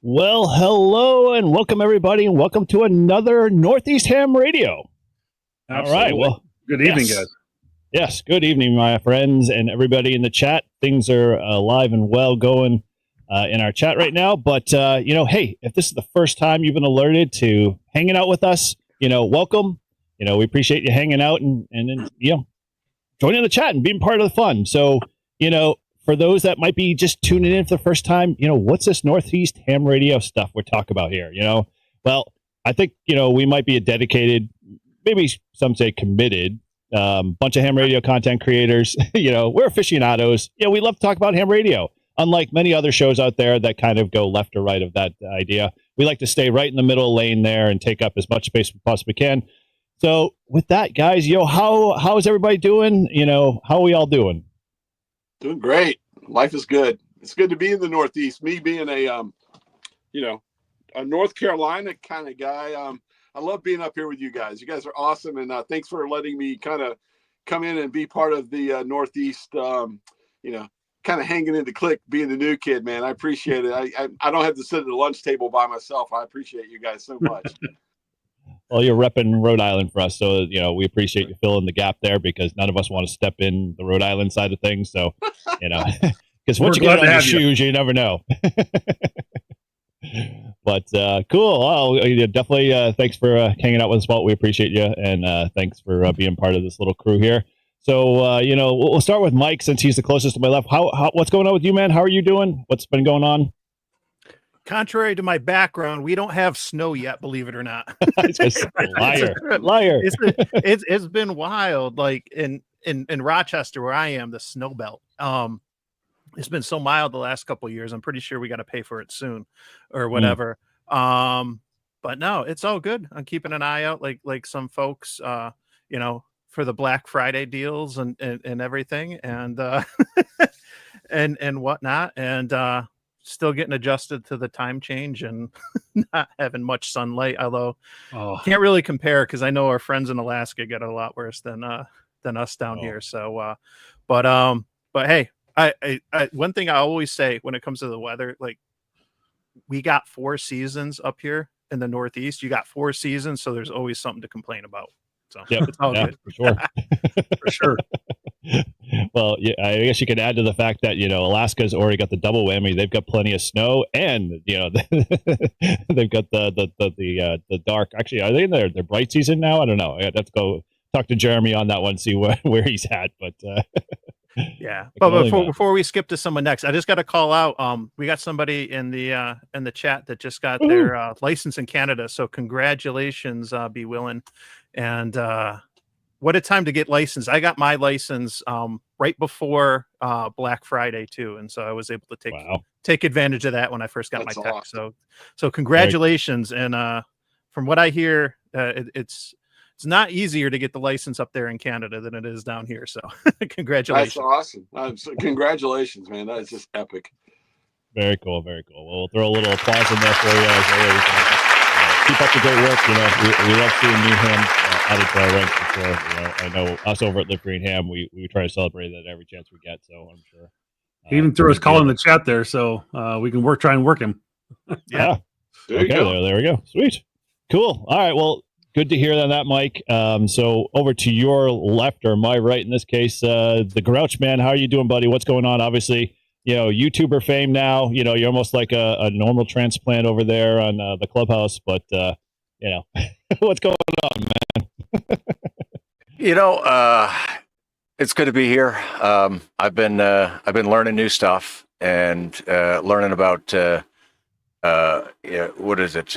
Well, hello and welcome everybody, and welcome to another Northeast Ham Radio. Absolutely. All right. Well, good evening, guys. Yes. Good evening, my friends and everybody in the chat. Things are alive and well going in our chat right now. But, hey, if this is the first time you've been alerted to hanging out with us, welcome. We appreciate you hanging out and joining the chat and being part of the fun. So, for those that might be just tuning in for the first time, what's this Northeast Ham Radio stuff we're talking about here? Well, I think, we might be a dedicated, maybe some say committed, bunch of ham radio content creators. We're aficionados. We love to talk about ham radio. Unlike many other shows out there that kind of go left or right of that idea, we like to stay right in the middle lane there and take up as much space as we possibly can. So with that, guys, how is everybody doing? How are we all doing? Doing great. Life is good. It's good to be in the Northeast. Me being a North Carolina kind of guy. I love being up here with you guys. You guys are awesome, and thanks for letting me kind of come in and be part of the Northeast. Kind of hanging in the clique, being the new kid, man. I appreciate it. I don't have to sit at the lunch table by myself. I appreciate you guys so much. Well, you're repping Rhode Island for us, so we appreciate you filling the gap there because none of us want to step in the Rhode Island side of things. So, because once you get on your shoes, you never know. But cool. Oh, definitely. Thanks for hanging out with us, Walt. We appreciate you, and thanks for being part of this little crew here. So, we'll start with Mike since he's the closest to my left. What's going on with you, man? How are you doing? What's been going on? Contrary to my background, we don't have snow yet, believe it or not. Liar. It's been wild. Like in Rochester, where I am, the snow belt. It's been so mild the last couple of years. I'm pretty sure we got to pay for it soon, or whatever. But no, it's all good. I'm keeping an eye out, like some folks, for the Black Friday deals and everything, and and whatnot, and still getting adjusted to the time change and not having much sunlight. Although can't really compare because I know our friends in Alaska get it a lot worse than us down here. So, but hey, I one thing I always say when it comes to the weather, like we got 4 seasons up here in the Northeast. You got 4 seasons, so there's always something to complain about. So it's all good for sure. For sure. Well, yeah, I guess you could add to the fact that Alaska's already got the double whammy. They've got plenty of snow, and they've got the dark. Actually, are they in their bright season now? I don't know. I have to go talk to Jeremy on that one, see where he's at. But yeah. But before we skip to someone next, I just got to call out. We got somebody in the chat that just got their license in Canada. So congratulations, Be Willing. And what a time to get licensed. I got my license right before Black Friday too, and so I was able to take advantage of that when I first got my tech. Awesome. So congratulations. And from what I hear, it's not easier to get the license up there in Canada than it is down here. So congratulations. That's awesome. Congratulations, man. That is just epic. Very cool. Very cool. Well, we'll throw a little applause in there for you as always. Keep up the great work. We love seeing new ham added to our ranks for sure. I know us over at Live Green Ham, we try to celebrate that every chance we get. So I'm sure. He even threw his call in the chat there, so we can try and work him. Yeah. There we go. Sweet. Cool. All right. Well, good to hear that, Mike. So over to your left or my right in this case, the Grouch Man. How are you doing, buddy? What's going on? Obviously, YouTuber fame now. You're almost like a normal transplant over there on the Clubhouse. But what's going on, man? It's good to be here. I've been learning new stuff and learning about what is it?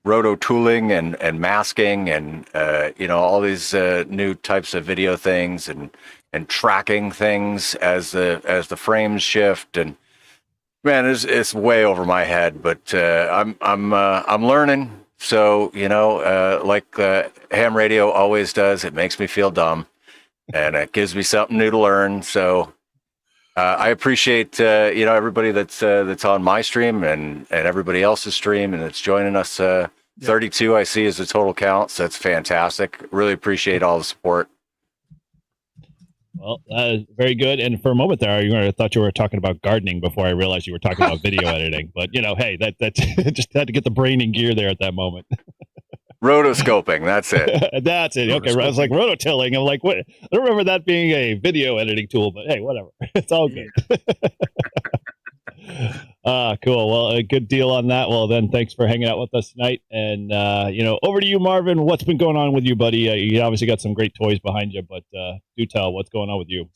Roto tooling and masking and all these new types of video things and tracking things as the frames shift. And man, it's way over my head, but I'm learning. So like ham radio always does, it makes me feel dumb, and it gives me something new to learn. So I appreciate everybody that's on my stream and everybody else's stream and that's joining us. 32 I see is the total count, so that's fantastic. Really appreciate all the support. Well, very good. And for a moment there, I thought you were talking about gardening before I realized you were talking about video editing. But hey, that just had to get the brain in gear there at that moment. Rotoscoping, that's it. That's it. Okay, I was like rototilling. I'm like, what? I don't remember that being a video editing tool, but hey, whatever. It's all good. Cool. Well, a good deal on that. Well, then, thanks for hanging out with us tonight. And over to you, Marvin. What's been going on with you, buddy? You obviously got some great toys behind you, but do tell what's going on with you.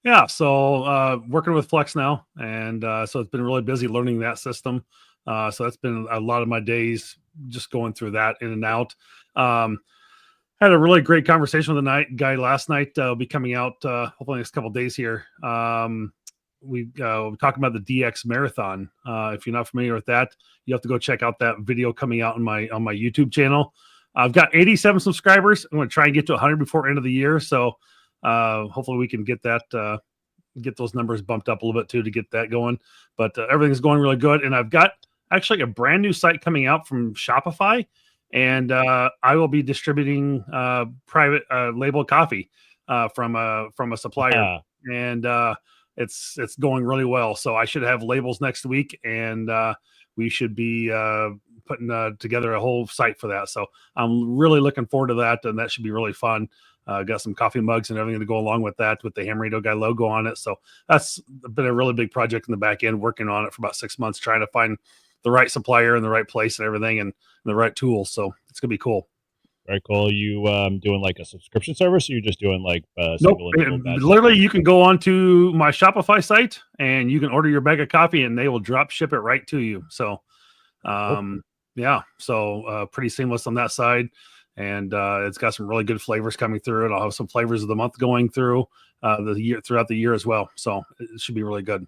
Yeah, so working with Flex now, and so it's been really busy learning that system. So that's been a lot of my days just going through that in and out. Had a really great conversation with the guy last night. Will be coming out hopefully next couple of days here. We talking about the DX Marathon. If you're not familiar with that, you have to go check out that video coming out on my YouTube channel. I've got 87 subscribers. I'm going to try and get to 100 before end of the year. So hopefully we can get that get those numbers bumped up a little bit too to get that going. But everything's going really good, and I've got actually a brand new site coming out from Shopify, and I will be distributing private label coffee from a supplier, and it's going really well. So I should have labels next week, and we should be putting together a whole site for that. So I'm really looking forward to that, and that should be really fun. Got some coffee mugs and everything to go along with that, with the Ham Radio Guy logo on it. So that's been a really big project in the back end, working on it for about 6 months, trying to find the right supplier in the right place and everything, and the right tools. So it's gonna be cool. Very cool. You doing like a subscription service, or you're just doing like nope. Literally, you can go onto my Shopify site and you can order your bag of coffee, and they will drop ship it right to you. So, yeah, so pretty seamless on that side, and it's got some really good flavors coming through, and I'll have some flavors of the month going through throughout the year as well. So it should be really good.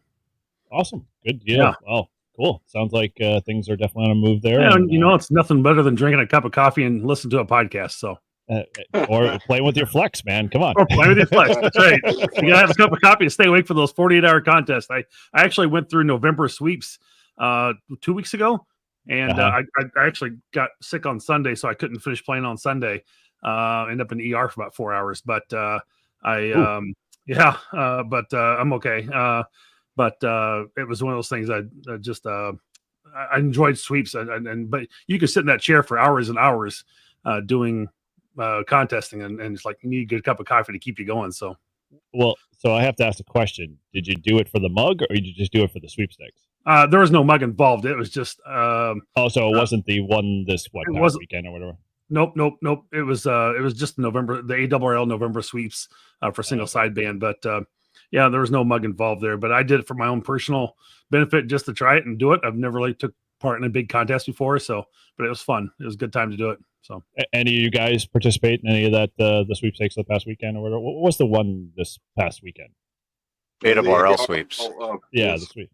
Awesome, good deal. Yeah. Well, cool. Sounds like things are definitely on a move there. Yeah, and it's nothing better than drinking a cup of coffee and listen to a podcast. So, or playing with your Flex, man. Come on. Or play with your Flex. That's right. You gotta have a cup of coffee to stay awake for those 48-hour contests. I actually went through November sweeps 2 weeks ago, and I actually got sick on Sunday, so I couldn't finish playing on Sunday. Ended up in ER for about 4 hours, but I'm okay. But it was one of those things I enjoyed sweeps, but you can sit in that chair for hours and hours doing contesting, and it's like you need a good cup of coffee to keep you going. So I have to ask a question. Did you do it for the mug, or did you just do it for the sweepstakes? There was no mug involved. It was just so it wasn't the one this past weekend or whatever. Nope. It was just November, the ARRL November sweeps for single sideband, but yeah, there was no mug involved there, but I did it for my own personal benefit just to try it and do it. I've never really took part in a big contest before, but it was fun. It was a good time to do it. So, any of you guys participate in any of that, the sweepstakes of the past weekend or whatever? What was the one this past weekend? ARRL sweeps. Yeah, the sweep.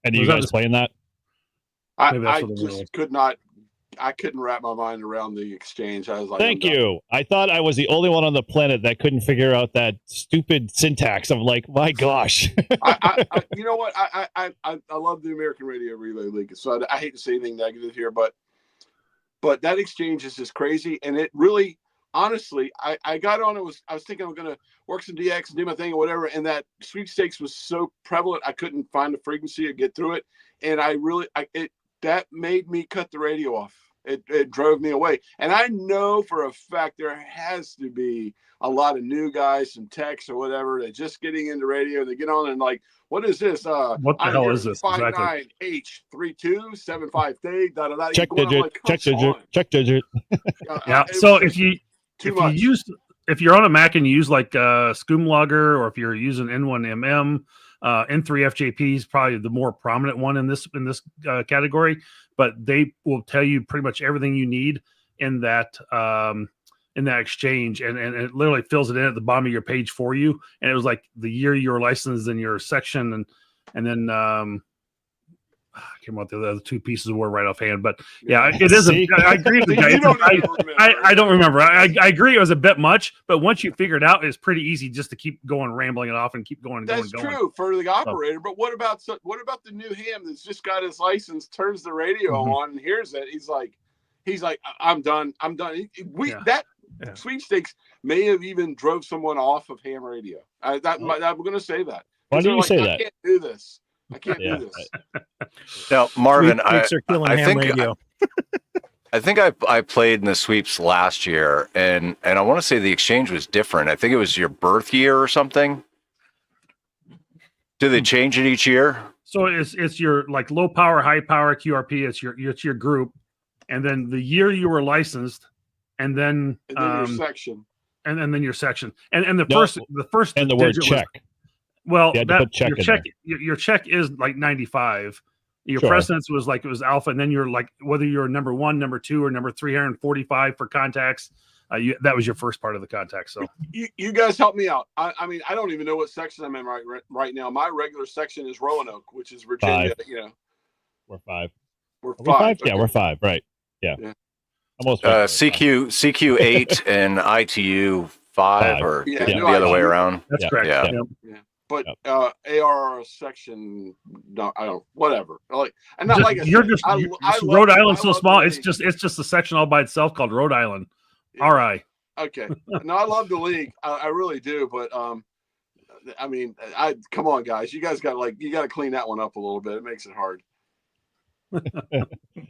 Any of you guys playing that? I just could not. I couldn't wrap my mind around the exchange. I was like, thank you. I thought I was the only one on the planet that couldn't figure out that stupid syntax. I'm like, my gosh. You know what? I love the American Radio Relay League. So I hate to say anything negative here, but that exchange is just crazy. And it really, honestly, I got on. I was thinking I'm going to work some DX and do my thing or whatever. And that sweepstakes was so prevalent. I couldn't find the frequency to get through it. And that made me cut the radio off. It drove me away. And I know for a fact there has to be a lot of new guys, some techs or whatever, that just getting into radio. They get on and like, what is this? What the hell is this? 59H3275D. Check digit. Check digit. Yeah. So if you're on a Mac and you use like Scoom Logger, or if you're using N1MM, N3FJP is probably the more prominent one in this category, but they will tell you pretty much everything you need in that exchange, and it literally fills it in at the bottom of your page for you. And it was like the year you were licensed in your section, and then I can't remember what the other two pieces were right offhand, but yeah, it is. I agree with the guy. I don't remember. I agree. It was a bit much, but once you figure it out, it's pretty easy just to keep going, rambling it off, and keep going. That's true for the operator. But what about the new ham that's just got his license, turns the radio on, and hears it? He's like, I'm done. Yeah. sweepstakes may have even drove someone off of ham radio. I'm going to say that. Why do you say I that? can't do this. I can't do this. Now, Marvin, Sweepstakes are killing I ham think radio. I think I played in the sweeps last year, and I want to say the exchange was different. I think it was your birth year or something. Do they change it each year? So it's your like low power, high power QRP. It's your group, and then the year you were licensed, and then your section, and then your section, and the No, first And the word digit check. well, You had to put check in there. your check is like 95. Your Sure. precedence was like it was alpha, and then you're like whether you're number 1, number 2, or number 345 for contacts. That was your first part of the contact. So you guys help me out. I mean, I don't even know what section I'm in right now. My regular section is Roanoke, which is Virginia. 5. You know, We're 5. we're Are we 5? Okay. Yeah, we're 5. Right. Yeah. Almost. CQ 8 and ITU 5, or Yeah, the no, other way ITU. around. that's Yeah. correct. Yeah. Yep. But AR section, no, I don't. Whatever. Like, and not like I You're said, just I love- Rhode Island's I so love small. the It's league. just a section all by itself called Rhode Island. Yeah. RI. Okay. No, I love the league. I really do. But I mean, come on, guys. You guys got to clean that one up a little bit. It makes it hard.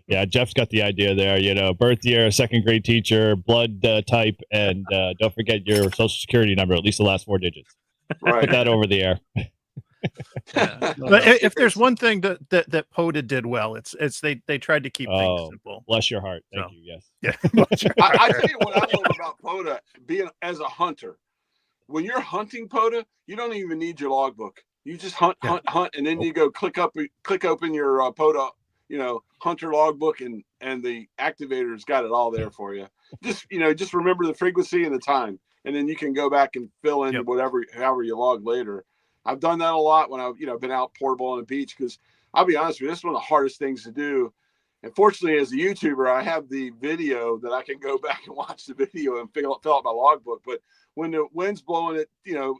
Yeah, Jeff's got the idea there. You know, birth year, second grade teacher, blood type, and don't forget your social security number, at least the last 4 digits. Right. Put that over the air. But if there's one thing that POTA did well, it's they tried to keep things simple. Bless your heart. Thank So. you. Yes. Yeah. I tell you what I love about POTA, being as a hunter. When you're hunting POTA, you don't even need your logbook. You just hunt, and then you go click open your POTA, hunter logbook, and the activator's got it all there for you. Just remember the frequency and the time, and then you can go back and fill in however you log later. I've done that a lot when I've been out portable on the beach, because I'll be honest with you, this is one of the hardest things to do. And fortunately, as a YouTuber, I have the video that I can go back and watch the video and fill out my logbook. But when the wind's blowing at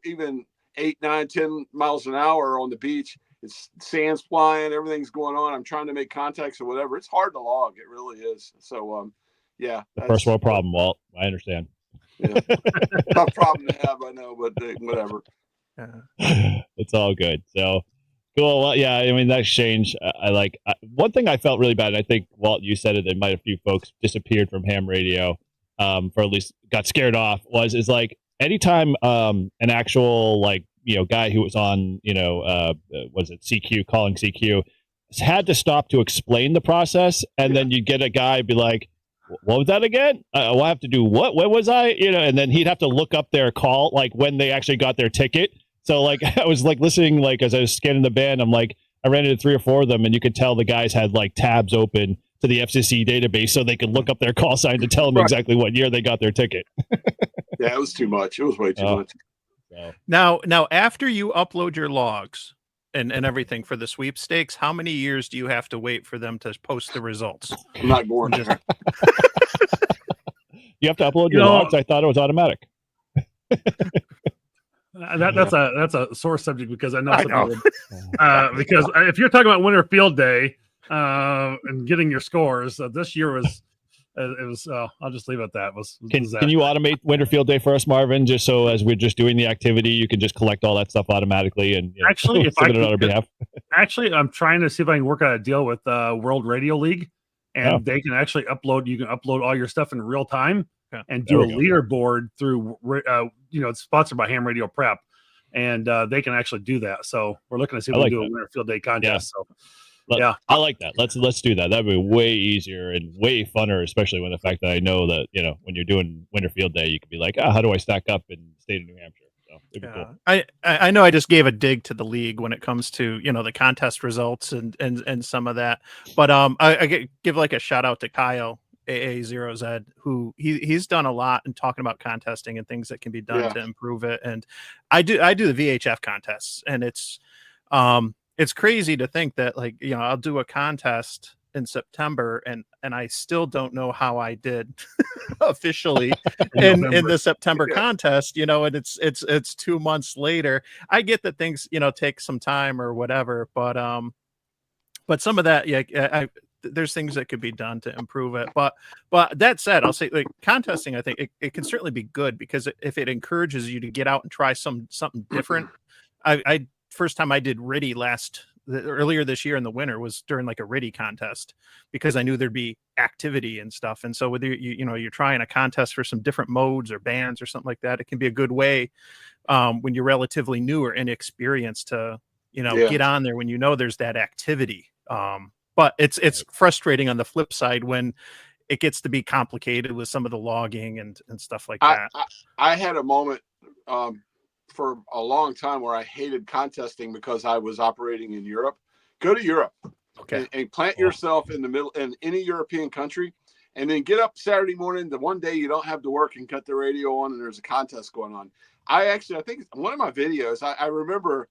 even 8, 9, 10 miles an hour on the beach, it's sand's flying, everything's going on. I'm trying to make contacts or whatever. It's hard to log. It really is. So yeah, The first world problem, Walt. I understand. Yeah. Tough problem to have, I know, but whatever. It's all good. So cool. Well, yeah, I mean, that exchange, one thing I felt really bad, and I think, Walt, you said it, that might have a few folks disappeared from ham radio, for at least got scared off, is like anytime an actual guy who was on, was it CQ, calling CQ, had to stop to explain the process, and then you'd get a guy be like, what was that again? I have to do what? Where was I? And then he'd have to look up their call, like when they actually got their ticket. So I was listening, as I was scanning the band, I ran into 3 or 4 of them, and you could tell the guys had tabs open to the FCC database so they could look up their call sign to tell them exactly what year they got their ticket. Yeah, it was too much. It was way too much. So. Now, after you upload your logs and everything for the sweepstakes, how many years do you have to wait for them to post the results? I'm not going there. You have to upload your logs? I thought it was automatic. That's a sore subject, because I know. Because if you're talking about Winter Field Day and getting your scores, this year was I'll just leave it at that. Can you automate Winter Field Day for us, Marvin? Just so as we're just doing the activity, you can just collect all that stuff automatically and actually, if submit it on our behalf. Actually, I'm trying to see if I can work out a deal with World Radio League, and they can actually upload. You can upload all your stuff in real time. And do a leaderboard through, it's sponsored by Ham Radio Prep, and they can actually do that. So we're looking to see if we can do a Winter Field Day contest. Yeah. So, I like that. Let's do that. That'd be way easier and way funner, especially when the fact that I know that when you're doing Winter Field Day, you can be like, how do I stack up in the state of New Hampshire? So it'd be cool. I know I just gave a dig to the league when it comes to the contest results and some of that, but I give a shout out to Kyle AA0Z, who he's done a lot in talking about contesting and things that can be done to improve it. And I do the VHF contests, and it's crazy to think that I'll do a contest in September and I still don't know how I did officially in the September contest, and it's 2 months later. I get that things take some time or whatever, but some of that there's things that could be done to improve it. But that said, I'll say like contesting, I think it can certainly be good because if it encourages you to get out and try something different. I first time I did RIDI earlier this year in the winter was during like a RIDI contest because I knew there'd be activity and stuff. And so whether you're trying a contest for some different modes or bands or something like that, it can be a good way when you're relatively new or inexperienced to, get on there when there's that activity. But it's frustrating on the flip side when it gets to be complicated with some of the logging and stuff like that. I had a moment for a long time where I hated contesting because I was operating in Europe. Go to Europe, and plant yourself in the middle in any European country, and then get up Saturday morning. The one day you don't have to work and cut the radio on, and there's a contest going on. I think one of my videos, I remember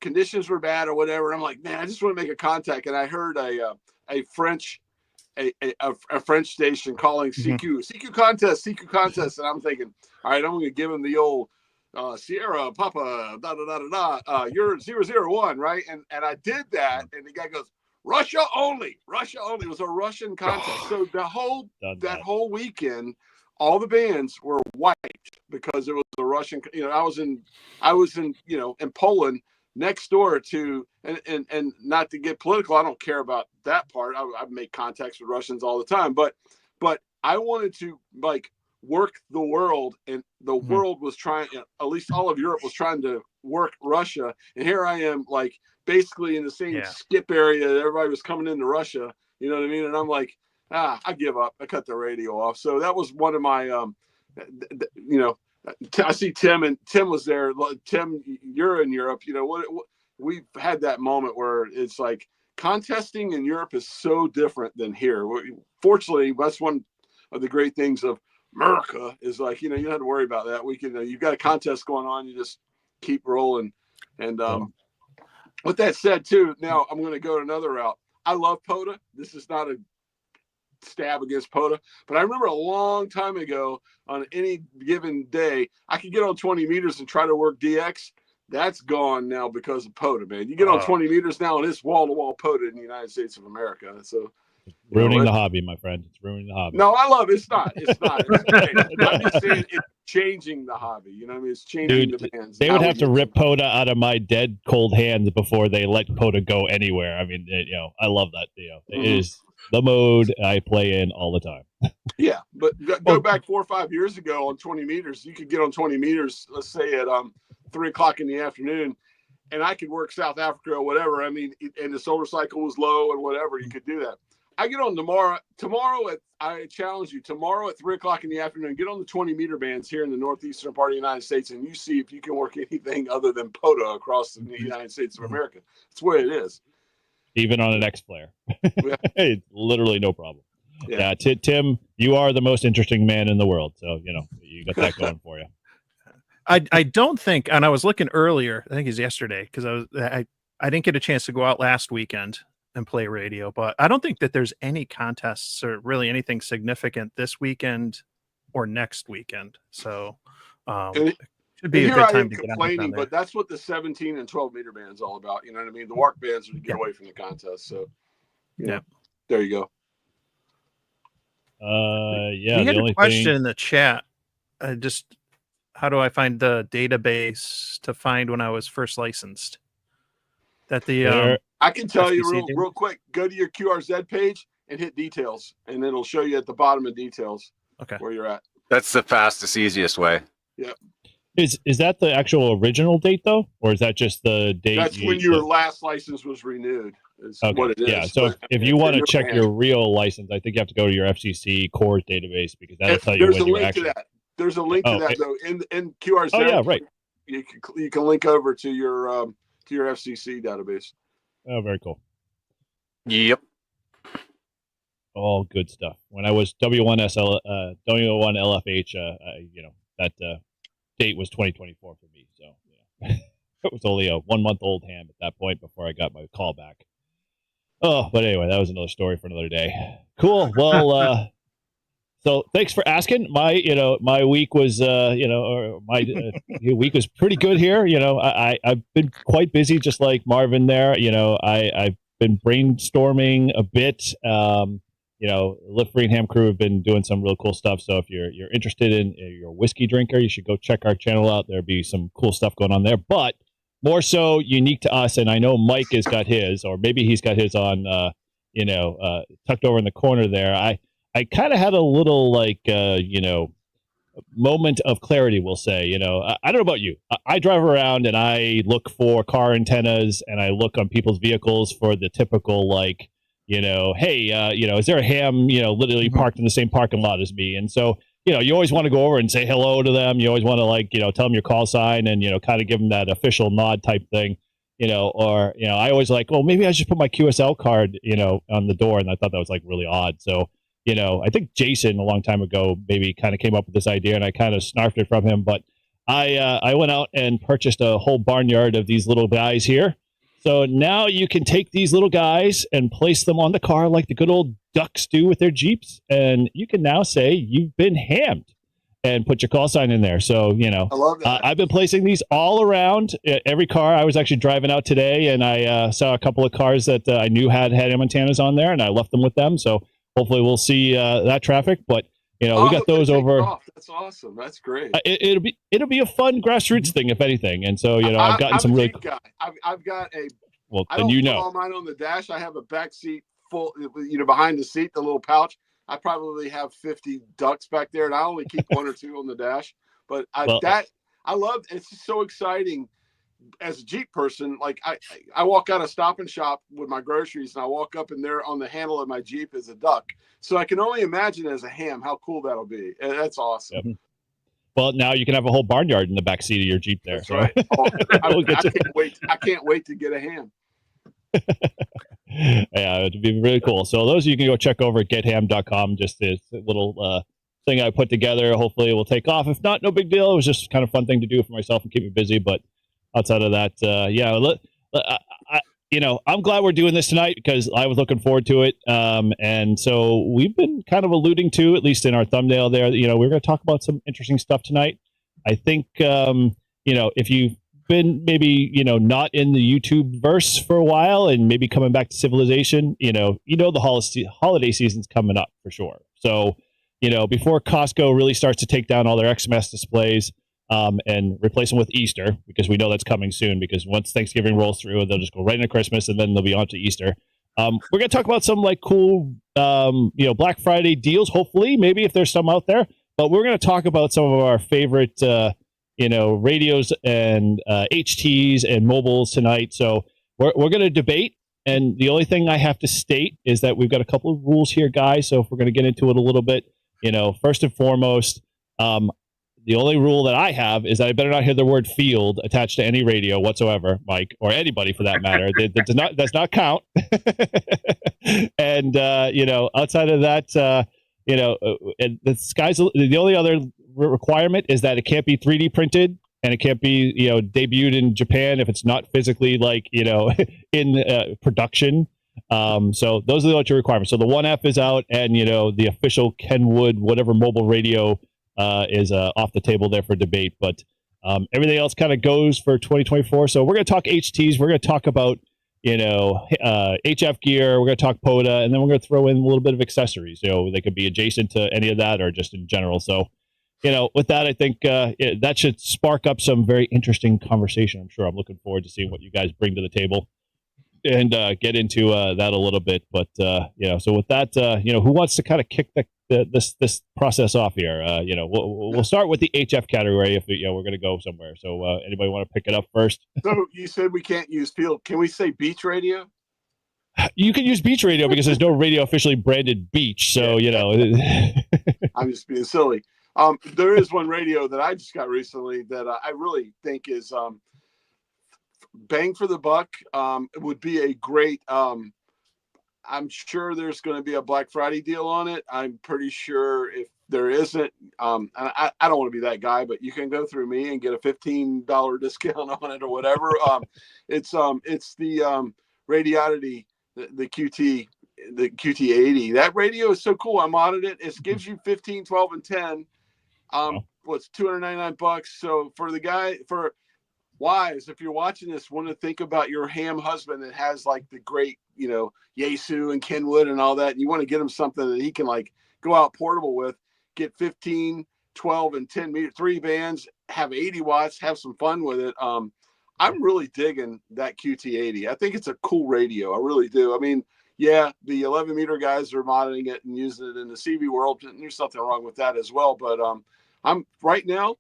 conditions were bad or whatever. I'm like, man, I just want to make a contact, and I heard a French station calling CQ contest, and I'm thinking, all right, I'm going to give him the old Sierra Papa you're 001, right? And I did that, and the guy goes, Russia only. It was a Russian contest. So the whole weekend, all the bands were wiped because it was a Russian. I was in in Poland next door to, and not to get political, I don't care about that part. I make contacts with Russians all the time, but I wanted to work the world, and the world was trying, at least all of Europe was trying to work Russia, and here I am basically in the same skip area that everybody was coming into Russia, you know what I mean? And I'm like, I give up. I cut the radio off. So that was one of my I see Tim, and Tim was there. Tim, you're in Europe, we've had that moment where it's like contesting in Europe is so different than here. Fortunately, that's one of the great things of America is you don't have to worry about that. We can, you've got a contest going on, you just keep rolling. And with that said too, now I'm going to go another route. I love POTA. This is not a stab against POTA, but I remember a long time ago on any given day, I could get on 20 meters and try to work DX. That's gone now because of POTA, man. You get on 20 meters now and it's wall-to-wall POTA in the United States of America. So ruining the hobby, my friend. It's ruining the hobby. No, I love it. It's not. It's great. I'm just saying it's changing the hobby. You know what I mean? It's changing the bands. They would have to rip POTA out of my dead cold hands before they let POTA go anywhere. I mean, I love that. It is the mode I play in all the time. Yeah, but go back 4 or 5 years ago on 20 meters. You could get on 20 meters, let's say at 3 o'clock in the afternoon, and I could work South Africa or whatever. I mean, and the solar cycle was low and whatever. You could do that. I get on tomorrow I challenge you tomorrow at 3 o'clock in the afternoon, get on the 20 meter bands here in the northeastern part of the United States, and you see if you can work anything other than POTA across the United States of America. That's the way it is. Even on an X player. It's literally no problem. Yeah. Tim, you are the most interesting man in the world. So, you got that going for you. I don't think, and I was looking earlier, I think it's yesterday, because I didn't get a chance to go out last weekend and play radio, but I don't think that there's any contests or really anything significant this weekend or next weekend. So it should be a good time to get complaining, but that's what the 17 and 12 meter band is all about. You know what I mean? The WARC bands are to get away from the contest. So there you go. We had a question in the chat. Just how do I find the database to find when I was first licensed? That the I can tell you real quick. Go to your QRZ page and hit details, and it'll show you at the bottom of details where you're at. That's the fastest, easiest way. Yep. Is that the actual original date though, or is that just the date? That's when your last license was renewed. Is what it is. Yeah. So if you want to check your real license, I think you have to go to your FCC core database because that'll tell you when you're actually. There's a link to that though in QRZ. Oh yeah, right. You can link over to your FCC database. Oh, very cool. Yep. All good stuff. When I was W1SL, W1LFH, that date was 2024 for me. So it was only a 1 month old ham at that point before I got my call back. Oh, but anyway, that was another story for another day. Cool. Well, so thanks for asking. My week was, my week was pretty good here. I've been quite busy, just like Marvin there. I've been brainstorming a bit. You know, Lift Free and Ham crew have been doing some real cool stuff. So if you're interested in you're a whiskey drinker, you should go check our channel out. There'll be some cool stuff going on there. But more so unique to us, and I know Mike has got his, or maybe he's got his on, tucked over in the corner there. I kind of had a little moment of clarity, we'll say. You know, I don't know about you. I drive around and I look for car antennas, and I look on people's vehicles for the typical hey, is there a ham, literally parked in the same parking lot as me? And so, you always want to go over and say hello to them. You always want to tell them your call sign and, kind of give them that official nod type thing, I always maybe I should put my QSL card, on the door. And I thought that was really odd. So, I think Jason a long time ago maybe kind of came up with this idea, and I kind of snarfed it from him. But I went out and purchased a whole barnyard of these little guys here. So now you can take these little guys and place them on the car like the good old ducks do with their Jeeps. And you can now say you've been hammed and put your call sign in there. So, I love that. I've been placing these all around every car. I was actually driving out today, and I saw a couple of cars that I knew had ham antennas on there, and I left them with them. So hopefully we'll see that traffic. But, we got those over. That's awesome. That's great. It'll be a fun grassroots thing, if anything. And so, I've gotten some really. Guy. I've got a. Well, I then don't put all mine on the dash. I have a back seat full. Behind the seat, the little pouch. I probably have 50 ducks back there, and I only keep one or two on the dash. But I love. It's just so exciting. As a Jeep person, I walk out of Stop and Shop with my groceries, and I walk up, and there on the handle of my Jeep is a duck. So I can only imagine as a ham how cool that'll be. That's awesome. Yep. Well, now you can have a whole barnyard in the back seat of your Jeep there. That's right. I can't wait to get a ham. Yeah, it'd be really cool. So those of you can go check over at getham.com. Just this little thing I put together. Hopefully it will take off. If not, no big deal. It was just kind of fun thing to do for myself and keep me busy. But outside of that, I'm glad we're doing this tonight because I was looking forward to it. And so we've been kind of alluding to, at least in our thumbnail there, we're going to talk about some interesting stuff tonight. I think, if you've been maybe, not in the YouTube verse for a while and maybe coming back to civilization, the holiday season's coming up for sure. So, before Costco really starts to take down all their XMS displays, and replace them with Easter, because we know that's coming soon, because once Thanksgiving rolls through, they'll just go right into Christmas, and then they'll be on to Easter. We're going to talk about some cool, Black Friday deals, hopefully, maybe if there's some out there, but we're going to talk about some of our favorite, radios and HTs and mobiles tonight. So we're going to debate. And the only thing I have to state is that we've got a couple of rules here, guys. So if we're going to get into it a little bit, first and foremost, the only rule that I have is that I better not hear the word field attached to any radio whatsoever, Mike, or anybody for that matter. That does not count. And, outside of that, and the only other requirement is that it can't be 3D printed, and it can't be, debuted in Japan if it's not physically in production. So those are the only two requirements. So the 1F is out, and, the official Kenwood, whatever mobile radio, is off the table there for debate, but everything else kind of goes for 2024. So we're going to talk HTs. We're going to talk about, HF gear. We're going to talk POTA, and then we're going to throw in a little bit of accessories. They could be adjacent to any of that or just in general. So, with that, I think that should spark up some very interesting conversation. I'm sure I'm looking forward to seeing what you guys bring to the table and get into that a little bit. But, so with that, who wants to kind of kick this process off here? We'll start with the HF category if we're going to go somewhere. So anybody want to pick it up first? So you said we can't use field. Can we say beach radio? You can use beach radio because there's no radio officially branded beach. So, I'm just being silly. There is one radio that I just got recently that I really think is bang for the buck. It would be a great I'm sure there's going to be a Black Friday deal on it. I'm pretty sure if there isn't, and I don't want to be that guy, but you can go through me and get a $15 discount on it or whatever. It's the Radiodity, the QT80. That radio is so cool. I modded it. It gives you 15, 12, and 10. What's $299? So for the guy, for wives, if you're watching this, want to think about your ham husband that has like the great, Yaesu and Kenwood and all that, and you want to get him something that he can like go out portable with, get 15, 12, and 10 meter, 3 bands, have 80 watts, have some fun with it. I'm really digging that QT80. I think it's a cool radio. I really do. I mean, yeah, the 11 meter guys are modding it and using it in the CB world. And there's something wrong with that as well. But I'm right now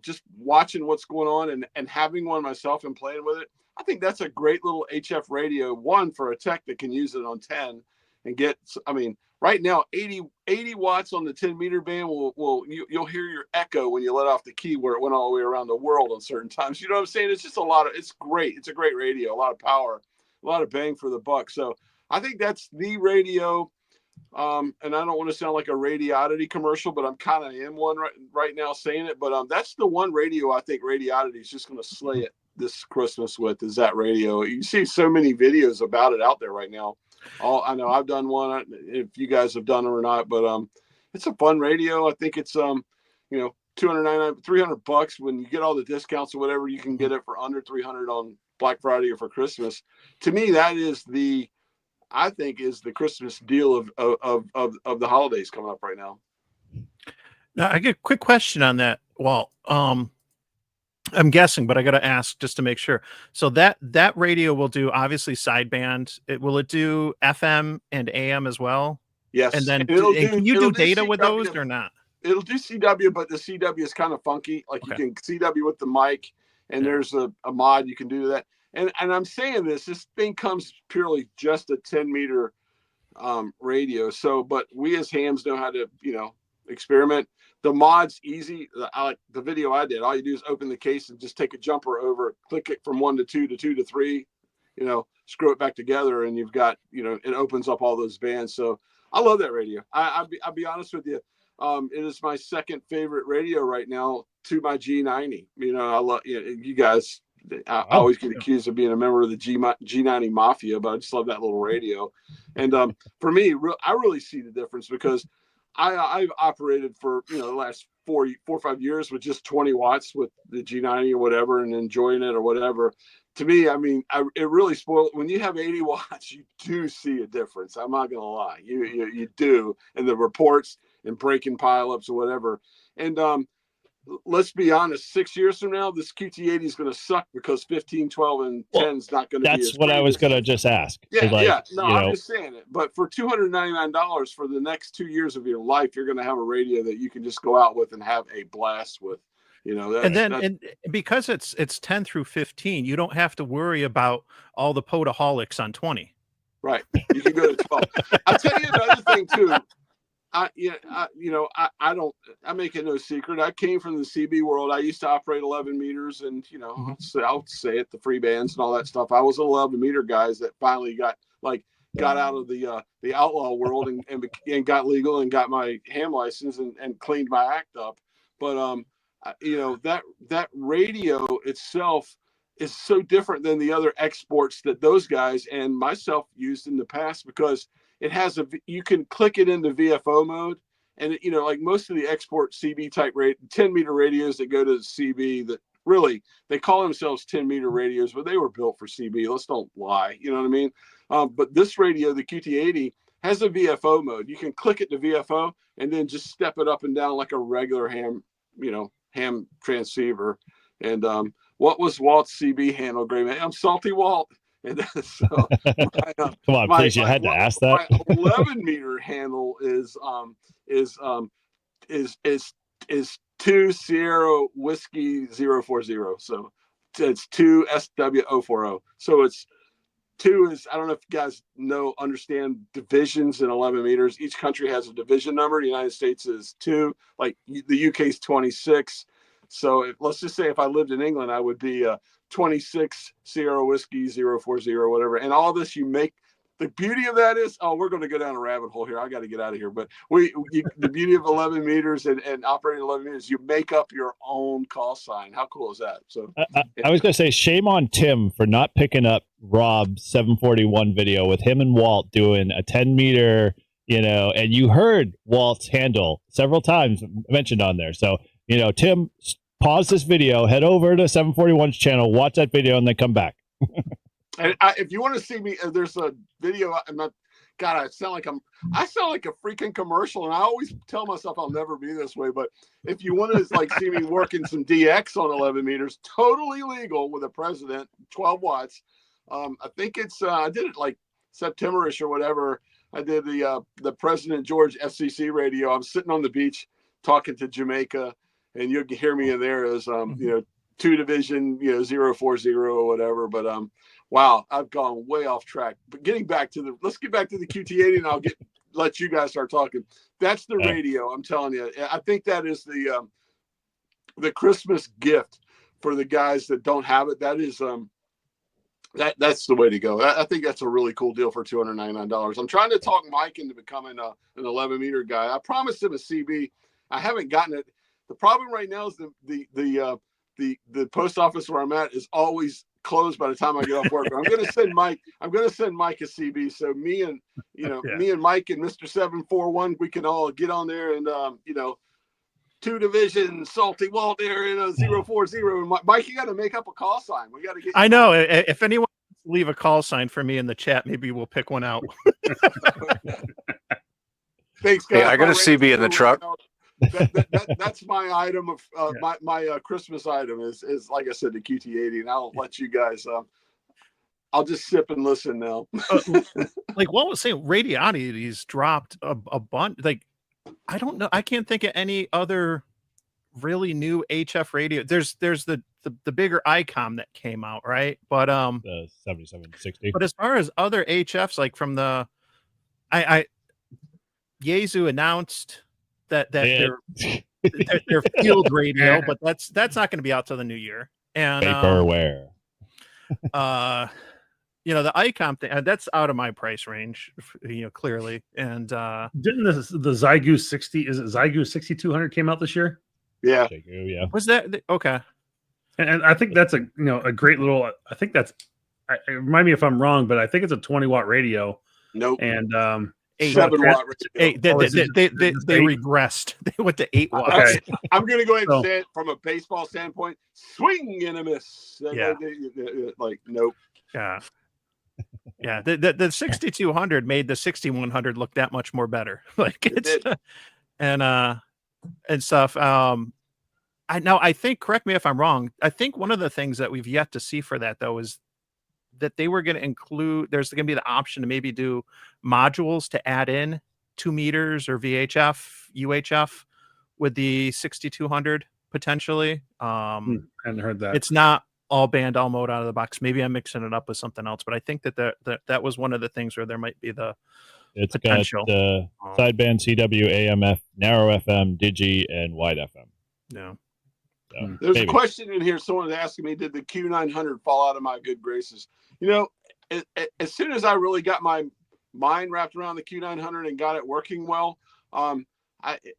just watching what's going on and having one myself and playing with it. I think that's a great little HF radio, one for a tech that can use it on 10 and get, I mean, right now, 80 watts on the 10 meter band you'll hear your echo when you let off the key where it went all the way around the world on certain times. You know what I'm saying? It's just it's great. It's a great radio, a lot of power, a lot of bang for the buck. So I think that's the radio. And I don't want to sound like a Radiodity commercial, but I'm kind of am one right now saying it. But that's the one radio I think Radiodity is just going to slay it this Christmas with, is that radio. You see so many videos about it out there right now. I know I've done one, if you guys have done it or not, but it's a fun radio. I think it's $299, $300 when you get all the discounts or whatever. You can get it for under $300 on Black Friday or for Christmas. To me, that is the Christmas deal of the holidays coming up right now. Now, I get a quick question on that, Walt. I'm guessing, but I got to ask just to make sure. So that radio will do obviously sideband. Will it do FM and AM as well? Yes. And then can you do data with those or not? It'll do CW, but the CW is kind of funky. Like you can CW with the mic, and there's a mod you can do that. And I'm saying this thing comes purely just a 10 meter radio. So, but we as hams know how to, experiment. The mod's easy. Like the video I did, all you do is open the case and just take a jumper over, click it from 1 to 2 to 2 to 3, screw it back together, and you've got, it opens up all those bands. So I love that radio. I'll be honest with you. It is my second favorite radio right now to my G90. I love you guys. I always get accused of being a member of the G90 Mafia, but I just love that little radio. And for me, I really see the difference because I've operated for the last 4 or 5 years with just 20 watts with the G90 or whatever, and enjoying it or whatever. To me, I mean, it really spoiled. When you have 80 watts, you do see a difference. I'm not gonna lie, you do, and the reports and breaking pileups or whatever. And let's be honest, 6 years from now, this QT80 is going to suck because 15, 12, and 10 is not going to be. That's what I was going to just ask. Yeah. No, I'm just saying it. But for $299 for the next 2 years of your life, you're going to have a radio that you can just go out with and have a blast with. And because it's 10 through 15, you don't have to worry about all the podaholics on 20. Right. You can go to 12. I'll tell you another thing too. I make it no secret. I came from the CB world. I used to operate 11 meters, and I'll say it, the free bands and all that stuff. I was an 11 meter guys that finally got out of the outlaw world and got legal and got my ham license and cleaned my act up. But that radio itself is so different than the other exports that those guys and myself used in the past, because it has you can click it into VFO mode, and like most of the export CB type 10 meter radios that go to CB, that really they call themselves 10 meter radios, but they were built for CB. Let's don't lie. You know what I mean? But this radio, the QT80, has a VFO mode. You can click it to VFO and then just step it up and down like a regular ham transceiver. And what was Walt's CB handle, Gray Man? I'm Salty Walt. And so come on, please, you had to ask that. My 11 meter handle is 2 Sierra Whiskey 040. So it's 2 SW040. So it's 2 is, I don't know if you guys understand divisions in 11 meters. Each country has a division number. The United States is 2, like the UK is 26. So let's just say if I lived in England, I would be 26 Sierra Whiskey 040 or whatever. And all this the beauty of that is, we're going to go down a rabbit hole here. I got to get out of here. But the beauty of 11 meters and operating 11 meters, you make up your own call sign. How cool is that? So I was going to say, shame on Tim for not picking up Rob's 741 video with him and Walt doing a 10 meter, and you heard Walt's handle several times mentioned on there. So, Tim, pause this video, head over to 741's channel, watch that video, and then come back. And if you want to see me, there's a video. I'm not. God, I sound like a freaking commercial, and I always tell myself I'll never be this way. But if you want to like see me working some DX on 11 meters, totally legal with a President, 12 watts. I think it's I did it like September-ish or whatever. I did the President George FCC radio. I'm sitting on the beach talking to Jamaica, and you'll hear me in there as you know, 2 division, you know, 040 or whatever. But wow, I've gone way off track. But let's get back to the QT80, and I'll let you guys start talking. That's the radio. I'm telling you. I think that is the Christmas gift for the guys that don't have it. That is that's the way to go. I think that's a really cool deal for $299. I'm trying to talk Mike into becoming an 11 meter guy. I promised him a CB. I haven't gotten it. The problem right now is the post office where I'm at is always closed by the time I get off work. I'm going to send Mike a CB. So me and Mike and Mr. 741, we can all get on there and, you know, 2 division salty Walt there in a 040. Mike, you got to make up a call sign. We got to get. I know. If anyone wants to leave a call sign for me in the chat, maybe we'll pick one out. Thanks, guys. Hey, I got a CB in the truck. That's my item of my Christmas item is like I said, the QT80, and I'll let you guys. I'll just sip and listen now. Like Walt was saying, Radionity's dropped a bunch. Like I don't know. I can't think of any other really new HF radio. There's the bigger ICOM that came out, right? But the 7760. But as far as other HFs, like from the Yaesu announced that their field radio, but that's not going to be out till the new year. And Vaporware. You know, the ICOM thing, that's out of my price range, you know, clearly. And didn't the Zygu 60, is it Zygu 6200 came out this year? Yeah. Yeah. Was that okay? And I think that's a great little. I think that's. Remind me if I'm wrong, but I think it's a 20 watt radio. Nope. And 7 watt radio. They regressed. They went to 8 watts. Okay. I'm going to go ahead and say it from a baseball standpoint. Swing and a miss. Yeah. Like nope. Yeah. Yeah, the 6200 made the 6100 look that much more better. Like it's and stuff. I think, correct me if I'm wrong. I think one of the things that we've yet to see for that though is that they were going to include. There's going to be the option to maybe do modules to add in 2 meters or VHF, UHF with the 6200 potentially. Hadn't heard that. It's not all band, all mode out of the box. Maybe I'm mixing it up with something else, but I think that was one of the things where there might be the potential. Got sideband, CW, AMF, narrow FM, Digi, and wide FM. Yeah. So, there's maybe. a question in here. Someone's asking me, did the Q900 fall out of my good graces? You know, as soon as I really got my mind wrapped around the Q900 and got it working well,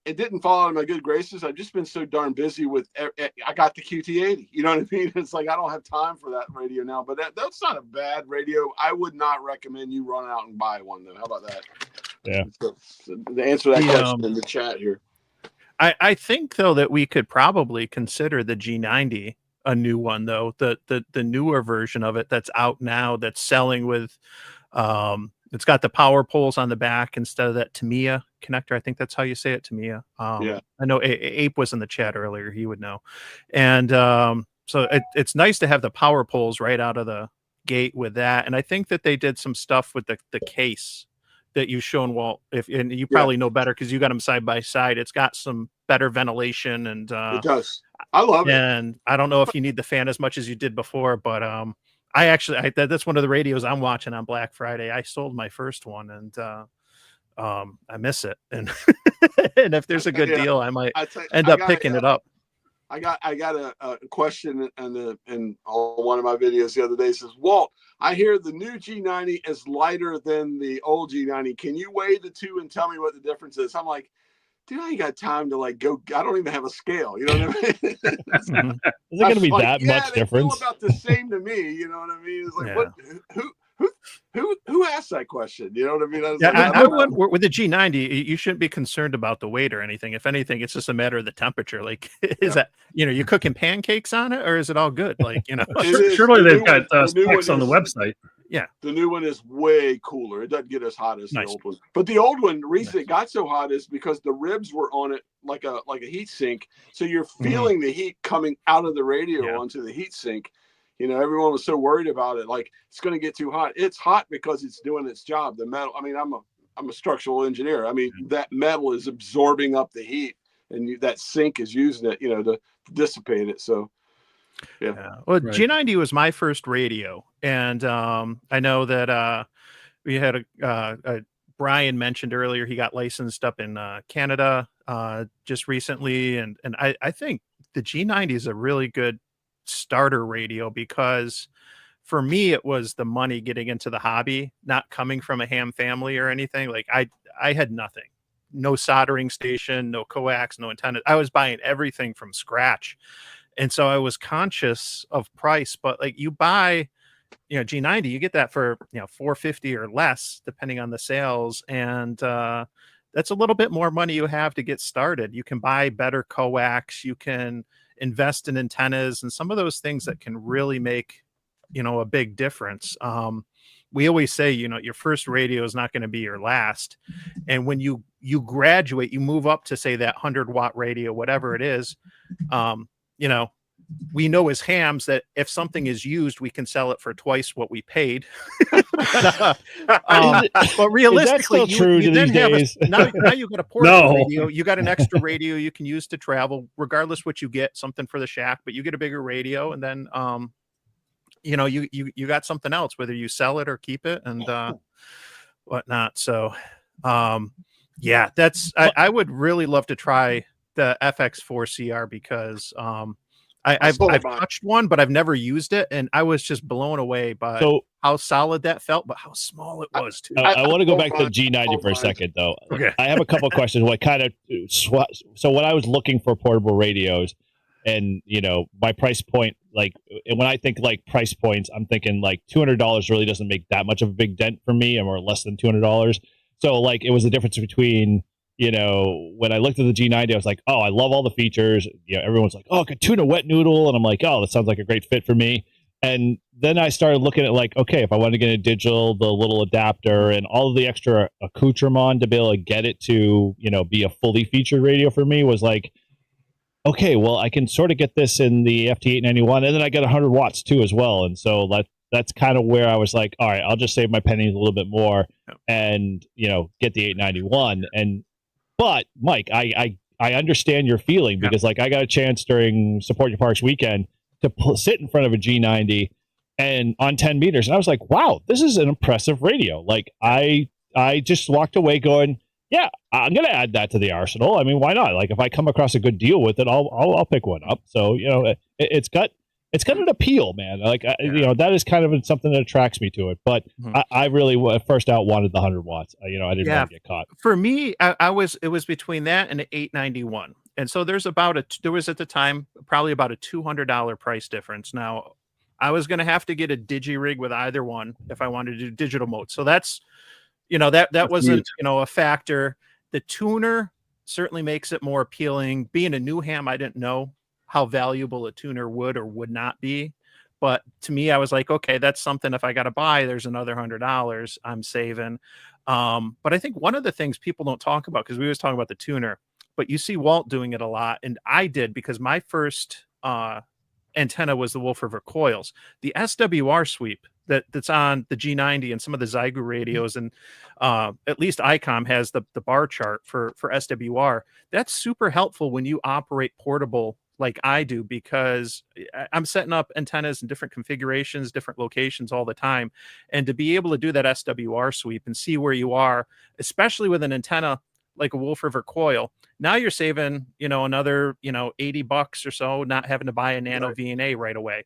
it didn't fall out of my good graces. I've just been so darn busy with. I got the QT80. You know what I mean? It's like I don't have time for that radio now. But that's not a bad radio. I would not recommend you run out and buy one though. How about that? Yeah. So the answer to that question in the chat here. I think though that we could probably consider the G90 a new one though. The newer version of it that's out now that's selling with. It's got the power poles on the back instead of that Tamiya connector. I think that's how you say it, Tamiya. Yeah. I know Ape was in the chat earlier. He would know. And so it's nice to have the power poles right out of the gate with that. And I think that they did some stuff with the case that you've shown, Walt. And you probably know better because you got them side by side. It's got some better ventilation. And it does. I love it. And I don't know if you need the fan as much as you did before, but that's one of the radios I'm watching on Black Friday. I sold my first one and I miss it. And and if there's a good deal, I might end up picking it up. I got a question in one of my videos the other day. It says, Walt, I hear the new G90 is lighter than the old G90. Can you weigh the two and tell me what the difference is? I'm like, dude, I ain't got time to like go. I don't even have a scale. You know what I mean? Is it going to be that much difference? Feel about the same to me. You know what I mean? It's like, who asked that question? You know what I mean? I was Yeah, like, I would with the G90. You shouldn't be concerned about the weight or anything. If anything, it's just a matter of the temperature. Like, is that you cooking pancakes on it, or is it all good? Like, It is- Surely the they've new got one- the new specs one on the is- website. The new one is way cooler. It doesn't get as hot as the Nice. old one. But the old one, the reason it got so hot is because the ribs were on it like a heat sink. So you're feeling the heat coming out of the radio onto the heat sink. You know, everyone was so worried about it, like it's going to get too hot. It's hot because it's doing its job. The metal. I mean, I'm a structural engineer. I mean, that metal is absorbing up the heat, and that sink is using it, to dissipate it. So. Yeah. Well, Right. G90 was my first radio, and I know that we had a Brian mentioned earlier. He got licensed up in Canada just recently, and I think the G90 is a really good starter radio because for me it was the money getting into the hobby, not coming from a ham family or anything. Like I had nothing, no soldering station, no coax, no antenna. I was buying everything from scratch. And so I was conscious of price, but like you buy, G90, you get that for, $450 or less, depending on the sales. And that's a little bit more money you have to get started. You can buy better coax, you can invest in antennas and some of those things that can really make, a big difference. We always say, your first radio is not going to be your last. And when you graduate, you move up to say that 100-watt radio, whatever it is, we know as hams that if something is used, we can sell it for twice what we paid. but realistically, is that still true you to then these have days? now you got a portable No. radio. You got an extra radio you can use to travel, regardless what you get, something for the shack, but you get a bigger radio, and then you got something else, whether you sell it or keep it and whatnot. So that's I would really love to try the FX4CR because I've touched one, but I've never used it, and I was just blown away by how solid that felt, but how small it was too. I want to go back to G90 for a second, though. Okay. I have a couple of questions. So when I was looking for portable radios, and my price point, like when I think like price points, I'm thinking like $200 really doesn't make that much of a big dent for me, or less than $200. So like it was the difference between. When I looked at the G90, I was like, oh, I love all the features. Everyone's like, oh, I could tune a wet noodle. And I'm like, oh, that sounds like a great fit for me. And then I started looking at like, okay, if I want to get a digital, the little adapter and all of the extra accoutrement to be able to get it to, be a fully featured radio for me was like, okay, well, I can sort of get this in the FT891, and then I get 100 watts too as well. And so that's kind of where I was like, all right, I'll just save my pennies a little bit more and, get the 891. But Mike, I understand your feeling because like I got a chance during Support Your Parks weekend to sit in front of a G90 and on 10 meters. And I was like, wow, this is an impressive radio. Like I just walked away going, yeah, I'm going to add that to the arsenal. I mean, why not? Like if I come across a good deal with it, I'll pick one up. So, it's got an appeal, man. Like, that is kind of something that attracts me to it. But I really first out wanted the 100 watts. I didn't want to get caught. For me, it was between that and an 891. And so there was at the time probably about a $200 price difference. Now I was going to have to get a digi rig with either one if I wanted to do digital mode. So that's, that wasn't, a factor. The tuner certainly makes it more appealing. Being a new ham, I didn't know how valuable a tuner would or would not be. But to me, I was like, okay, that's something if I got to buy, there's another $100 I'm saving. But I think one of the things people don't talk about, because we was talking about the tuner, but you see Walt doing it a lot. And I did because my first antenna was the Wolf River coils. The SWR sweep that's on the G90 and some of the Zygu radios, and at least ICOM has the bar chart for SWR. That's super helpful when you operate portable like I do, because I'm setting up antennas in different configurations, different locations all the time. And to be able to do that SWR sweep and see where you are, especially with an antenna like a Wolf River coil, now you're saving, another, $80 or so, not having to buy a nano VNA right away.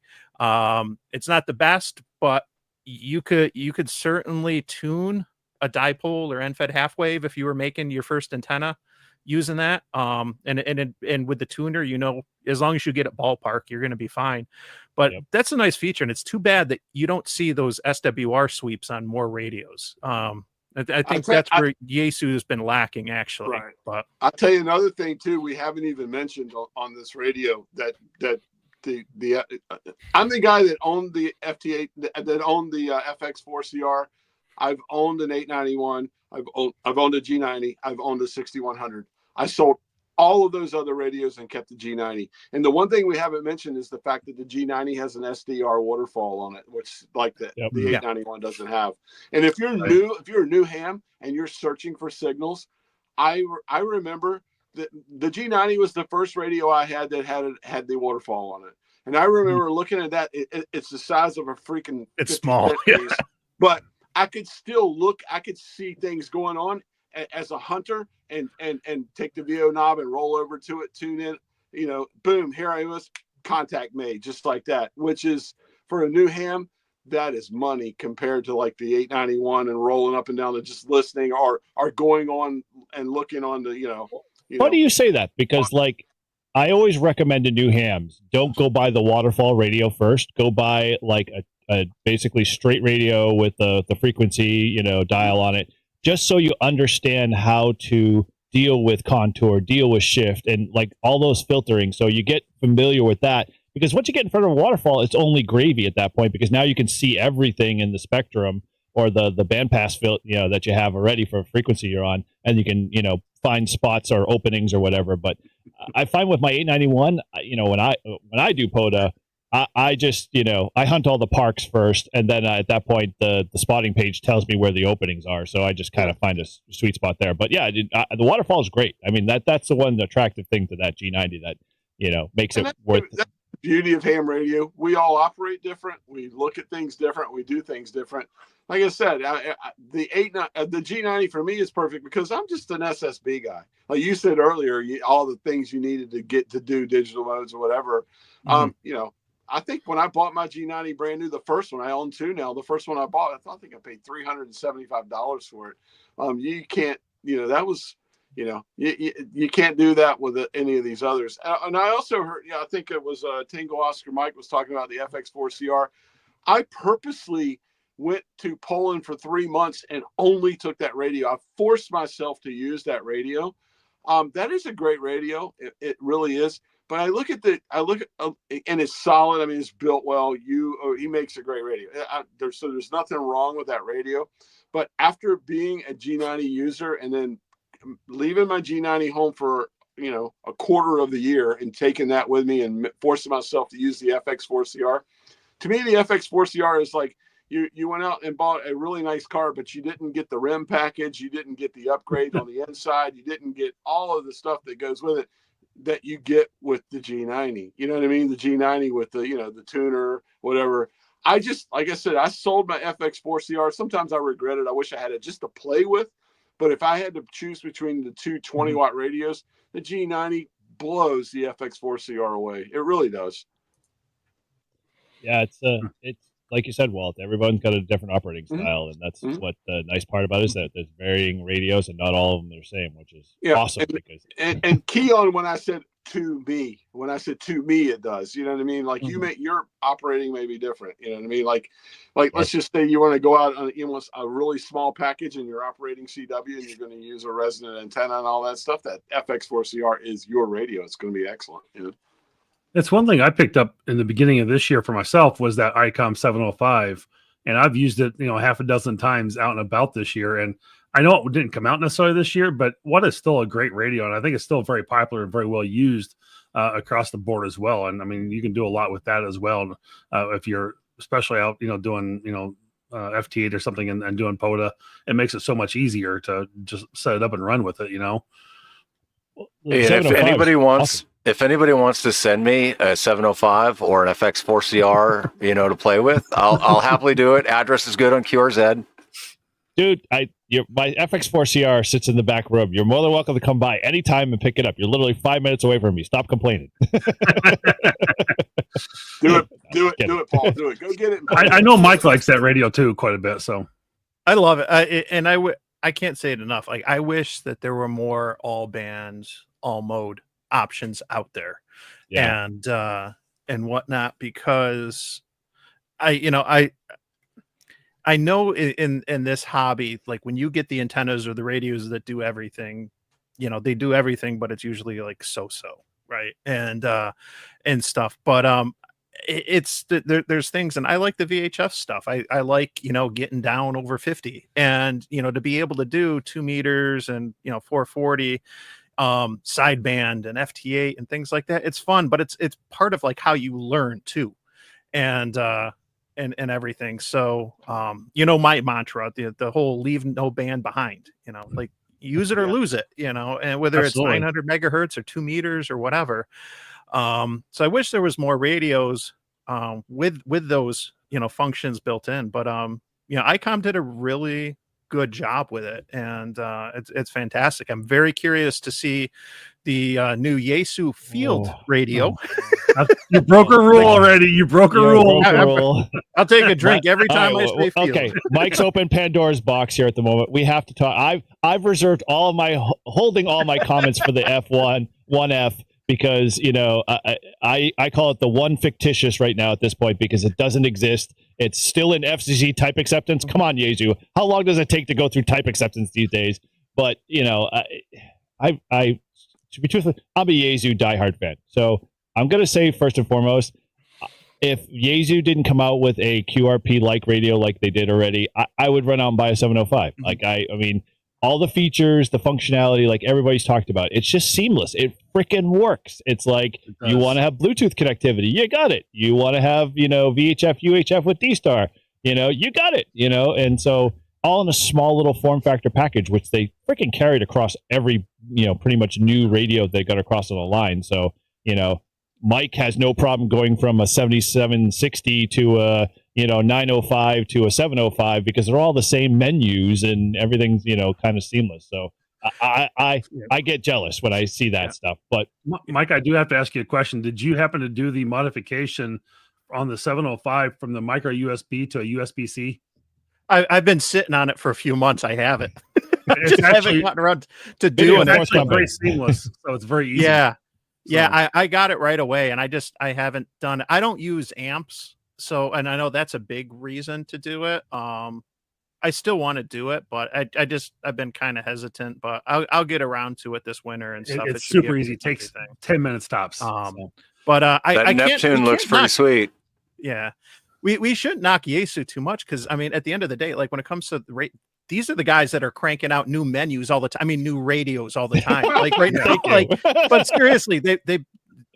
It's not the best, but you could certainly tune a dipole or end-fed half wave if you were making your first antenna using that. And with the tuner, you know, as long as you get it ballpark, you're going to be fine. But that's a nice feature, and it's too bad that you don't see those SWR sweeps on more radios. I think that's where Yaesu has been lacking, actually. Right. But I'll tell you another thing too. We haven't even mentioned on this radio that I'm the guy that owned the FT8, that owned the FX4CR. I've owned an 891. I've owned a G90. I've owned a 6100. I sold all of those other radios and kept the G90. And the one thing we haven't mentioned is the fact that the G90 has an SDR waterfall on it, which like the 891 doesn't have. And if you're if you're a new ham and you're searching for signals, I remember that the G90 was the first radio I had that had the waterfall on it. And I remember looking at that. It's the size of a freaking. It's small, but I could still look. I could see things going on as a hunter, and take the VO knob and roll over to it, tune in. You know, boom, here I was, contact made, just like that. Which is for a new ham, that is money compared to like the 891 and rolling up and down and just listening or going on and looking on the Why do you say that? Because like, I always recommend to new hams, don't go buy the waterfall radio first. Go buy like a basically straight radio with the frequency, dial on it, just so you understand how to deal with contour, deal with shift, and like all those filtering. So you get familiar with that. Because once you get in front of a waterfall, it's only gravy at that point, because now you can see everything in the spectrum or the bandpass that you have already for frequency you're on, and you can, find spots or openings or whatever. But I find with my 891, when I do POTA, I just, I hunt all the parks first, and then at that point, the spotting page tells me where the openings are. So I just kind of find a sweet spot there. But yeah, the waterfall is great. I mean, that's the one attractive thing to that G90 that, makes it worth it. That's the beauty of ham radio. We all operate different. We look at things different. We do things different. Like I said, the G90 for me is perfect because I'm just an SSB guy. Like you said earlier, all the things you needed to get to do digital modes or whatever. I think when I bought my G90 brand new, the first one, I own two now. The first one I bought, I think I paid $375 for it. You can't, that was, you can't do that with any of these others. And I also heard, I think it was Tango Oscar Mike was talking about the FX4CR. I purposely went to Poland for 3 months and only took that radio. I forced myself to use that radio. That is a great radio. It really is. But I look at and it's solid. I mean, it's built well. He makes a great radio. There's nothing wrong with that radio. But after being a G90 user and then leaving my G90 home for, a quarter of the year and taking that with me and forcing myself to use the FX4CR, to me, the FX4CR is like, you went out and bought a really nice car, but you didn't get the rim package. You didn't get the upgrade on the inside. You didn't get all of the stuff that goes with it that you get with the G90. You know what I mean? The G90 with the, the tuner, whatever. I just, like I said, I sold my FX4CR. Sometimes I regret it. I wish I had it just to play with. But if I had to choose between the two 20-watt radios, the G90 blows the FX4CR away. It really does. Yeah, it's like you said, Walt, everyone's got a different operating style, and that's what the nice part about it is that there's varying radios and not all of them are the same, which is awesome. And key on when I said to me, it does. You know what I mean? Like your operating may be different. You know what I mean? Like let's just say you want to go out on a really small package and you're operating CW and you're going to use a resonant antenna and all that stuff. That FX4CR is your radio. It's going to be excellent. It's one thing I picked up in the beginning of this year for myself was that ICOM 705, and I've used it, half a dozen times out and about this year. And I know it didn't come out necessarily this year, but what is still a great radio, and I think it's still very popular and very well used across the board as well. And I mean, you can do a lot with that as well if you're especially out, doing FT8 or something and doing POTA. It makes it so much easier to just set it up and run with it. If anybody wants to send me a 705 or an FX4CR, to play with, I'll happily do it. Address is good on QRZ. Dude, my FX4CR sits in the back room. You're more than welcome to come by anytime and pick it up. You're literally 5 minutes away from me. Stop complaining. Do it, Paul. Do it. Go get it. I know Mike likes that radio too quite a bit. So I love it. I can't say it enough. Like, I wish that there were more all bands, all mode options out there, Yeah. and whatnot, because I know in this hobby, like when you get the antennas or the radios that do everything, they do everything, but it's usually like so-so, right? And stuff. But there's things, and I like the VHF stuff. I like, getting down over 50, and to be able to do 2 meters and 440 sideband and FT8 and things like that. It's fun, but it's part of like how you learn too. And everything. So my mantra, the whole leave no band behind, like use it or lose it, and whether Absolutely. it's 900 megahertz or 2 meters or whatever. So I wish there was more radios with those functions built in, but ICOM did a really good job with it, and it's fantastic. I'm very curious to see the new Yaesu field radio. You broke a rule already. You broke a rule. I'll take a drink every time I say field. Okay, Mike's open Pandora's box here at the moment. We have to talk. I've reserved holding all my comments for the F1F, because I call it the one fictitious right now at this point, because it doesn't exist. It's still in FCC type acceptance. Come on, Yaesu. How long does it take to go through type acceptance these days? But I to be truthful, I'm a Yaesu diehard fan. So I'm gonna say, first and foremost, if Yaesu didn't come out with a QRP like radio like they did already, I would run out and buy a 705. Mm-hmm. Like I mean, all the features, the functionality, like everybody's talked about, it's just seamless. It freaking works. It's like, you want to have Bluetooth connectivity, you got it. You want to have, VHF, UHF with D-Star, you got it, and so all in a small little form factor package, which they freaking carried across every, pretty much new radio they got across on the line. So, Mike has no problem going from a 7760 to a 905 to a 705, because they're all the same menus and everything's kind of seamless. So I get jealous when I see that stuff. But Mike, I do have to ask you a question. Did you happen to do the modification on the 705 from the micro USB to a USB-C? I've been sitting on it for a few months. I haven't. It's haven't gotten around to doing it. It's it. very seamless, so it's very easy. Yeah, I got it right away, and I haven't done it. I don't use amps, so, and I know that's a big reason to do it. I still want to do it, but I've been kind of hesitant, but I'll get around to it this winter and stuff. It's super easy. It takes 10 minutes tops. But that Neptune looks pretty sweet. Yeah, we shouldn't knock Yaesu too much, because I mean, at the end of the day, like when it comes to the rate, these are the guys that are cranking out new menus all the time. I mean, new radios all the time. Like right now, but seriously, they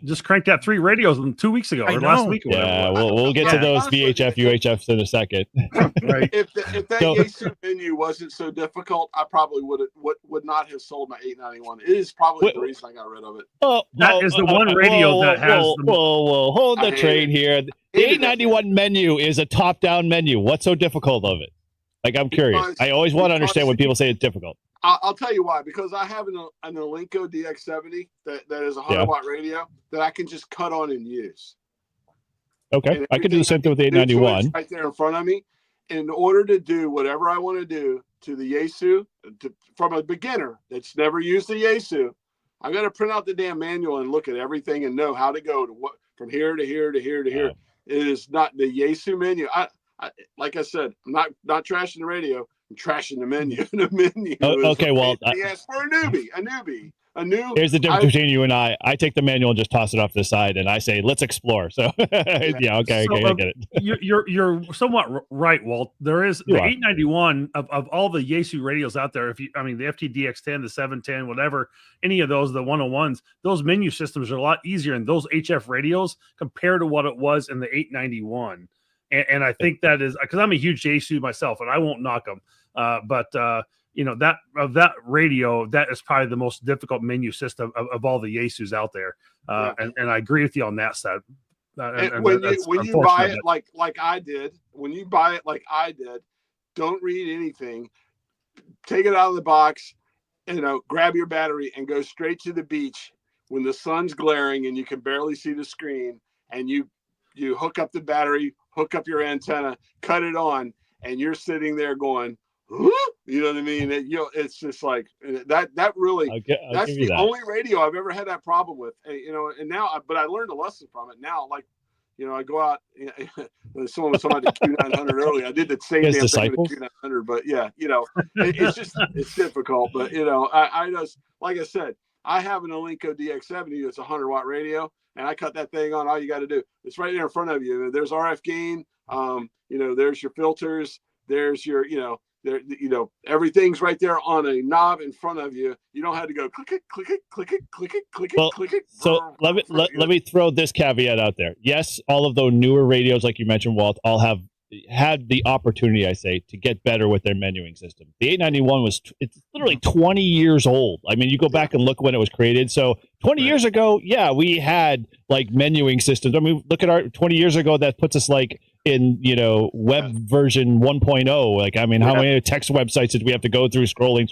just cranked out 3 radios 2 weeks ago or last week. Or yeah, we'll get to those VHF, UHFs in a second. Right. If that Yaesu menu wasn't so difficult, I probably would not have sold my 891. It is probably the reason I got rid of it. That is the one radio that has. Whoa! Hold the train here. The 891 menu is a top-down menu. What's so difficult of it? Like, I'm curious. I always want to understand when people say it's difficult. I'll tell you why. Because I have an Elenco DX70 that is a 100-watt radio that I can just cut on and use. Okay, I could do the same thing with the 891. Right there in front of me. In order to do whatever I want to do to the Yaesu, from a beginner that's never used the Yaesu, I got to print out the damn manual and look at everything and know how to go to what from here to here to here to here. It is not the Yaesu menu. Like I said, I'm not trashing the radio. I'm trashing the menu. The menu. Okay, Walt. Yes, for a newbie. Here's the difference between you and I. I take the manual and just toss it off to the side, and I say, "Let's explore." So, okay, I get it. You're somewhat right, Walt. There is the 891 of all the Yaesu radios out there. The FTDX10, the 710, whatever, any of those, the 101s, those menu systems are a lot easier in those HF radios compared to what it was in the 891. And I think that is because I'm a huge Yaesu myself, and I won't knock them. But that radio, that is probably the most difficult menu system of all the Yaesus out there. And I agree with you on that side. When you buy it like I did, don't read anything. Take it out of the box, grab your battery and go straight to the beach when the sun's glaring and you can barely see the screen, and you hook up the battery, hook up your antenna, cut it on, and you're sitting there going, You know what I mean? It's just like that really, I'll that's give you the that. only radio I've ever had that problem with. And now, but I learned a lesson from it. Now, like, I go out, someone was talking about the Q900 earlier. I did the same damn thing with the Q900, but it's difficult. But, I just, like I said, I have an Alinco DX70 that's a 100-watt radio, and I cut that thing on. All you got to do, it's right there in front of you. There's RF gain, there's your filters, there's your, everything's right there on a knob in front of you. You don't have to go click it, click it, click it, click it, click it, click it. So let me throw this caveat out there. Yes, all of those newer radios, like you mentioned, Walt, all have had the opportunity, I say, to get better with their menuing system. The 891 it's literally 20 years old. I mean, you go back and look when it was created. So 20 years ago, yeah, we had like menuing systems. I mean, look at our 20 years ago, that puts us like in, web version 1.0. Like, I mean, how many text websites did we have to go through scrolling?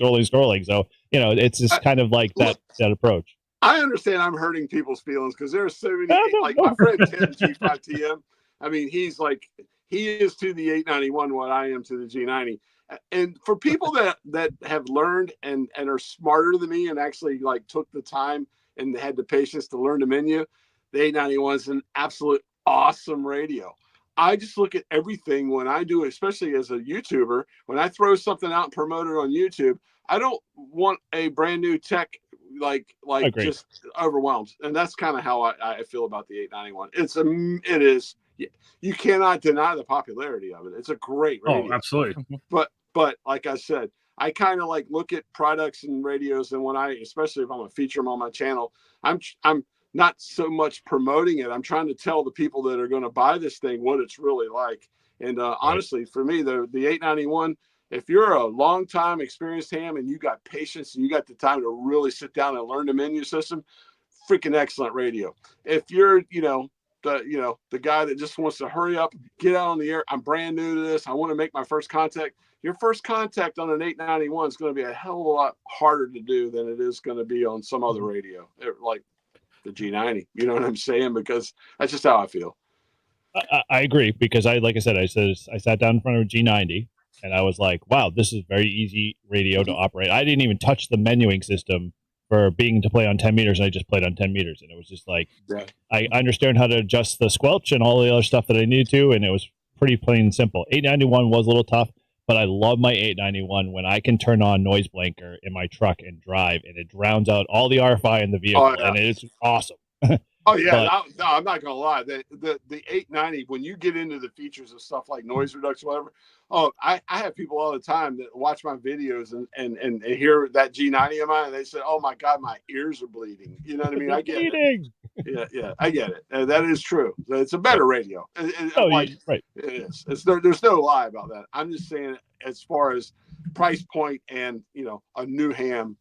So, it's just kind of like that approach. I understand I'm hurting people's feelings because there's so many, my friend Tim G5TM. I mean, he is to the 891 what I am to the G90. And for people that have learned and are smarter than me and actually like took the time and had the patience to learn the menu, the 891 is an absolute awesome radio. I just look at everything when I do, especially as a YouTuber, when I throw something out and promote it on YouTube, I don't want a brand new tech like just overwhelmed. And that's kind of how I feel about the 891. It is. You cannot deny the popularity of it. It's a great radio. Oh, absolutely. But like I said, I kind of like look at products and radios, and especially if I'm gonna feature them on my channel, I'm not so much promoting it. I'm trying to tell the people that are going to buy this thing what it's really like. And honestly, for me, the 891, if you're a long time experienced ham and you got patience and you got the time to really sit down and learn the menu system, freaking excellent radio. If you're, the guy that just wants to hurry up, get out on the air. I'm brand new to this. I want to make my first contact. Your first contact on an 891 is going to be a hell of a lot harder to do than it is going to be on some other radio, like the G90. You know what I'm saying? Because that's just how I feel. I agree, because I sat down in front of a G90 and I was like, wow, this is very easy radio to operate. I didn't even touch the menuing system for being to play on 10 meters, and I just played on 10 meters. And it was just like, I understand how to adjust the squelch and all the other stuff that I needed to, and it was pretty plain and simple. 891 was a little tough, but I love my 891 when I can turn on noise blanker in my truck and drive, and it drowns out all the RFI in the vehicle, and it's awesome. Oh yeah, no, I'm not gonna lie. The 890, when you get into the features of stuff like noise reduction, whatever. Oh, I have people all the time that watch my videos and hear that G90 of mine, and they say, "Oh my God, my ears are bleeding." You know what I mean? I get it. Yeah, I get it. That is true. It's a better radio. Right. It is. There's no lie about that. I'm just saying, as far as price point and a new ham,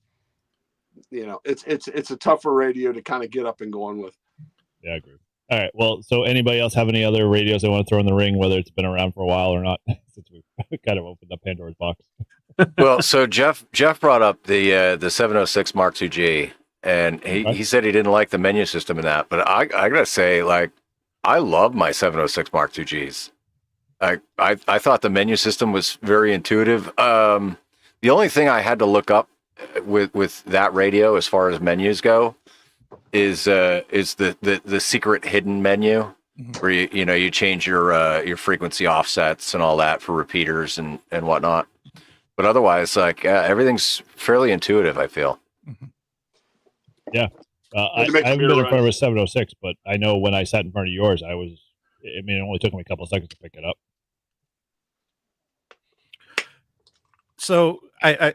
it's a tougher radio to kind of get up and go on with. Yeah, I agree. All right. Well, so anybody else have any other radios they want to throw in the ring, whether it's been around for a while or not, since we've kind of opened up Pandora's box? Well, so Jeff brought up the 706 Mark II-G, and he said he didn't like the menu system in that. But I gotta say, like, I love my 706 Mark II-Gs. I thought the menu system was very intuitive. The only thing I had to look up with that radio as far as menus go is the secret hidden menu, where you change your frequency offsets and all that for repeaters and whatnot. But otherwise, like, everything's fairly intuitive, I feel. Yeah. I haven't been in front of a 706, but I know when I sat in front of yours, it only took me a couple of seconds to pick it up. So I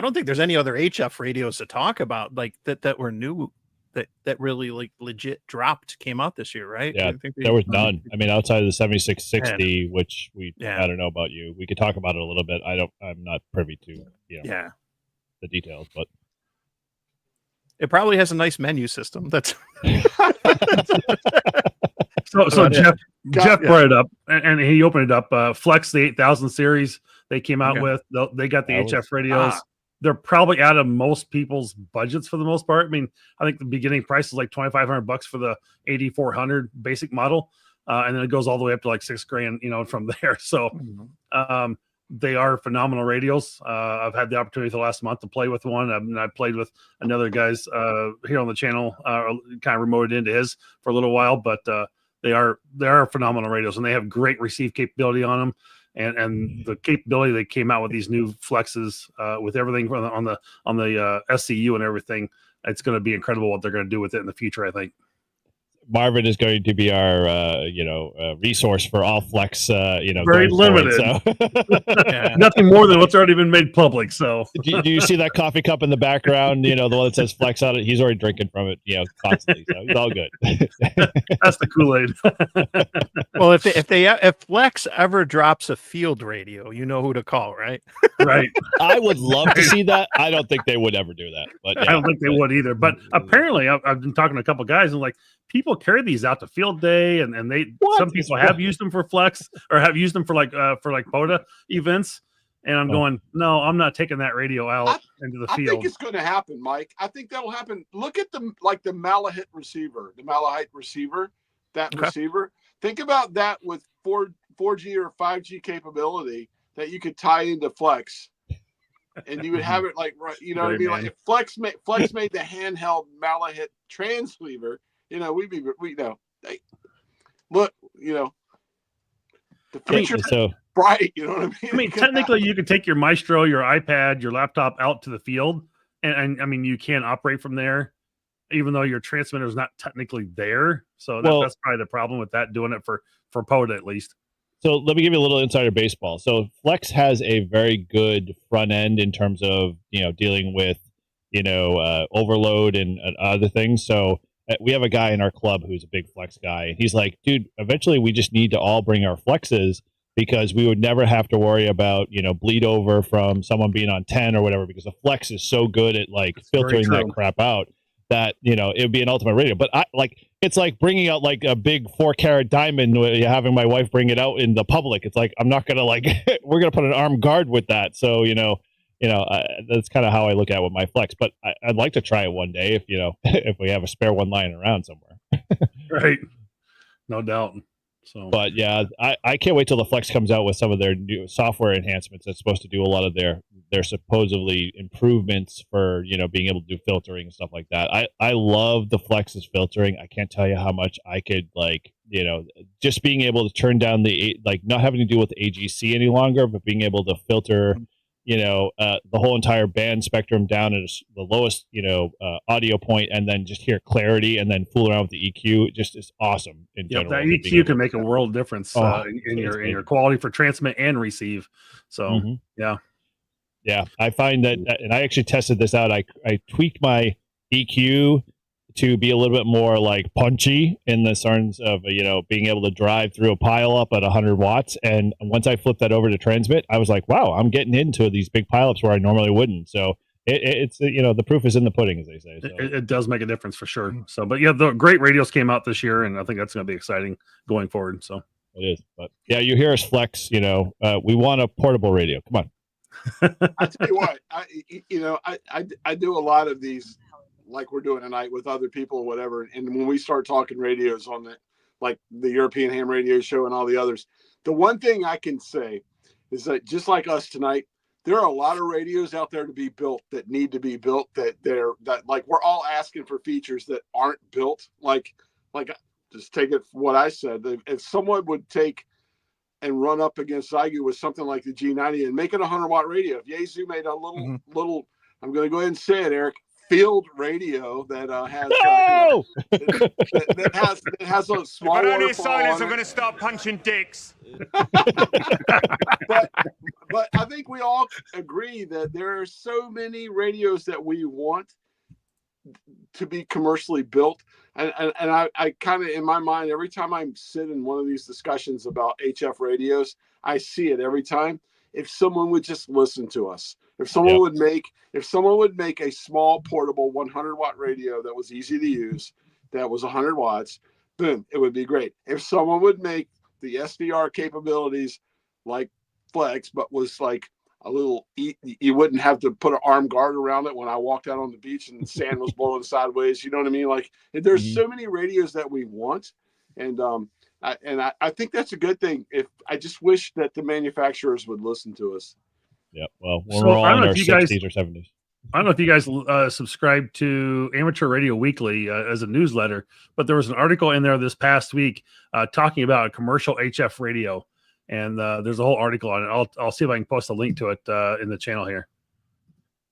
don't think there's any other HF radios to talk about like that were new that really like legit came out this year, right? Yeah, there was none. I mean, outside of the 7660, which I don't know about you. We could talk about it a little bit. I'm not privy to the details, but it probably has a nice menu system. That's so Jeff brought it up and he opened it up. Flex, the 8000 series they came out with. They got the HF radios. They're probably out of most people's budgets for the most part. I mean, I think the beginning price is like $2,500 for the 8400 basic model, and then it goes all the way up to like $6,000, from there. So, they are phenomenal radios. I've had the opportunity the last month to play with one. I played with another guy's here on the channel, kind of remoted into his for a little while, but they are phenomenal radios, and they have great receive capability on them. And the capability they came out with these new flexes with everything on the SCU and everything, it's going to be incredible what they're going to do with it in the future, I think. Marvin is going to be our, resource for all flex, very limited. Forward, so. Yeah. Nothing more than what's already been made public. So, do you see that coffee cup in the background? The one that says flex on it. He's already drinking from it, constantly. So he's all good. That's the Kool-Aid. Well, if Flex ever drops a field radio, you know who to call, right? Right. I would love to see that. I don't think they would ever do that. But I don't think they would either. But apparently, I've been talking to a couple of guys, and like, people carry these out to field day, and some people have used them for flex or have used them for like POTA events. And I'm going, no, I'm not taking that radio out into the field. I think it's going to happen, Mike. I think that'll happen. Look at the Malahite receiver, receiver. Think about that with 4G or 5G capability that you could tie into flex. And you would have it like, right, you know what I mean? Like if Flex made the handheld Malahite transceiver, look, the future is bright, you know what I mean? I mean, technically you could take your Maestro, your iPad, your laptop out to the field, and I mean, you can operate from there, even though your transmitter is not technically there. So that's probably the problem with that, doing it for POTA at least. So let me give you a little insider baseball. So Flex has a very good front end in terms of, dealing with, overload and other things. So we have a guy in our club who's a big Flex guy. And he's like, dude, eventually we just need to all bring our Flexes because we would never have to worry about, bleed over from someone being on 10 or whatever, because the Flex is so good at filtering that crap out that, it would be an ultimate radio. But it's like bringing out like a big 4-carat diamond, having my wife bring it out in the public. It's like, I'm not going to we're going to put an armed guard with that. So, that's kind of how I look at it with my Flex, but I'd like to try it one day if, if we have a spare one lying around somewhere. Right. No doubt. So, but yeah, I can't wait till the Flex comes out with some of their new software enhancements that's supposed to do a lot of their supposedly improvements for, being able to do filtering and stuff like that. I love the Flex's filtering. I can't tell you how much I could just being able to turn down not having to deal with AGC any longer, but being able to filter, the whole entire band spectrum down at the lowest, audio point, and then just hear clarity and then fool around with the EQ. Just is awesome in general. That EQ can make a world difference in your quality for transmit and receive. So, yeah, I find that, and I actually tested this out. I tweaked my EQ to be a little bit more punchy in the terms of being able to drive through a pileup at 100 watts. And once I flipped that over to transmit, I was like, wow, I'm getting into these big pileups where I normally wouldn't. So it's the proof is in the pudding, as they say. So. It does make a difference for sure. So, but yeah, the great radios came out this year, and I think that's going to be exciting going forward. So it is. But yeah, you hear us Flex. We want a portable radio. Come on. I tell you what, I do a lot of these, like we're doing tonight with other people or whatever. And when we start talking radios on the European Ham Radio Show and all the others, the one thing I can say is that just like us tonight, there are a lot of radios out there to be built that need to be built that we're all asking for features that aren't built. Like just take it for what I said. If someone would take and run up against Zygu with something like the G90 and make it a 100-watt radio, if Yaesu made a little, I'm going to go ahead and say it, Eric, field radio that has that has a small waterfall on it. I'm going to start punching dicks. but I think we all agree that there are so many radios that we want to be commercially built, and I kind of, in my mind, every time I sit in one of these discussions about HF radios, I see it every time. If someone would just listen to us, if someone would make a small portable 100-watt radio that was easy to use, that was 100 watts, boom, it would be great. If someone would make the SDR capabilities like Flex, but was like a little, you wouldn't have to put an armed guard around it when I walked out on the beach and the sand was blowing sideways. You know what I mean? Like, there's so many radios that we want. And I think that's a good thing. If I just wish that the manufacturers would listen to us. Yeah. Well, when So, we're all I don't in know our if you guys- 60s or 70s. I don't know if you guys subscribe to Amateur Radio Weekly as a newsletter, but there was an article in there this past week talking about a commercial HF radio, and there's a whole article on it. I'll see if I can post a link to it in the channel here.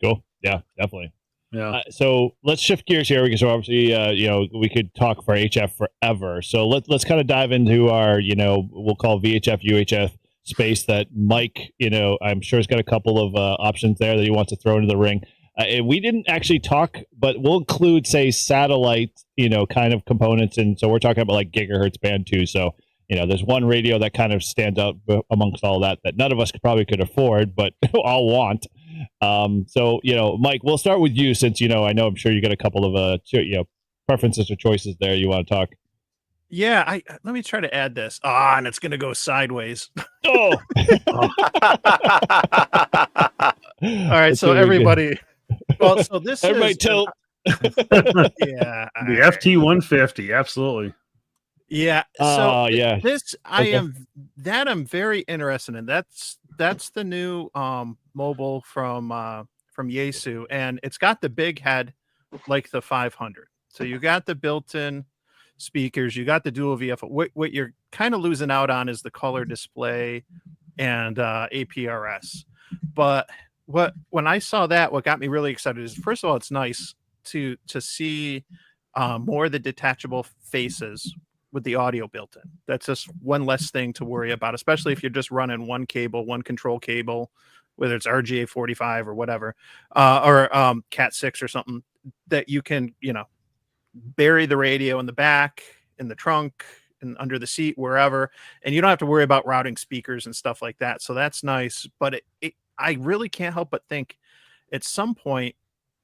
Cool. Yeah, definitely. Yeah. So let's shift gears here because obviously, we could talk for HF forever. So let's kind of dive into our, we'll call VHF, UHF space that Mike, I'm sure has got a couple of options there that he wants to throw into the ring. And we didn't actually talk, but we'll include, say, satellite, kind of components. And so we're talking about like gigahertz band too. So, there's one radio that kind of stands out amongst all that none of us could afford, but all want. So, Mike, we'll start with you since, I'm sure you got a couple of, preferences or choices there you want to talk. Yeah, let me try to add this. And it's going to go sideways. Oh. All right, so everybody. Well, so this everybody is tilt. Yeah, The FT150, absolutely. Yeah. So yeah. this I'm very interested in. That's the new mobile from Yaesu, and it's got the big head like the 500. So you got the built-in speakers, you got the dual VFO. What you're kind of losing out on is the color display and APRS. But when I saw that, what got me really excited is, first of all, it's nice to see more of the detachable faces with the audio built in. That's just one less thing to worry about, especially if you're just running one cable, one control cable, whether it's RGA 45 or whatever, or Cat 6 or something, that you can, bury the radio in the back, in the trunk, and under the seat, wherever, and you don't have to worry about routing speakers and stuff like that. So that's nice. But I really can't help but think at some point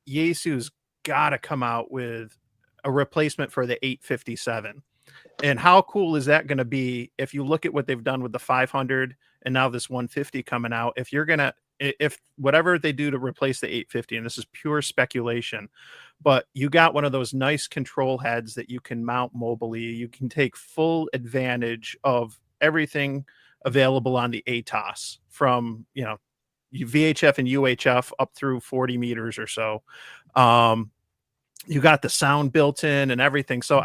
Yaesu's got to come out with a replacement for the 857. And how cool is that going to be if you look at what they've done with the 500 and now this 150 coming out? If whatever they do to replace the 850, and this is pure speculation, but you got one of those nice control heads that you can mount mobily, you can take full advantage of everything available on the ATOS from, VHF and UHF up through 40 meters or so. You got the sound built in and everything. So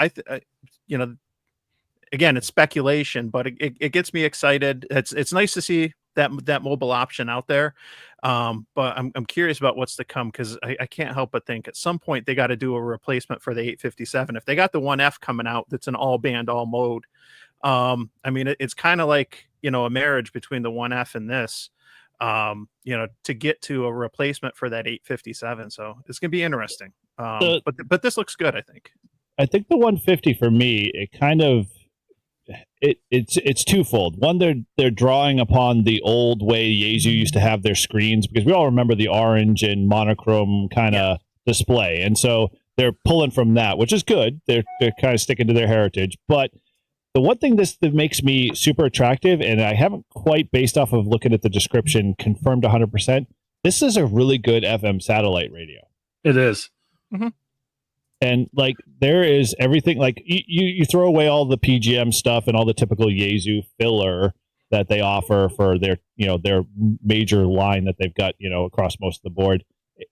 again, it's speculation, but it gets me excited. It's nice to see that mobile option out there. But I'm curious about what's to come, because I can't help but think at some point they got to do a replacement for the 857. If they got the 1F coming out, that's an all band, all mode. It's kind of like, a marriage between the 1F and this, to get to a replacement for that 857. So it's going to be interesting. But this looks good, I think. I think the 150 for me, it kind of, it's twofold. One, they're drawing upon the old way Yaesu used to have their screens, because we all remember the orange and monochrome kind of display, and so they're pulling from that, which is good. They're kind of sticking to their heritage. But the one thing that makes me super attractive, and I haven't quite, based off of looking at the description, confirmed 100%. This is a really good FM satellite radio. It is. Mm-hmm. And like there is everything, like you throw away all the PGM stuff and all the typical Yaesu filler that they offer for their major line that they've got across most of the board.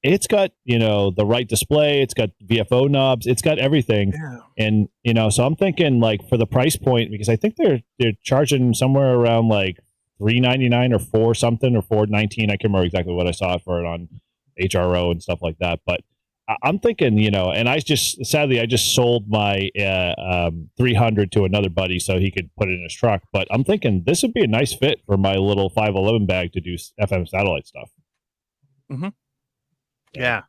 It's got the right display, it's got VFO knobs, it's got everything. And so I'm thinking, like, for the price point, because I think they're charging somewhere around like $399 or $4 something or $419. I can't remember exactly what I saw for it on HRO and stuff like that, but I'm thinking, and I just sold my 300 to another buddy so he could put it in his truck. But I'm thinking this would be a nice fit for my little 511 bag to do FM satellite stuff. Mm-hmm. Yeah.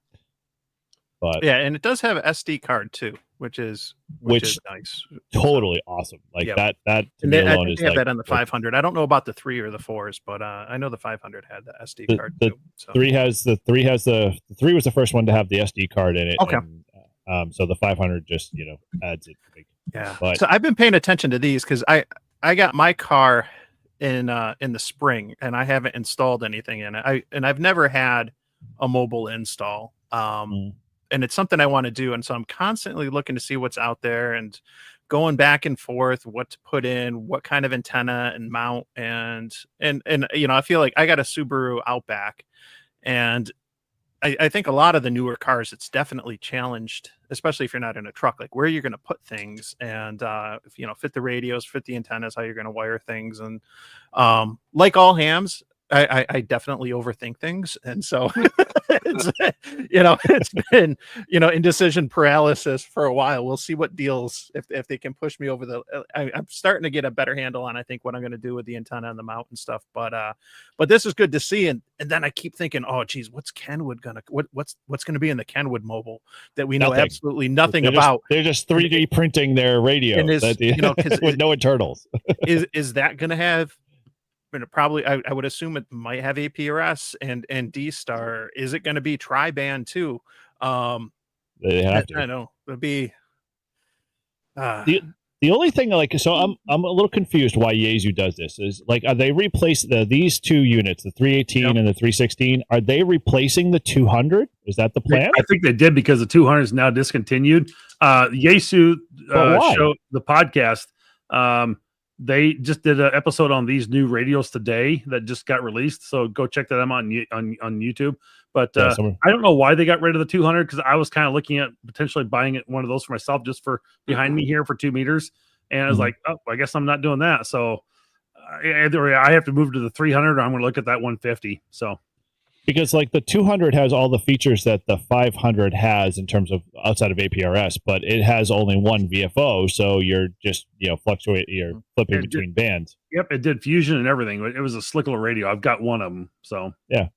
But and it does have an SD card too, which is nice. Totally awesome. Like that to and me I alone think is they have like that on the 500. I don't know about the 3 or the 4s, but I know the 500 had the SD card too. So. The 3 was the first one to have the SD card in it. Okay. And, so the 500 just adds it. Yeah. But, so I've been paying attention to these because I got my car in the spring and I haven't installed anything in it. I've never had a mobile install. And it's something I want to do. And so I'm constantly looking to see what's out there and going back and forth, what to put in, what kind of antenna and mount, and you know, I feel like I got a Subaru Outback, and I think a lot of the newer cars, it's definitely challenged, especially if you're not in a truck, like where you're going to put things, and if, you know, fit the radios, fit the antennas, how you're going to wire things, and like all hams, I definitely overthink things, and so it's, you know, it's been, you know, indecision paralysis for a while. We'll see what deals, if they can push me over the. I'm starting to get a better handle on, I think, what I'm going to do with the antenna and the mount and stuff. But this is good to see, and then I keep thinking, oh geez, what's Kenwood gonna what's gonna be in the Kenwood mobile that we know absolutely nothing about? They're just 3D printing their radio, you know, with no internals. Is that gonna have? Probably, I would assume it might have APRS and D-Star. Is it going to be tri-band too? They have to. I know it'll be. The only thing, like, so I'm a little confused why Yaesu does this. Is like, are they replacing these two units, the 318 and the 316? Are they replacing the 200? Is that the plan? I think they did, because the 200 is now discontinued. Yaesu show the podcast. They just did an episode on these new radios today that just got released. So go check that out on YouTube. But I don't know why they got rid of the 200, because I was kind of looking at potentially buying one of those for myself, just for behind me here for 2 meters. And I was like, oh, I guess I'm not doing that. So either I have to move to the 300, or I'm going to look at that 150. So. Because like the 200 has all the features that the 500 has in terms of outside of APRS, but it has only one VFO, so you're just, you know, you're flipping between bands. Yep, it did fusion and everything. It was a slick little radio. I've got one of them, so yeah.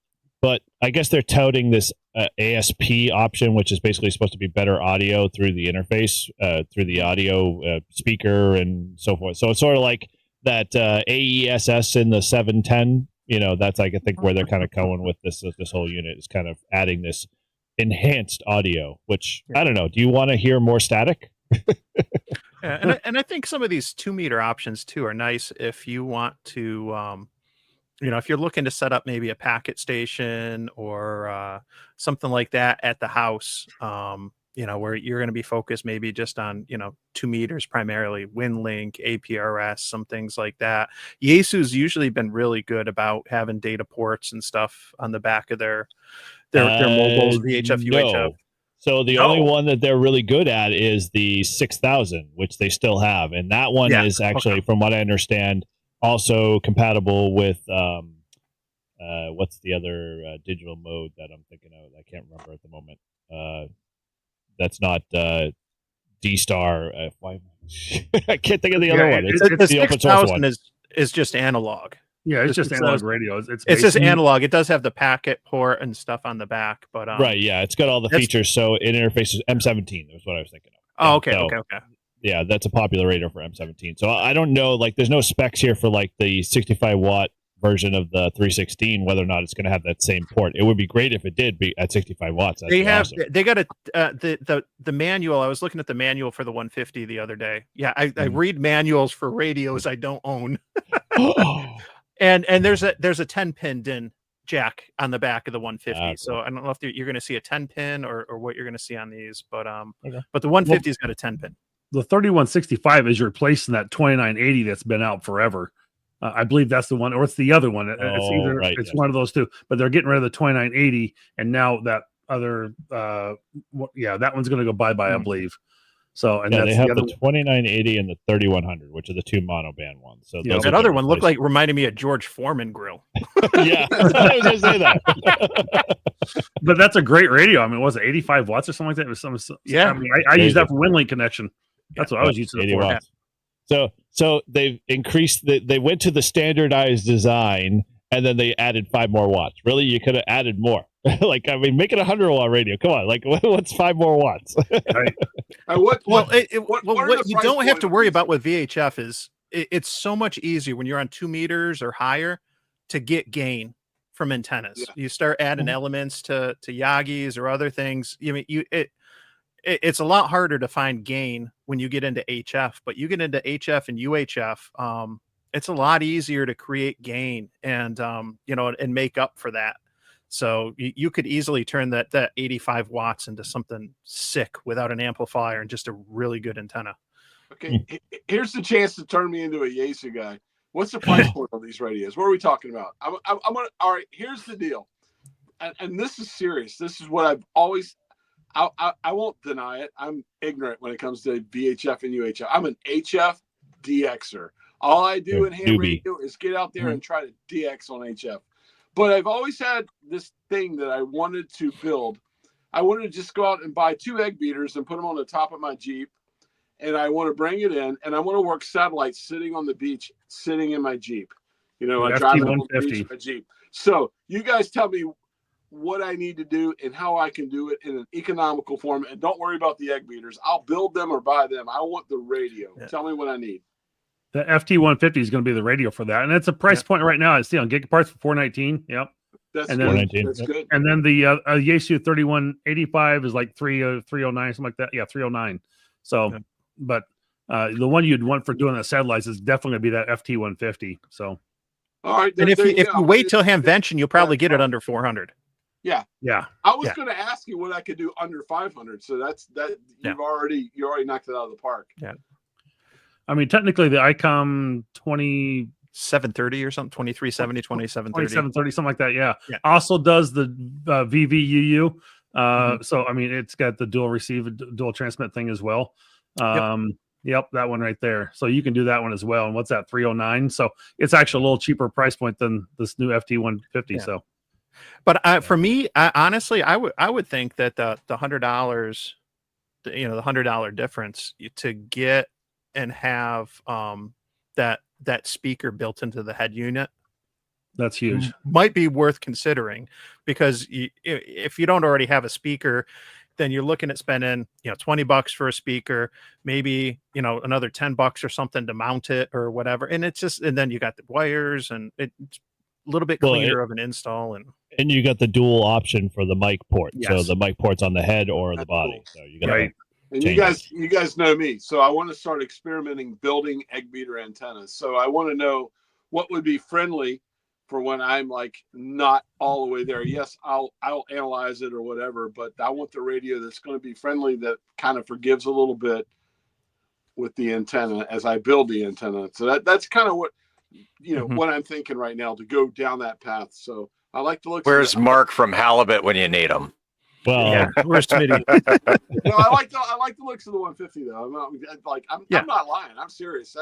But I guess they're touting this ASP option, which is basically supposed to be better audio through the interface, through the audio speaker and so forth. So it's sort of like that AESS in the 710. You know, that's, I think, where they're kind of going with this whole unit, is kind of adding this enhanced audio, which, I don't know. Do you want to hear more static? And I think some of these 2 meter options too are nice if you want to, you know, if you're looking to set up maybe a packet station or something like that at the house, you know, where you're going to be focused maybe just on, you know, 2 meters primarily, WinLink, APRS, some things like that. Yaesu's usually been really good about having data ports and stuff on the back of their mobiles, VHF, UHF. So the only one that they're really good at is the 6000, which they still have. And that one is actually, from what I understand, also compatible with, what's the other digital mode that I'm thinking of? I can't remember at the moment. That's not D-Star. I can't think of the other one. It's the open source one. Is just analog. Yeah, it's just analog radio. It's just analog. It does have the packet port and stuff on the back, but right, yeah, it's got all the features. So it interfaces M17. That's what I was thinking of. Oh, okay, okay. Yeah, that's a popular radio for M17. So I don't know, like, there's no specs here for like the 65 watt version of the 316, whether or not it's going to have that same port. It would be great if it did be at 65 watts. They got the manual. I was looking at the manual for the 150 the other day. Yeah, I read manuals for radios I don't own. and there's a 10-pin DIN jack on the back of the 150. So I don't know if you're going to see a 10-pin or what you're going to see on these, but but the 150's got a 10-pin. The 3165 is replacing that 2980 that's been out forever. I believe that's the one, or it's the other one. It's one of those two. But they're getting rid of the 2980, and now that other, that one's going to go bye-bye, I believe. So, and they have the 2980 and the 3100, which are the two monoband ones. So that other one reminded me of George Foreman grill. Yeah, I was going to say that. But that's a great radio. I mean, was it 85 watts or something like that? It was some yeah. I mean, I use that for WinLink connection. That's what I was using it for. Watts. So they've increased they went to the standardized design, and then they added 5 more watts. Really, you could have added more. Like, I mean, make it a 100-watt radio. Come on, like, what's 5 more watts? Right. What you don't have to worry about with VHF is it's so much easier when you're on 2 meters or higher to get gain from antennas. Yeah. You start adding elements to Yagis or other things. It's a lot harder to find gain when you get into HF, but you get into HF and UHF, it's a lot easier to create gain and and make up for that. So you could easily turn that 85 watts into something sick without an amplifier and just a really good antenna. Okay, here's the chance to turn me into a Yaesu guy. What's the price point on these radios? What are we talking about? I'm gonna. All right, here's the deal, and this is serious. This is what I've always. I won't deny it. I'm ignorant when it comes to VHF and UHF. I'm an HF DXer. All I do in ham radio is get out there and try to DX on HF. But I've always had this thing that I wanted to build. I wanted to just go out and buy 2 egg beaters and put them on the top of my Jeep. And I want to bring it in, and I want to work satellites sitting on the beach, sitting in my Jeep. You know, I drive on the beach in my Jeep. So you guys tell me what I need to do and how I can do it in an economical form. And don't worry about the egg beaters. I'll build them or buy them. I want the radio. Yeah. Tell me what I need. The FT150 is going to be the radio for that. And it's a price point right now. I see on Gig Parts for $419. Yep. That's and good. That's good. And then the Yaesu 3185 is like 309, something like that. Yeah, 309. So, but the one you'd want for doing the satellites is definitely going to be that FT150. So, all right. And if you wait till Hamvention, you'll probably get it under 400. Yeah. Yeah. I was going to ask you what I could do under 500. So that's you already knocked it out of the park. Yeah. I mean, technically the ICOM 2730 or something, 2370, 2730, something like that. Yeah. Also does the VVUU. So, I mean, it's got the dual receive, dual transmit thing as well. Yep, that one right there. So you can do that one as well. And what's that, 309? So it's actually a little cheaper price point than this new FT150. Yeah. So, but for me, honestly, I would think that the $100, the $100 difference to get and have that speaker built into the head unit, that's huge, might be worth considering, because if you don't already have a speaker, then you're looking at spending $20 for a speaker, maybe another $10 or something to mount it or whatever, and then you got the wires, and it's a little bit cleaner of an install, and you got the dual option for the mic port. Yes. So the mic port's on the head or the body. So you got right. And you guys know me, so I want to start experimenting building egg beater antennas. So I want to know what would be friendly for when I'm like not all the way there. Yes, I'll analyze it or whatever, but I want the radio that's going to be friendly, that kind of forgives a little bit with the antenna as I build the antenna. So that's kind of what what I'm thinking right now, to go down that path. So I like to look. Where's Mark from Halibut when you need him? Well, where's Smitty? No, I like the looks of the 150 though. I'm not lying. I'm serious.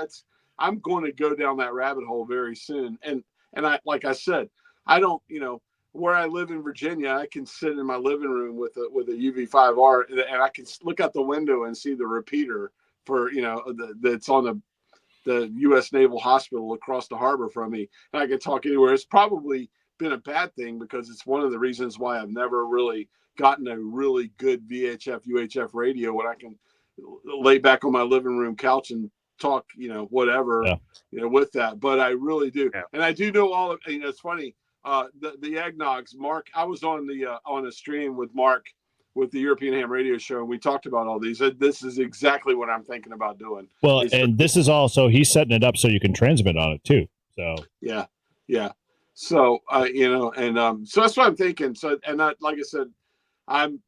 I'm going to go down that rabbit hole very soon. And I, like I said, I don't, where I live in Virginia, I can sit in my living room with a UV5R, and I can look out the window and see the repeater for, that's on the U.S. Naval Hospital across the harbor from me. And I can talk anywhere. It's probably been a bad thing, because it's one of the reasons why I've never really gotten a really good VHF, UHF radio, when I can lay back on my living room couch and talk, whatever, with that. But I really do. Yeah. And I do know all of, it's funny, the eggnogs, Mark, I was on a stream with Mark with the European Ham Radio Show, and we talked about all these. This is exactly what I'm thinking about doing. Well, and this is also, he's setting it up so you can transmit on it too. So yeah. So so that's what I'm thinking. So, and like I said, I'm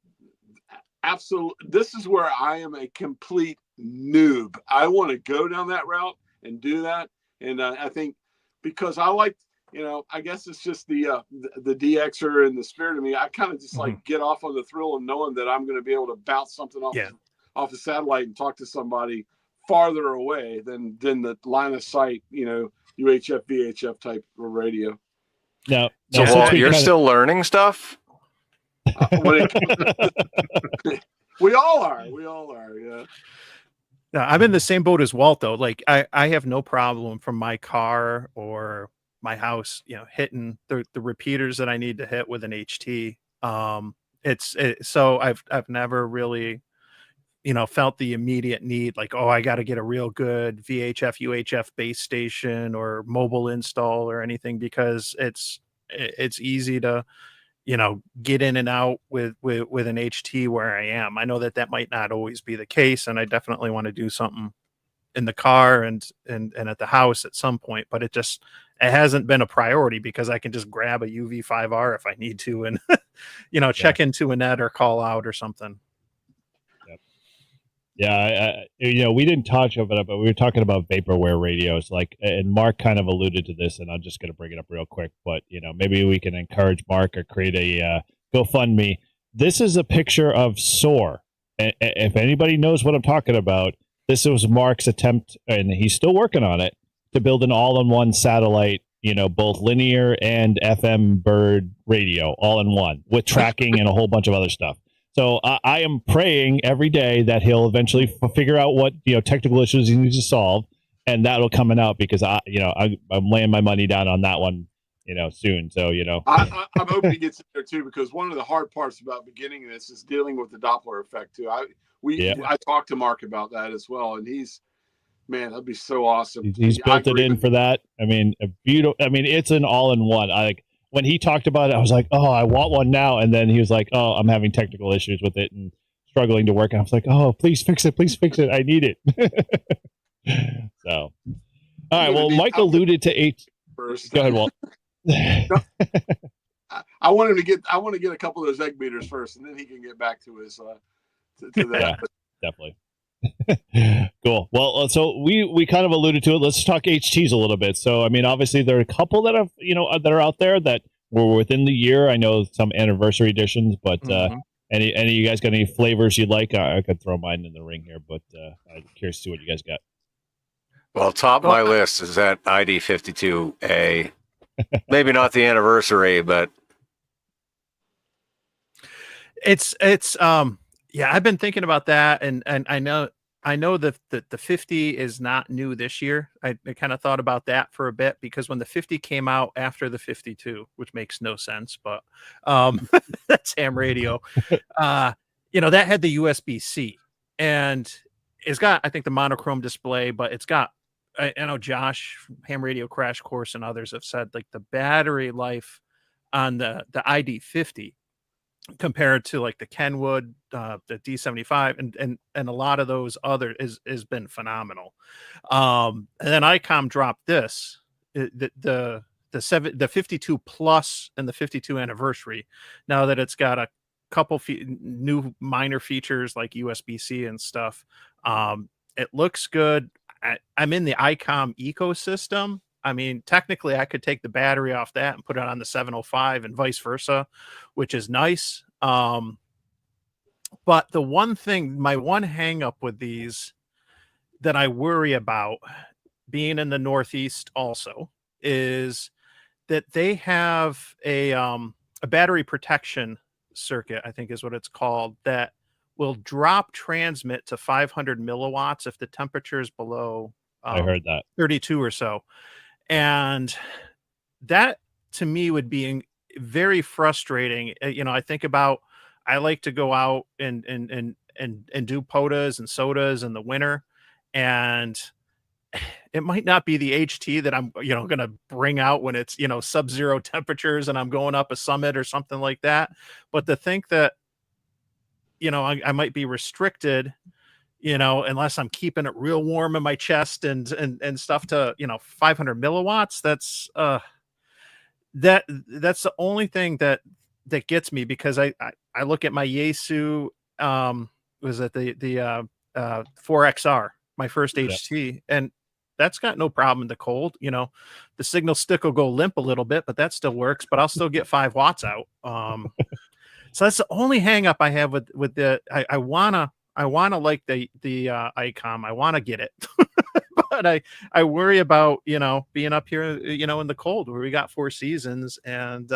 absolutely, this is where I am a complete noob. I want to go down that route and do that. And I think, because I like, I guess it's just the DXer and the spirit of me. I kind of just like get off on the thrill of knowing that I'm going to be able to bounce something off the satellite and talk to somebody farther away than the line of sight, UHF, VHF type of radio. No. So Walt, you're still learning stuff? We all are. Yeah. No, I'm in the same boat as Walt, though. Like I have no problem from my car or my house, hitting the repeaters that I need to hit with an HT. So I've never really, felt the immediate need, like, oh, I got to get a real good VHF, UHF base station or mobile install or anything, because it's easy to, get in and out with an HT where I am. I know that might not always be the case, and I definitely want to do something in the car and at the house at some point, but it hasn't been a priority, because I can just grab a UV5R if I need to, and check into a net or call out or something. Yeah, we didn't touch of it, but we were talking about vaporware radios, and Mark kind of alluded to this, and I'm just going to bring it up real quick. But maybe we can encourage Mark or create a GoFundMe. This is a picture of Soar. If anybody knows what I'm talking about, this was Mark's attempt, and he's still working on it, to build an all-in-one satellite, both linear and FM bird radio, all in one, with tracking and a whole bunch of other stuff. So I am praying every day that he'll eventually figure out what technical issues he needs to solve, and that'll coming out, because I'm laying my money down on that one, soon. So I'm hoping he gets in there too, because one of the hard parts about beginning this is dealing with the Doppler effect too. I talked to Mark about that as well, and man, that'd be so awesome. He's built it in for that. I mean, it's an all-in-one. When he talked about it, I was like, oh, I want one now. And then he was like, oh, I'm having technical issues with it and struggling to work. And I was like, oh, please fix it. Please fix it. I need it. So, all right. Well, Mike alluded to first. Go ahead, Walt. I want to get a couple of those egg beaters first, and then he can get back to his, to that. Yeah, definitely. Cool. Well, so we kind of alluded to it. Let's talk HTs a little bit. So, I mean, obviously there are a couple that have, that are out there that were within the year. I know some anniversary editions, but any of you guys got any flavors you'd like? I could throw mine in the ring here, but I'm curious to see what you guys got. Well, top of my list is that ID52A. Maybe not the anniversary, but it's yeah, I've been thinking about that, and I know that the 50 is not new this year. I kind of thought about that for a bit, because when the 50 came out after the 52, which makes no sense, but that's ham radio. That had the USB-C, and it's got, I think, the monochrome display, but it's got, I know Josh, Ham Radio Crash Course, and others have said, like, the battery life on the ID50 compared to like the Kenwood, the D75, and a lot of those other has been phenomenal. And then ICOM dropped this, the 52 plus and the 52 anniversary. Now that it's got a couple new minor features like USB-C and stuff, it looks good. I'm in the ICOM ecosystem. I mean, technically, I could take the battery off that and put it on the 705 and vice versa, which is nice. But the one thing, my one hang up with these that I worry about, being in the Northeast also, is that they have a battery protection circuit, I think is what it's called, that will drop transmit to 500 milliwatts if the temperature is below I heard that 32 or so. And that to me would be very frustrating. I think about, I like to go out and do potas and sodas in the winter, and it might not be the HT that I'm, going to bring out when it's, sub-zero temperatures and I'm going up a summit or something like that. But to think that, I might be restricted, unless I'm keeping it real warm in my chest and stuff to, 500 milliwatts. That's that's the only thing that gets me, because I look at my Yaesu, was it the 4XR, my first HT, and that's got no problem in the cold. The signal stick will go limp a little bit, but that still works, but I'll still get 5 watts out. So that's the only hang up I have with the, I wanna like the ICOM. I want to get it, but I worry about, being up here, in the cold where we got 4 seasons, and,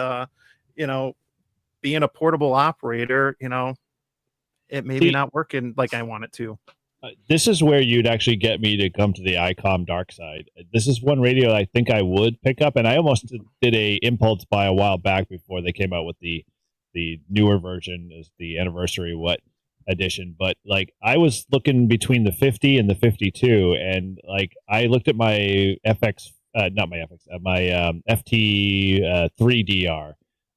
being a portable operator, it may be not working like I want it to. This is where you'd actually get me to come to the ICOM dark side. This is one radio I think I would pick up, and I almost did a impulse buy a while back before they came out with the newer version, is the anniversary edition. But like, I was looking between the 50 and the 52, and like, I looked at my my FT3DR,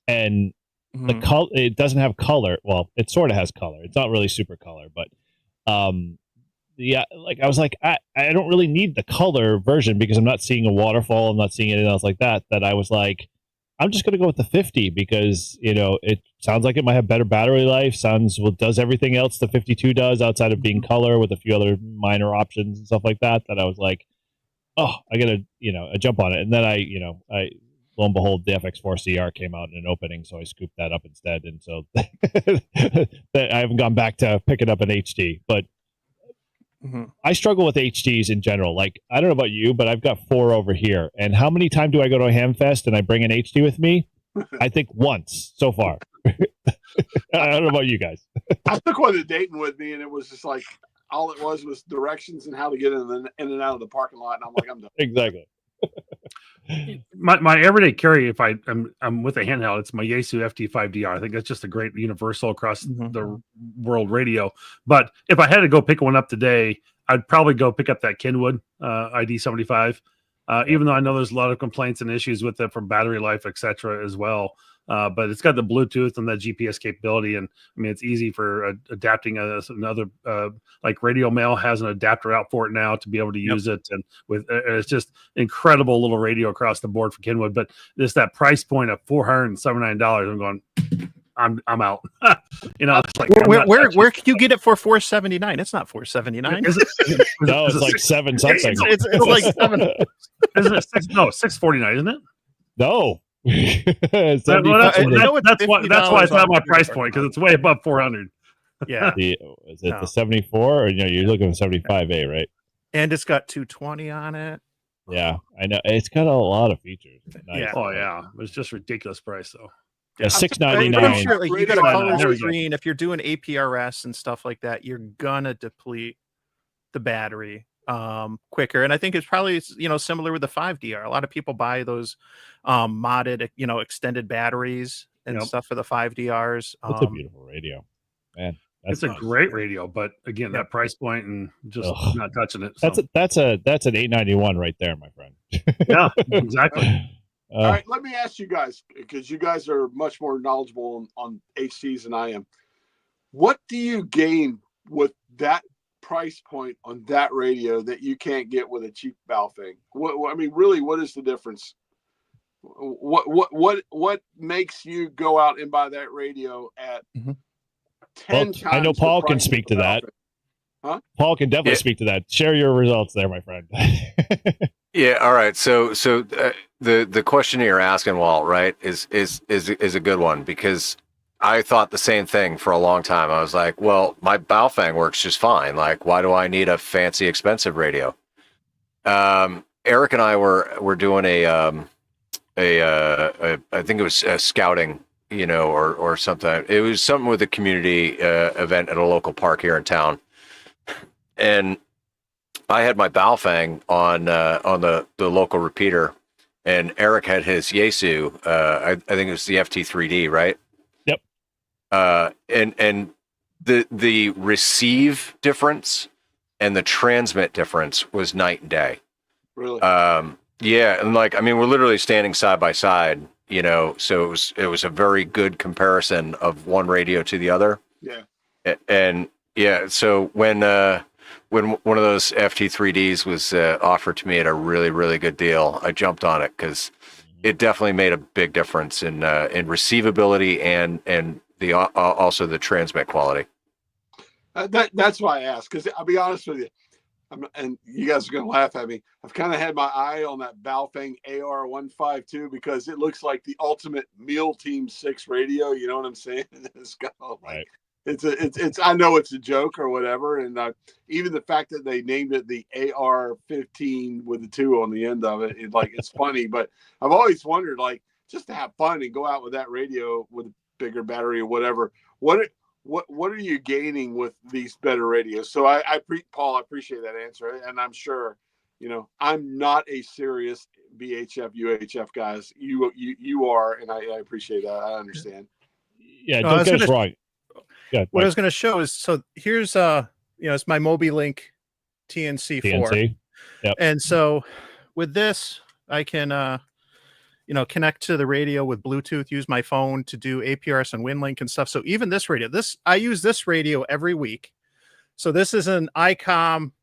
and the color, it doesn't have color. Well, it sort of has color. It's not really super color, but yeah, like, I was like, I don't really need the color version, because I'm not seeing a waterfall, I'm not seeing anything else like that. That I was like, I'm just going to go with the 50 because, it sounds like it might have better battery life. Does everything else the 52 does outside of being color with a few other minor options and stuff like that. That I was like, oh, I got to, a jump on it. And then lo and behold, the FX4CR came out in an opening, so I scooped that up instead. And so I haven't gone back to picking up an HD, but I struggle with HDs in general. Like, I don't know about you, but I've got 4 over here. And how many times do I go to a Hamfest and I bring an HD with me? I think once so far. I don't know about you guys. I took one to Dayton with me, and it was just like all it was directions and how to get in and out of the parking lot. And I'm like, I'm done. Exactly. My everyday carry, if I'm with a handheld, it's my Yaesu FT5DR. I think that's just a great universal across the world radio. But if I had to go pick one up today, I'd probably go pick up that Kenwood ID75. Even though I know there's a lot of complaints and issues with it from battery life, etc. as well. But it's got the Bluetooth and that GPS capability, and I mean it's easy for adapting. Another like Radio Mail has an adapter out for it now to be able to use it, and it's just incredible little radio across the board for Kenwood. But this that price point of $479, I'm going, I'm out. It's like where can you get it for $479? It's not $479. No, it's like 7 something. It's like 7. Isn't it $649? Isn't it? No. That's why it's not my price point, because it's way above 400. Yeah. Is it the 74 or you're looking at 75A, right? And it's got 220 on it. Yeah, I know. It's got a lot of features. Nice. Yeah. Oh yeah. It's just ridiculous price though. Yeah, $699. I'm sure you got a color screen. If you're doing APRS and stuff like that, you're gonna deplete the battery quicker. And I think it's probably similar with the 5DR. A lot of people buy those modded extended batteries and stuff for the 5DRs. It's a beautiful radio, man. It's a great radio, but again, that price point and just not touching it. So. That's an 891 right there, my friend. Yeah, exactly. All right, let me ask you guys, because you guys are much more knowledgeable on HCs than I am. What do you gain with that price point on that radio that you can't get with a cheap Baofeng? I mean, really, what is the difference? What makes you go out and buy that radio at 10 times? I know Paul can speak to that. Huh? Paul can definitely speak to that. Share your results there, my friend. Yeah. All right. So the question you're asking, Walt, right, is a good one, because I thought the same thing for a long time. I was like, well, my Baofeng works just fine. Like, why do I need a fancy, expensive radio? Eric and I were doing I think it was a scouting, or something. It was something with a community event at a local park here in town, and I had my Baofeng on the local repeater, and Eric had his Yaesu. I think it was the FT3D, right? Yep. And the receive difference and the transmit difference was night and day. Really? Yeah, and we're literally standing side by side, so it was a very good comparison of one radio to the other. Yeah. And yeah, so when one of those FT3Ds was offered to me at a really, really good deal, I jumped on it because it definitely made a big difference in receivability and the also the transmit quality. That's why I asked, because I'll be honest with you, and you guys are going to laugh at me. I've kind of had my eye on that Baofeng AR152 because it looks like the ultimate Meal Team 6 radio. You know what I'm saying? It's got right. It's I know it's a joke or whatever, and even the fact that they named it the AR-15 with the 2 on the end of it, it's funny. But I've always wondered, just to have fun and go out with that radio with a bigger battery or whatever. What are you gaining with these better radios? So Paul, I appreciate that answer, and I'm sure, I'm not a serious VHF UHF guys. You are, and I appreciate that. I understand. Yeah, don't get us wrong. What I was going to show is, so here's it's my MobiLink TNC4. Yep. And so with this, I can connect to the radio with Bluetooth, use my phone to do APRS and WinLink and stuff. So even this radio, I use this radio every week. So this is an ICOM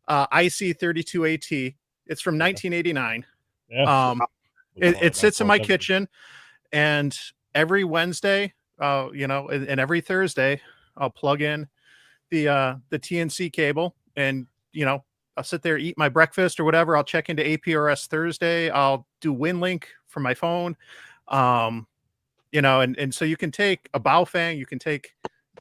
IC32AT. It's from 1989. Yeah. It sits in my kitchen. And every Wednesday, and every Thursday, I'll plug in the TNC cable, and I'll sit there, eat my breakfast or whatever. I'll check into APRS Thursday. I'll do WinLink from my phone. And so you can take a Baofeng, you can take,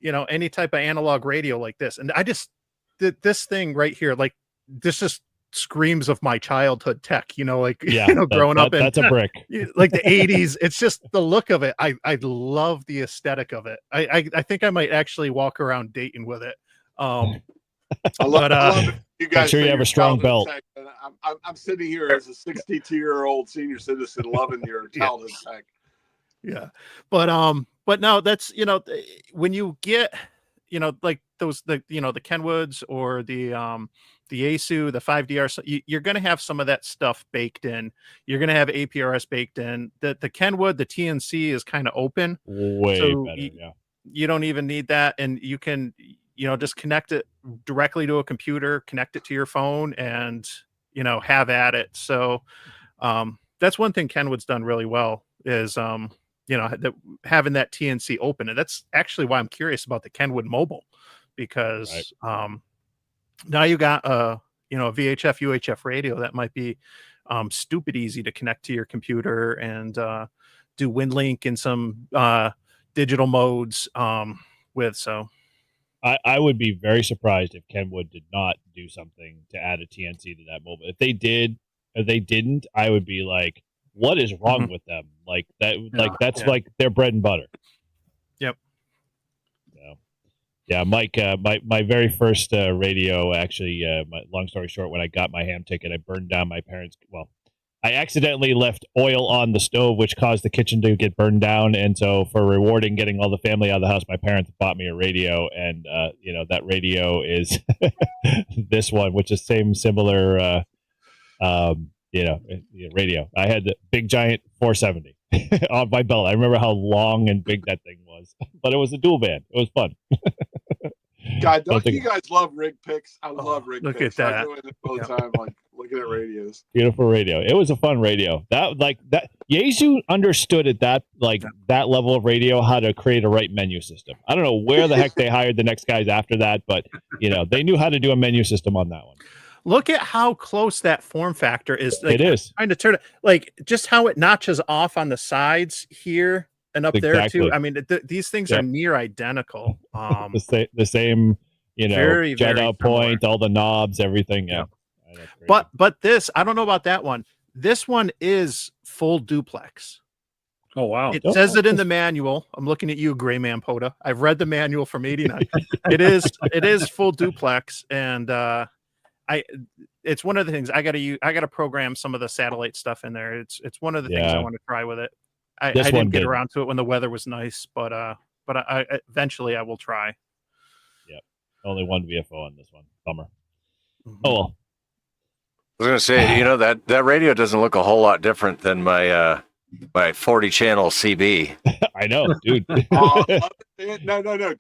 any type of analog radio like this. And I just did this thing right here. Like, this just screams of my childhood tech, growing up in, that's a brick. Like the 80s. It's just the look of it. I love the aesthetic of it. I think I might actually walk around Dayton with it. I love it. You guys, I'm sure you have a strong belt. Tech, I'm sitting here as a 62-year-old senior citizen loving your childhood tech. Yeah, but no, that's when you get like those the Kenwoods or the ASU, the 5DR, you're going to have some of that stuff baked in. You're going to have APRS baked in. The Kenwood, the TNC is kind of open, way better. You don't even need that, and you can just connect it directly to a computer, connect it to your phone, and have at it. So that's one thing Kenwood's done really well is having that TNC open. And that's actually why I'm curious about the Kenwood Mobile, because now you got a VHF UHF radio that might be stupid easy to connect to your computer and do WinLink in some digital modes with. So I would be very surprised if Kenwood did not do something to add a TNC to that mobile. If they did, or they didn't, I would be like, what is wrong with them? Like that, that's like their bread and butter. Yep. Yeah, Mike, my very first radio, actually, long story short, when I got my ham ticket, I burned down my parents', I accidentally left oil on the stove, which caused the kitchen to get burned down. And so for rewarding getting all the family out of the house, my parents bought me a radio. And, that radio is this one, which is similar, radio. I had the big giant 470 on my belt. I remember how long and big that thing was, but it was a dual band. It was fun. God, don't you guys love rig picks? I love rig look picks. at that. I go in it all the time, like looking at radios. Beautiful radio. It was a fun radio. That Yaesu understood at that level of radio how to create a right menu system. I don't know where the heck they hired the next guys after that, but they knew how to do a menu system on that one. Look at how close that form factor is. It is trying to turn it, just how it notches off on the sides here and up there too. I mean, these things are near identical. The same, very, jet very out point, all the knobs, everything. Yeah. But this, I don't know about that one. This one is full duplex. Oh, wow. It says it in the manual. I'm looking at you, Gray Man Poda. I've read the manual from 89. It is full duplex. And it's one of the things I got to program some of the satellite stuff in there. It's one of the things I want to try with it. I didn't get around to it when the weather was nice, but I eventually I will try. Yep. Only one VFO on this one. Bummer. Mm-hmm. Oh, well. I was going to say, that radio doesn't look a whole lot different than my 40 channel CB. I know, dude. No.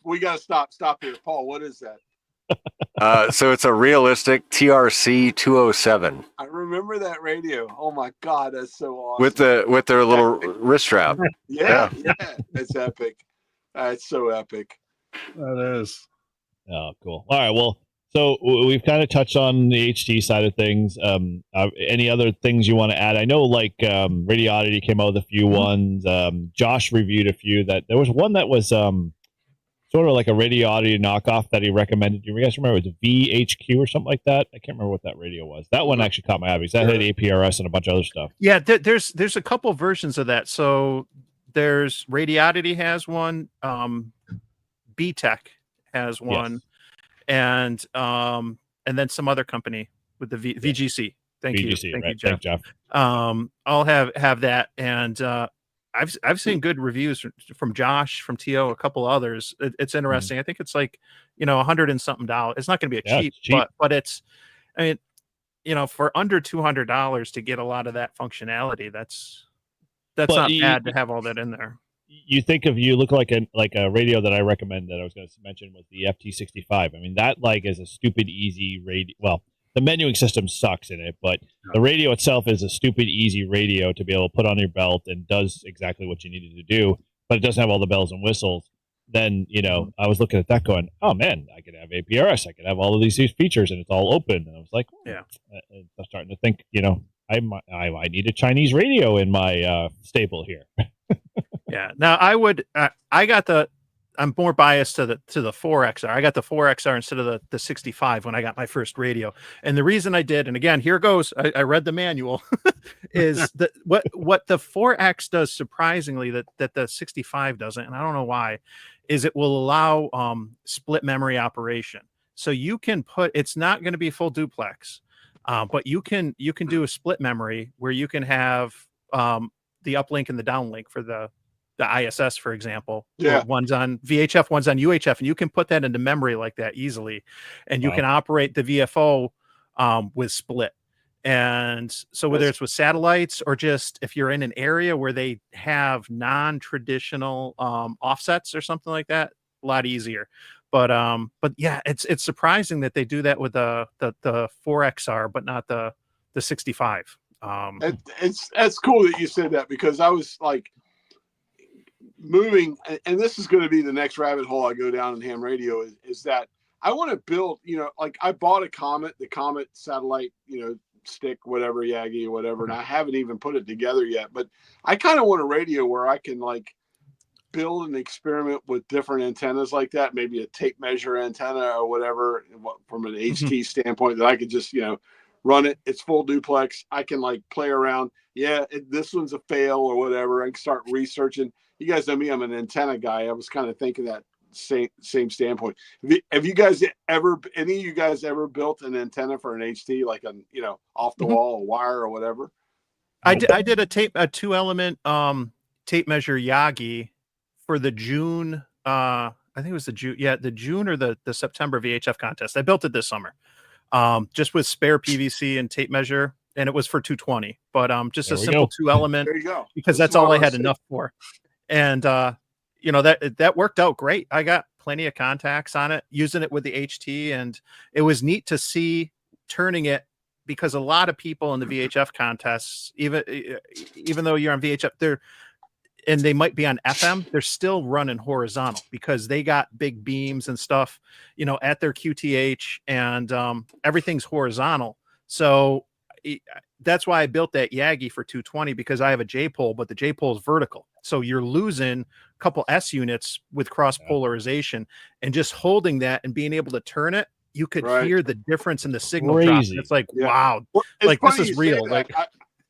We got to stop here. Paul, what is that? So it's a realistic TRC 207. I remember that radio. Oh my God, that's so awesome. With their little wrist strap. Yeah. It's epic. It's so epic. That is. Oh, cool. All right. Well, so we've kind of touched on the HT side of things. Any other things you want to add? I know Radio Oddity came out with a few ones. Josh reviewed a few. That there was one that was sort of like a Radio Oddity knockoff that he recommended. Do you guys remember? It was VHQ or something like that. I can't remember what that radio was. That one actually caught my eye because that had APRS and a bunch of other stuff. Yeah, there's a couple versions of that. So there's Radio Oddity has one. B-Tech has one. Yes. And then some other company with the VGC. Thank you, Jeff. Thank Jeff. I'll have that, and I've seen good reviews from Josh, from TO, a couple others. It's interesting. I think it's like $100 and something. It's not going to be cheap, but it's, I mean, for under $200 to get a lot of that functionality, that's not bad to have all that in there. You look like a radio that I recommend that I was going to mention was the FT65. I mean, that is a stupid easy radio. Well, the menuing system sucks in it, but the radio itself is a stupid easy radio to be able to put on your belt and does exactly what you needed to do, but it doesn't have all the bells and whistles. Then, I was looking at that going, oh man, I could have APRS, I could have all of these features, and it's all open. And I was like, Yeah. I'm starting to think, I need a Chinese radio in my stable here. Yeah. Now I'm more biased to the 4XR. I got the 4XR instead of the 65 when I got my first radio. And the reason I did, and again, here goes, I read the manual, is that what the 4X does surprisingly that the 65 doesn't, and I don't know why, is it will allow split memory operation. So you can it's not going to be full duplex, but you can do a split memory where you can have the uplink and the downlink for the ISS, for example. Yeah. One's on VHF, one's on UHF, and you can put that into memory like that easily. And you can operate the VFO with split. And so whether it's with satellites or just if you're in an area where they have non-traditional offsets or something like that, a lot easier. But yeah, it's surprising that they do that with the 4XR, but not the 65. It's cool that you said that, because I was like moving, and this is going to be the next rabbit hole I go down in ham radio, is that I want to build, like I bought the Comet satellite, stick, whatever, Yagi or whatever, and I haven't even put it together yet, but I kind of want a radio where I can like build an experiment with different antennas like that, maybe a tape measure antenna or whatever, from an HT standpoint, that I could just, run it. It's full duplex. I can like play around. Yeah, this one's a fail or whatever. I can start researching. You guys know me, I'm an antenna guy. I was kind of thinking that same standpoint. Have you guys any of you guys ever built an antenna for an HT, like off the wall, a wire or whatever? I did a 2-element tape measure Yagi for the June, I think it was the June or the September VHF contest. I built it this summer, just with spare PVC and tape measure, and it was for 220, but just a simple 2-element, there you go, because that's all I had enough for. And that worked out great. I got plenty of contacts on it, using it with the HT, and it was neat to see turning it, because a lot of people in the VHF contests, even though you're on VHF, they might be on FM, they're still running horizontal because they got big beams and stuff, at their QTH, and everything's horizontal. So that's why I built that Yagi for 220, because I have a J-pole, but the J-pole is vertical. So you're losing a couple S units with cross polarization, and just holding that and being able to turn it, you could hear the difference in the signal drop. It's like, wow, well, like this is real. Like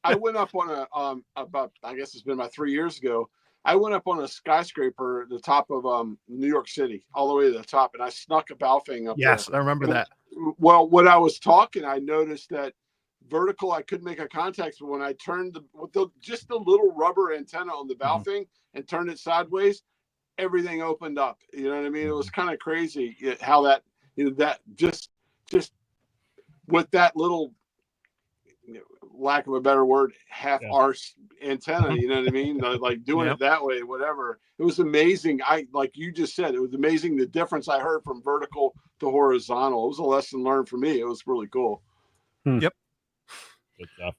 I went up on about, I guess it's been about 3 years ago. I went up on a skyscraper at the top of New York City, all the way to the top, and I snuck a Baofeng up there. Yes, I remember that. Well, when I was talking, I noticed that vertical, I couldn't make a contact, but when I turned just the little rubber antenna on the Baofeng and turned it sideways, everything opened up. You know what I mean? It was kind of crazy how that, that just with that little, lack of a better word, half-arse antenna, you know what I mean? Like doing it that way, whatever. It was amazing. Like you just said, it was amazing the difference I heard from vertical to horizontal. It was a lesson learned for me. It was really cool. Yep. Good stuff.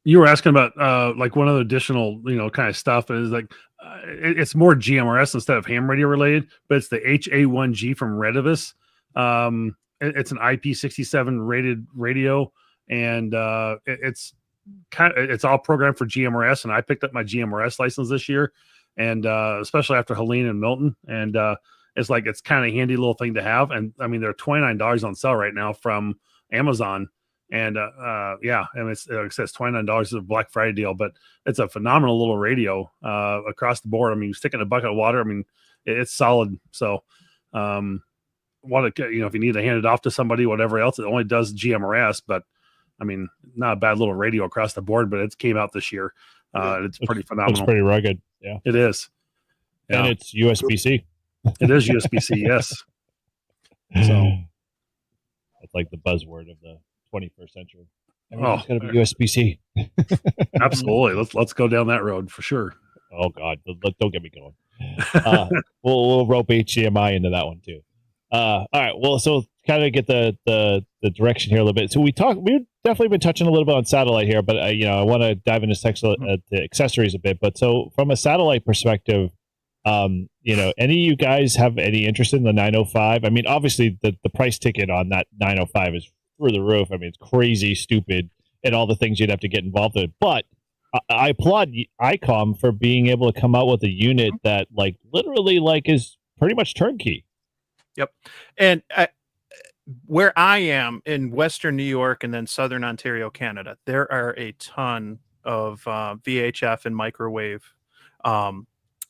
You were asking about like one other additional, kind of stuff is like it's more GMRS instead of ham radio related, but it's the HA1G from Redivus. It's an IP67 rated radio, and it's all programmed for GMRS. And I picked up my GMRS license this year, and especially after Helene and Milton, and it's kind of a handy little thing to have. And I mean, they're $29 on sale right now from Amazon. And it's, like I said, it's $29 is a Black Friday deal, but it's a phenomenal little radio across the board. I mean, stick in a bucket of water. I mean, it's solid. So, if you need to hand it off to somebody, whatever else, it only does GMRS, but I mean, not a bad little radio across the board, but it came out this year. It's pretty phenomenal. It's pretty rugged. Yeah, it is. And it's USB-C. It is USB-C. Yes. So it's like the buzzword of the 21st century. Everything's got to be USB-C. Absolutely. Let's go down that road for sure. Oh God, don't get me going. We'll rope HDMI into that one too. All right. Well, so kind of get the direction here a little bit. So we've definitely been touching a little bit on satellite here, but I want to dive into the accessories a bit. But so from a satellite perspective, any of you guys have any interest in the 905? I mean, obviously the price ticket on that 905 is through the roof. I mean, it's crazy stupid and all the things you'd have to get involved with. But I applaud ICOM for being able to come out with a unit that literally is pretty much turnkey. Yep. And where I am in Western New York and then Southern Ontario, Canada, there are a ton of VHF and microwave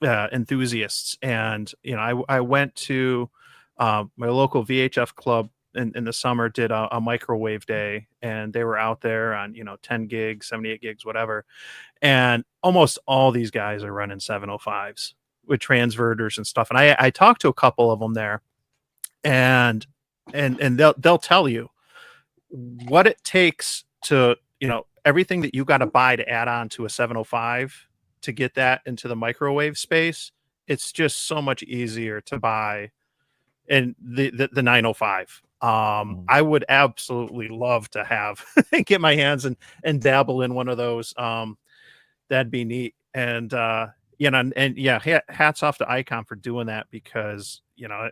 enthusiasts. And, I went to my local VHF club in the summer, did a microwave day, and they were out there on, 10 gigs, 78 gigs, whatever. And almost all these guys are running 705s with transverters and stuff. And I talked to a couple of them there, and they'll tell you what it takes to, everything that you got to buy to add on to a 705 to get that into the microwave space. It's just so much easier to buy in the 905. I would absolutely love to have get my hands and dabble in one of those. That'd be neat. And hats off to ICOM for doing that, because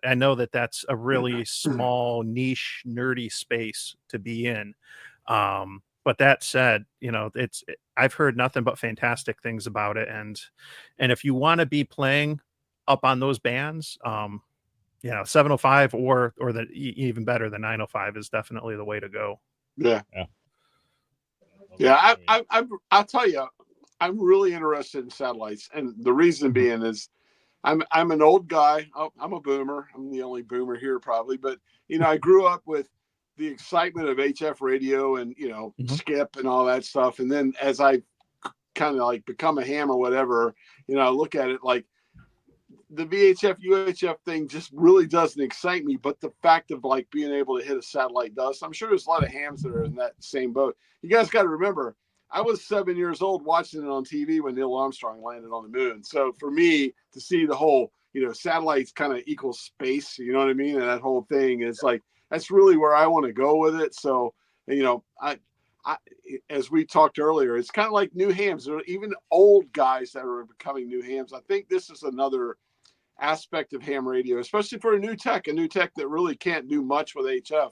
I know that's a really small, niche, nerdy space to be in. But that said, I've heard nothing but fantastic things about it. And if you want to be playing up on those bands, 705 or the even better, the 905 is definitely the way to go. Yeah. I'll tell you, I'm really interested in satellites, and the reason being is I'm an old guy. I'm a boomer. I'm the only boomer here probably, but I grew up with the excitement of HF radio and skip and all that stuff. And then as I kind of become a ham or whatever, I look at it like the VHF UHF thing just really doesn't excite me. But the fact of being able to hit a satellite does. I'm sure there's a lot of hams that are in that same boat. You guys got to remember, I was 7 years old watching it on TV when Neil Armstrong landed on the moon. So for me to see the whole, satellites kind of equals space, you know what I mean? And that whole thing is that's really where I want to go with it. So, I as we talked earlier, it's kind of like new hams. There are even old guys that are becoming new hams. I think this is another aspect of ham radio, especially for a new tech that really can't do much with HF.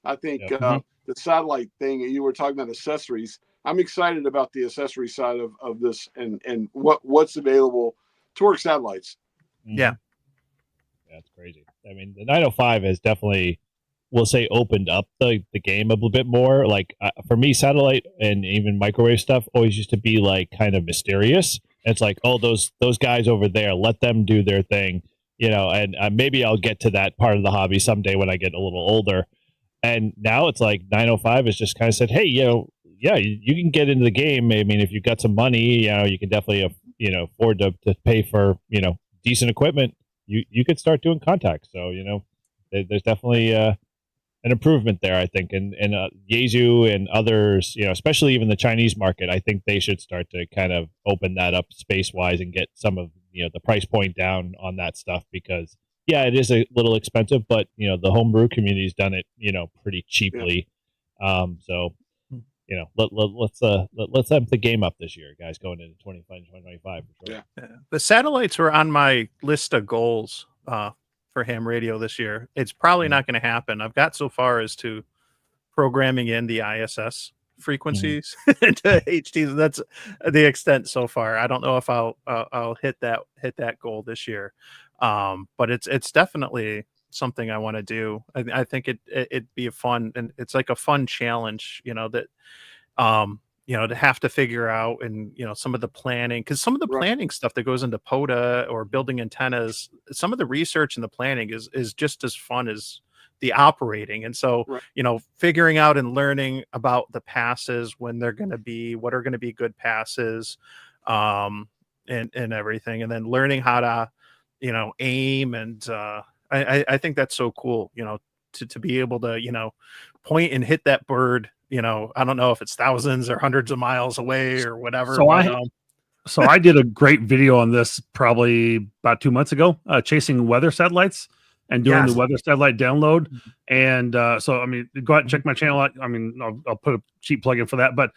I think the satellite thing, you were talking about accessories. I'm excited about the accessory side of this and what's available to work satellites. Yeah. That's crazy. I mean, the 905 has definitely, we'll say, opened up the game a little bit more. For me, satellite and even microwave stuff always used to be kind of mysterious. It's those guys over there, let them do their thing, and maybe I'll get to that part of the hobby someday when I get a little older. And now it's 905 has just kind of said, hey, you can get into the game. I mean, if you've got some money, you can definitely, afford to pay for, decent equipment. You could start doing contacts. So, there's definitely an improvement there, I think. And Yaesu and others, especially even the Chinese market, I think they should start to kind of open that up space wise and get some of, the price point down on that stuff, because it is a little expensive, but the homebrew community's done it, pretty cheaply. So, let's amp the game up this year, guys, going into 2025. For sure. Yeah. The satellites were on my list of goals for ham radio this year. It's probably not going to happen. I've got so far as to programming in the ISS frequencies to HTs. That's the extent so far. I don't know if I'll hit that goal this year. But it's definitely something I want to do. I think it'd be a fun, and it's like a fun challenge, that to have to figure out, and some of the planning, because some of the planning stuff that goes into POTA or building antennas, some of the research and the planning is just as fun as the operating. And so figuring out and learning about the passes, when they're going to be, what are going to be good passes, and everything, and then learning how to aim. And I think that's so cool, to be able to point and hit that bird. I don't know if it's thousands or hundreds of miles away or whatever. So I did a great video on this probably about 2 months ago, chasing weather satellites. and doing Yes. the weather satellite download. And so, I mean, go out and check my channel out. I mean, I'll put a cheap plug in for that, but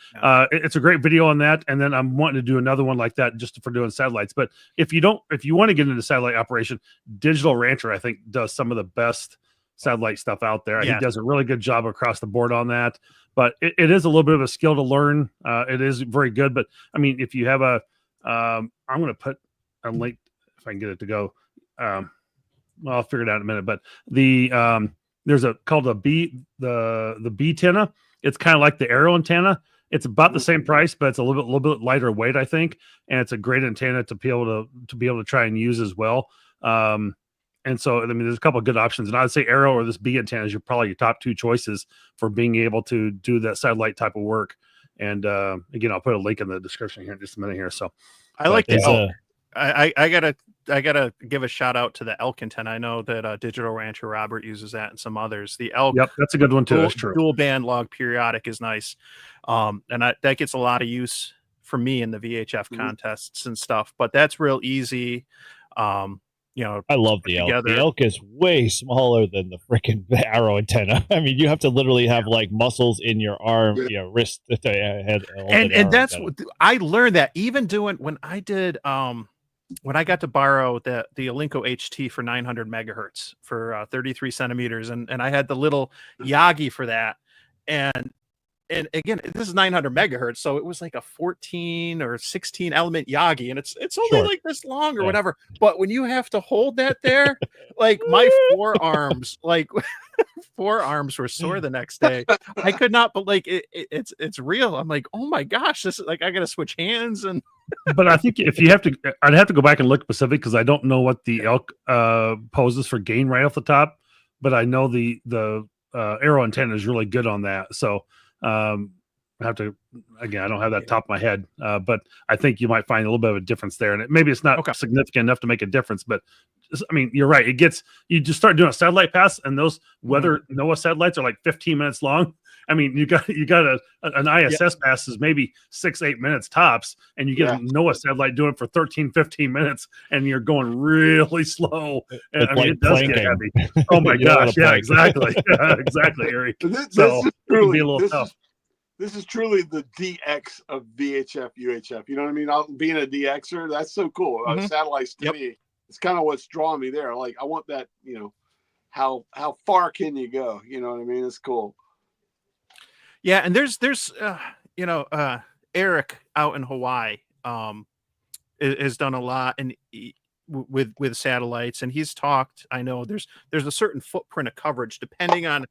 it's a great video on that. And then I'm wanting to do another one like that just for doing satellites. But if you want to get into satellite operation, Digital Rancher, I think, does some of the best satellite stuff out there. Yes. He does a really good job across the board on that. But it is a little bit of a skill to learn. It is very good. But I mean, if you have I'm going to put a link if I can get it to go. Well, I'll figure it out in a minute. But there's called the B antenna. It's kind of like the Arrow antenna. It's about the same price, but it's a little bit lighter weight, I think. And it's a great antenna to be able to try and use as well. And so, I mean, there's a couple of good options. And I'd say Arrow or this B antenna is probably your top two choices for being able to do that satellite type of work. And again, I'll put a link in the description here in just a minute here. So I like the elk. I gotta give a shout out to the elk antenna. I know that Digital Rancher Robert uses that and some others. The elk, yep, that's a good one too. That's true. Dual band log periodic is nice, and that gets a lot of use for me in the VHF contests and stuff. But that's real easy. You know, I love the elk. The elk is way smaller than the freaking Arrow antenna. I mean, you have to literally have like muscles in your arm, wrist, head, and that's what I learned that even doing when I did when I got to borrow the Alinco HT for 900 megahertz for 33 centimeters, and I had the little Yagi for that, and again, this is 900 megahertz, so it was like a 14 or 16 element Yagi, and it's only like this long or whatever. But when you have to hold that there, like my forearms were sore the next day. I could not, but like it's real. I'm like, oh my gosh, this is like I gotta switch hands. And but I think if you have to, I'd have to go back and look specific because I don't know what the elk poses for gain right off the top, but I know the Arrow antenna is really good on that. So I have to, again, I don't have that top of my head, but I think you might find a little bit of a difference there. And maybe it's not significant enough to make a difference, but I mean, you're right. You just start doing a satellite pass, and those weather NOAA satellites are like 15 minutes long. I mean, you got an ISS pass is maybe 6-8 minutes tops, and you get a NOAA satellite doing it for 13-15 minutes, and you're going really slow. And, I mean, it does get heavy. Oh my gosh. Yeah, exactly. Exactly, Eric. So it can be a little tough. This is truly the DX of VHF, UHF. You know what I mean? Being a DXer, that's so cool. Satellites to me, it's kind of what's drawing me there. Like, I want that, how far can you go? You know what I mean? It's cool. Yeah, and there's Eric out in Hawaii has done a lot and with satellites, and he's talked. I know there's a certain footprint of coverage depending on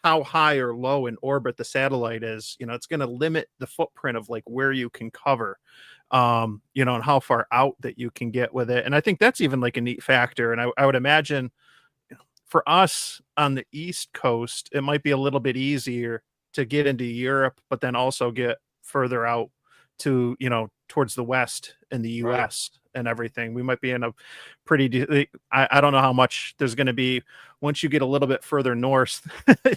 how high or low in orbit the satellite is. It's going to limit the footprint of like where you can cover, and how far out that you can get with it. And I think that's even like a neat factor. And I would imagine for us on the East Coast, it might be a little bit easier to get into Europe, but then also get further out to, towards the West in the US and everything. We might be in a pretty, I don't know how much there's going to be once you get a little bit further north,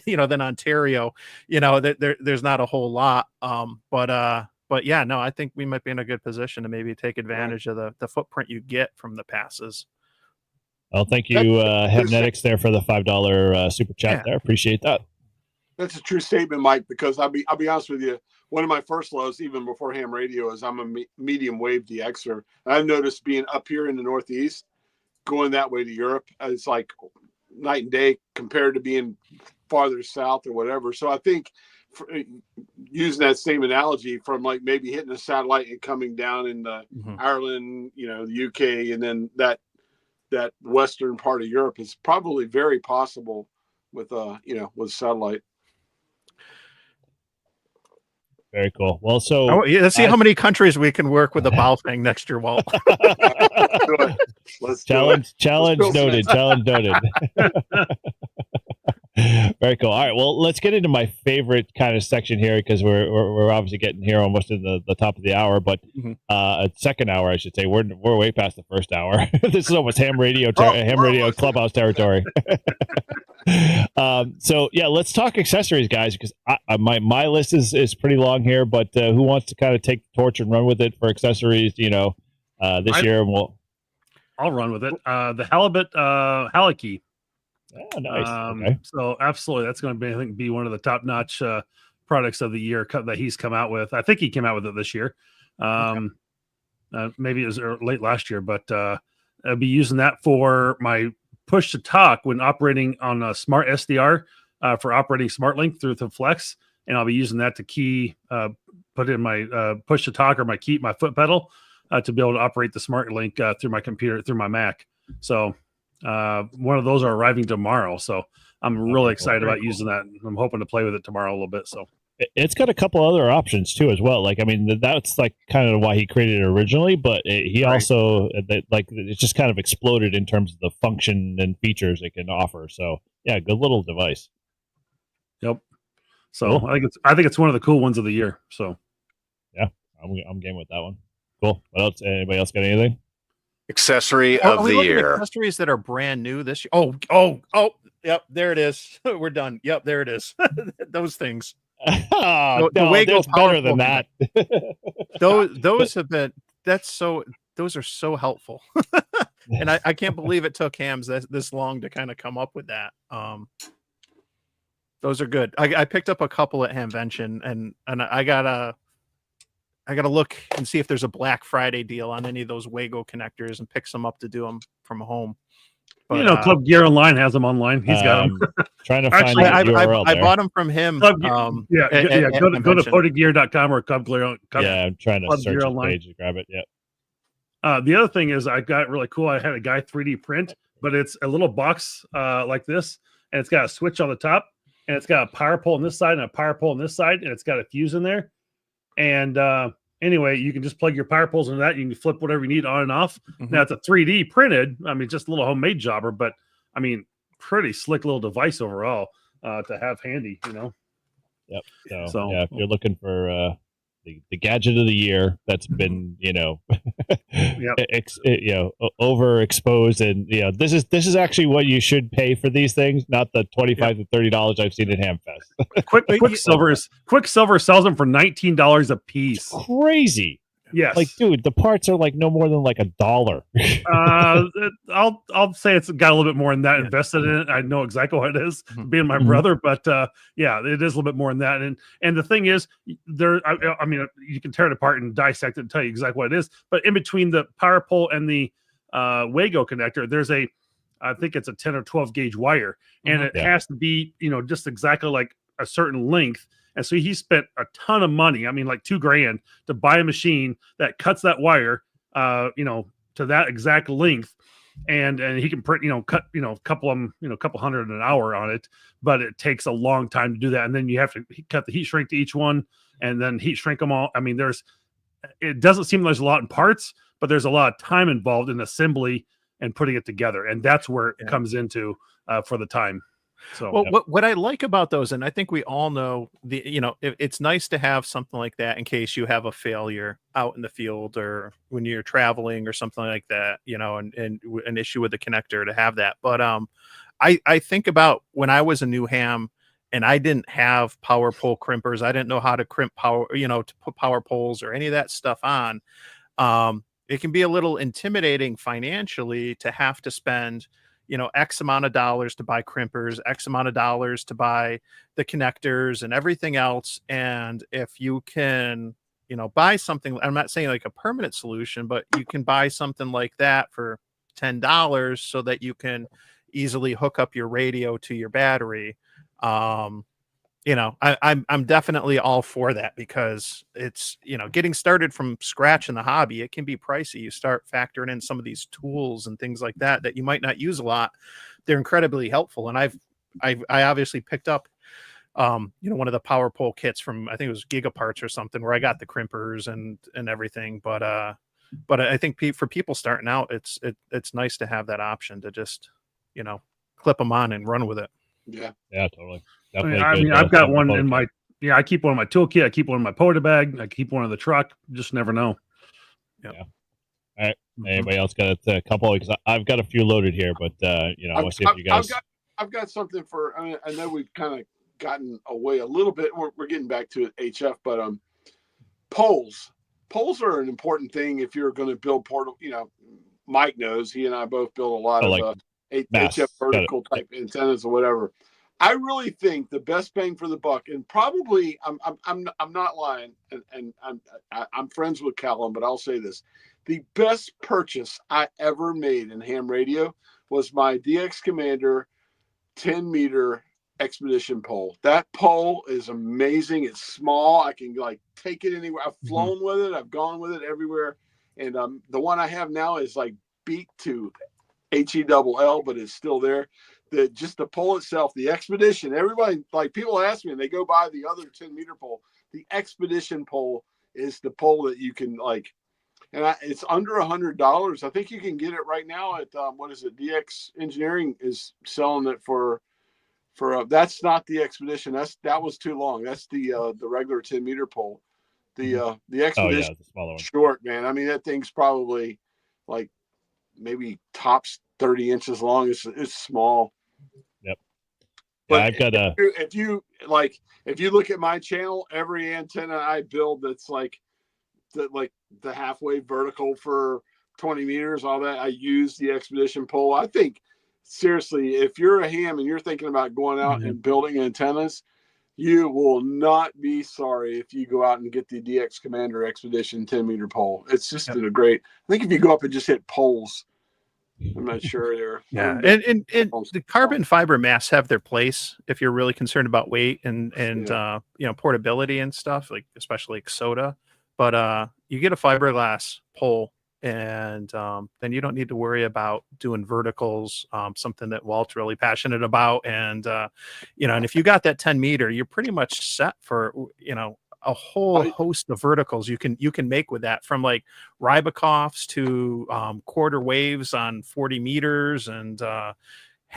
than Ontario, there's not a whole lot. But yeah, no, I think we might be in a good position to maybe take advantage of the footprint you get from the passes. Well, thank you, Hebnetics, there for the $5 super chat there. Appreciate that. That's a true statement, Mike, because I'll be honest with you. One of my first lows, even before ham radio, is I'm a medium wave DXer. I've noticed being up here in the Northeast, going that way to Europe, it's like night and day compared to being farther south or whatever. So I think using that same analogy from like maybe hitting a satellite and coming down in Ireland, the UK, and then that western part of Europe is probably very possible with with satellite. Very cool. Well, so let's see how many countries we can work with the bow thing next year, Walt. Challenge noted. Challenge noted. Very cool. All right. Well, let's get into my favorite kind of section here because we're obviously getting here almost in the top of the hour, but second hour, I should say. We're way past the first hour. This is almost ham radio clubhouse territory. So yeah, let's talk accessories, guys, because my list is pretty long here, but who wants to kind of take the torch and run with it for accessories, this year? And I'll run with it. The halibut Haliki Oh, nice. Okay. So absolutely, that's going to be, I think, be one of the top-notch products of the year that he's come out with. I think he came out with it this year. Maybe it was late last year, but I'll be using that for my push to talk when operating on a smart SDR for operating SmartLink through the Flex, and I'll be using that to key, put in my push to talk or my foot pedal to be able to operate the SmartLink through my computer, through my Mac. So one of those are arriving tomorrow. So I'm really excited about using that. I'm hoping to play with it tomorrow a little bit. So it's got a couple other options too, as well. Like, I mean, that's like kind of why he created it originally, but he also like it's just kind of exploded in terms of the function and features it can offer. So yeah, good little device. Yep. So cool. I think it's one of the cool ones of the year. So yeah, I'm game with that one. Cool. What else? Anybody else got anything? Accessory of the year. Accessories that are brand new this year. Oh, yep, there it is. We're done. Yep, there it is. Those things. Oh, no, there's better than that. those have been. Those are so helpful, and I can't believe it took hams this long to kind of come up with that. Those are good. I picked up a couple at Hamvention, and I gotta look and see if there's a Black Friday deal on any of those WAGO connectors and pick some up to do them from home. But, Club Gear Online has them online. He's got them. Trying to find the URL I bought them from him. Go to PhotoGear.com or Club Gear. Yeah, I'm trying to search the page to grab it. Yeah. The other thing is I got really cool. I had a guy 3D print, but it's a little box like this, and it's got a switch on the top, and it's got a power pole on this side and a power pole on this side, and it's got a fuse in there. And anyway, you can just plug your power poles into that. You can flip whatever you need on and off. Mm-hmm. Now it's a 3D printed. I mean, just a little homemade jobber, but I mean, pretty slick little device overall to have handy, you know? Yep. So yeah, if you're looking for the gadget of the year that's been, overexposed, and this is actually what you should pay for these things, not the $25 to $30 I've seen at Hamfest. Quicksilver sells them for $19 a piece. It's crazy. Yes. Like, dude, the parts are like no more than like $1. I'll say it's got a little bit more than that invested in it. I know exactly what it is, being my brother, but yeah, it is a little bit more than that. And the thing is, I mean, you can tear it apart and dissect it and tell you exactly what it is. But in between the power pole and the WAGO connector, there's I think it's a 10 or 12 gauge wire, and it has to be, just exactly like a certain length. And so he spent a ton of money. I mean, like $2,000 to buy a machine that cuts that wire, to that exact length. And he can print, cut, a couple hundred an hour on it, but it takes a long time to do that. And then you have to cut the heat shrink to each one and then heat shrink them all. I mean, it doesn't seem there's a lot in parts, but there's a lot of time involved in assembly and putting it together. And that's where it comes into for the time. So what I like about those, and I think we all know it's nice to have something like that in case you have a failure out in the field or when you're traveling or something like that, and an issue with the connector to have that. But I think about when I was a new ham and I didn't have power pole crimpers. I didn't know how to crimp power, to put power poles or any of that stuff on. It can be a little intimidating financially to have to spend X amount of dollars to buy crimpers, X amount of dollars to buy the connectors and everything else. And if you can, buy something, I'm not saying like a permanent solution, but you can buy something like that for $10 so that you can easily hook up your radio to your battery. I'm definitely all for that because it's, getting started from scratch in the hobby, it can be pricey. You start factoring in some of these tools and things like that you might not use a lot. They're incredibly helpful. And I obviously picked up, one of the power pole kits from, I think it was Gigaparts or something, where I got the crimpers and everything. But I think for people starting out, it's nice to have that option to just, clip them on and run with it. Yeah. Yeah, totally. I mean, I've got one in my, I keep one in my toolkit. I keep one in my Poda bag. I keep one in the truck. Just never know. Yeah. All right. Anybody else got a couple? Because I've got a few loaded here, but I want to see if you guys. I've got something for. I mean, I know we've kind of gotten away a little bit. We're getting back to it, HF, but poles. Poles are an important thing if you're going to build portable. Mike knows. He and I both build a lot of Mass. HF vertical type antennas or whatever. I really think the best bang for the buck, and probably I'm not lying, and I'm friends with Callum, but I'll say this: the best purchase I ever made in ham radio was my DX Commander 10-meter expedition pole. That pole is amazing. It's small. I can like take it anywhere. I've flown with it. I've gone with it everywhere. And the one I have now is like beat to HELL, but it's still there. Just the pole itself, the expedition, everybody, like people ask me and they go buy the other 10-meter pole. The expedition pole is the pole that you can like, and it's under $100. I think you can get it right now at what is it? DX Engineering is selling it for that's not the expedition. That was too long. That's the regular 10-meter pole. The expedition the smaller one. Short, man. I mean, that thing's probably like maybe tops 30 inches long. It's small. Yep. But yeah, I've got a. If you look at my channel, every antenna I build that's like the halfway vertical for 20 meters, all that, I use the expedition pole. I think seriously, if you're a ham and you're thinking about going out and building antennas, you will not be sorry if you go out and get the DX Commander Expedition 10-meter pole. It's just a great. I think if you go up and just hit poles, I'm not sure there. Yeah, and the carbon fiber masts have their place if you're really concerned about weight and portability and stuff, like especially like soda. But you get a fiberglass pole, and then you don't need to worry about doing verticals, something that Walt's really passionate about. And and if you got that 10-meter, you're pretty much set for a whole host of verticals you can make with that, from like Rybakoffs to quarter waves on 40 meters and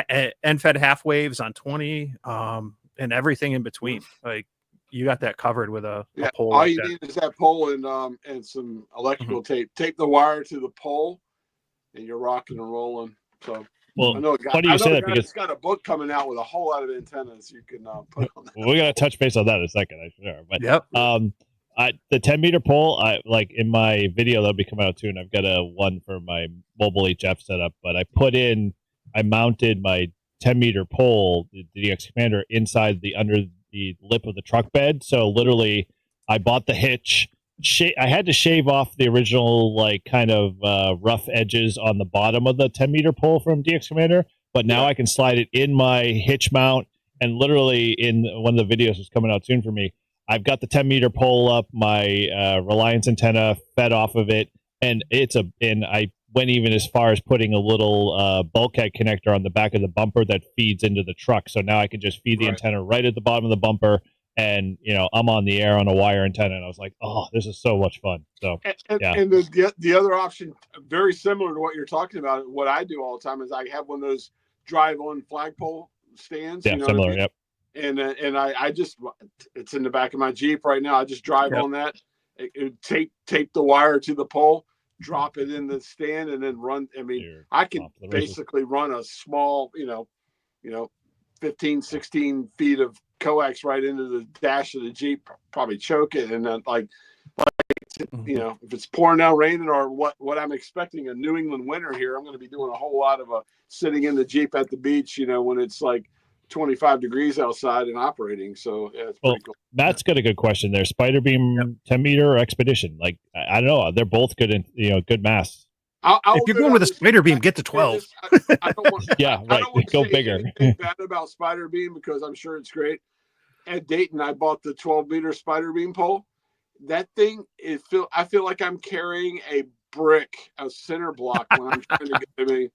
end-fed half waves on 20, and everything in between. Like, you got that covered with a pole. All you need is that pole and some electrical tape. Tape the wire to the pole, and you're rocking and rolling. So, well, funny you say that, because it's got a book coming out with a whole lot of antennas you can put on that. We're gonna touch base on that in a second, I'm sure. But the 10-meter pole, I like in my video that'll be coming out soon. I've got one for my mobile HF setup, but I mounted my 10-meter pole, the DX Commander, inside under the lip of the truck bed. So literally, I bought the hitch. I had to shave off the original like kind of rough edges on the bottom of the 10-meter pole from DX Commander, but now I can slide it in my hitch mount. And literally, in one of the videos that's coming out soon for me, I've got the 10-meter pole up, my Reliance antenna fed off of it, and I went even as far as putting a little bulkhead connector on the back of the bumper that feeds into the truck. So now I can just feed the antenna right at the bottom of the bumper, and I'm on the air on a wire antenna. And I was like, oh, this is so much fun. So and the other option, very similar to what you're talking about, what I do all the time is I have one of those drive-on flagpole stands. Yeah, similar. Yep. And I just, it's in the back of my Jeep right now. I just drive on that, tape the wire to the pole, drop it in the stand, and then run. I mean, I can basically run a small, 15, 16 feet of coax right into the dash of the Jeep, probably choke it. And then if it's pouring down raining or what I'm expecting a New England winter here, I'm going to be doing a whole lot of sitting in the Jeep at the beach, when it's like 25 degrees outside and operating. So it's pretty cool. Matt's got a good question there. Spider Beam 10-meter or Expedition? Like, I don't know. They're both good good mass. If you're going with a Spider Beam, get to 12. I don't want, yeah, right. Go bigger. Bad about Spider Beam, because I'm sure it's great. At Dayton, I bought the 12-meter Spider Beam pole. That thing I feel like I'm carrying a center block when I'm trying to get to me.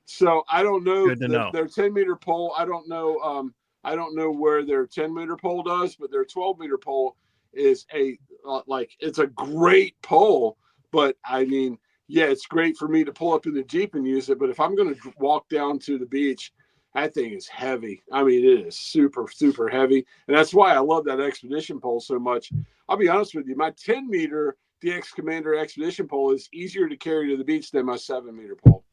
So I don't know their 10-meter pole. I don't know where their 10-meter pole does, but their 12-meter pole is it's a great pole. But I mean, yeah, it's great for me to pull up in the Jeep and use it. But if I'm going to walk down to the beach, that thing is heavy. I mean, it is super, super heavy. And that's why I love that Expedition pole so much. I'll be honest with you. My 10-meter DX Commander Expedition pole is easier to carry to the beach than my 7-meter pole.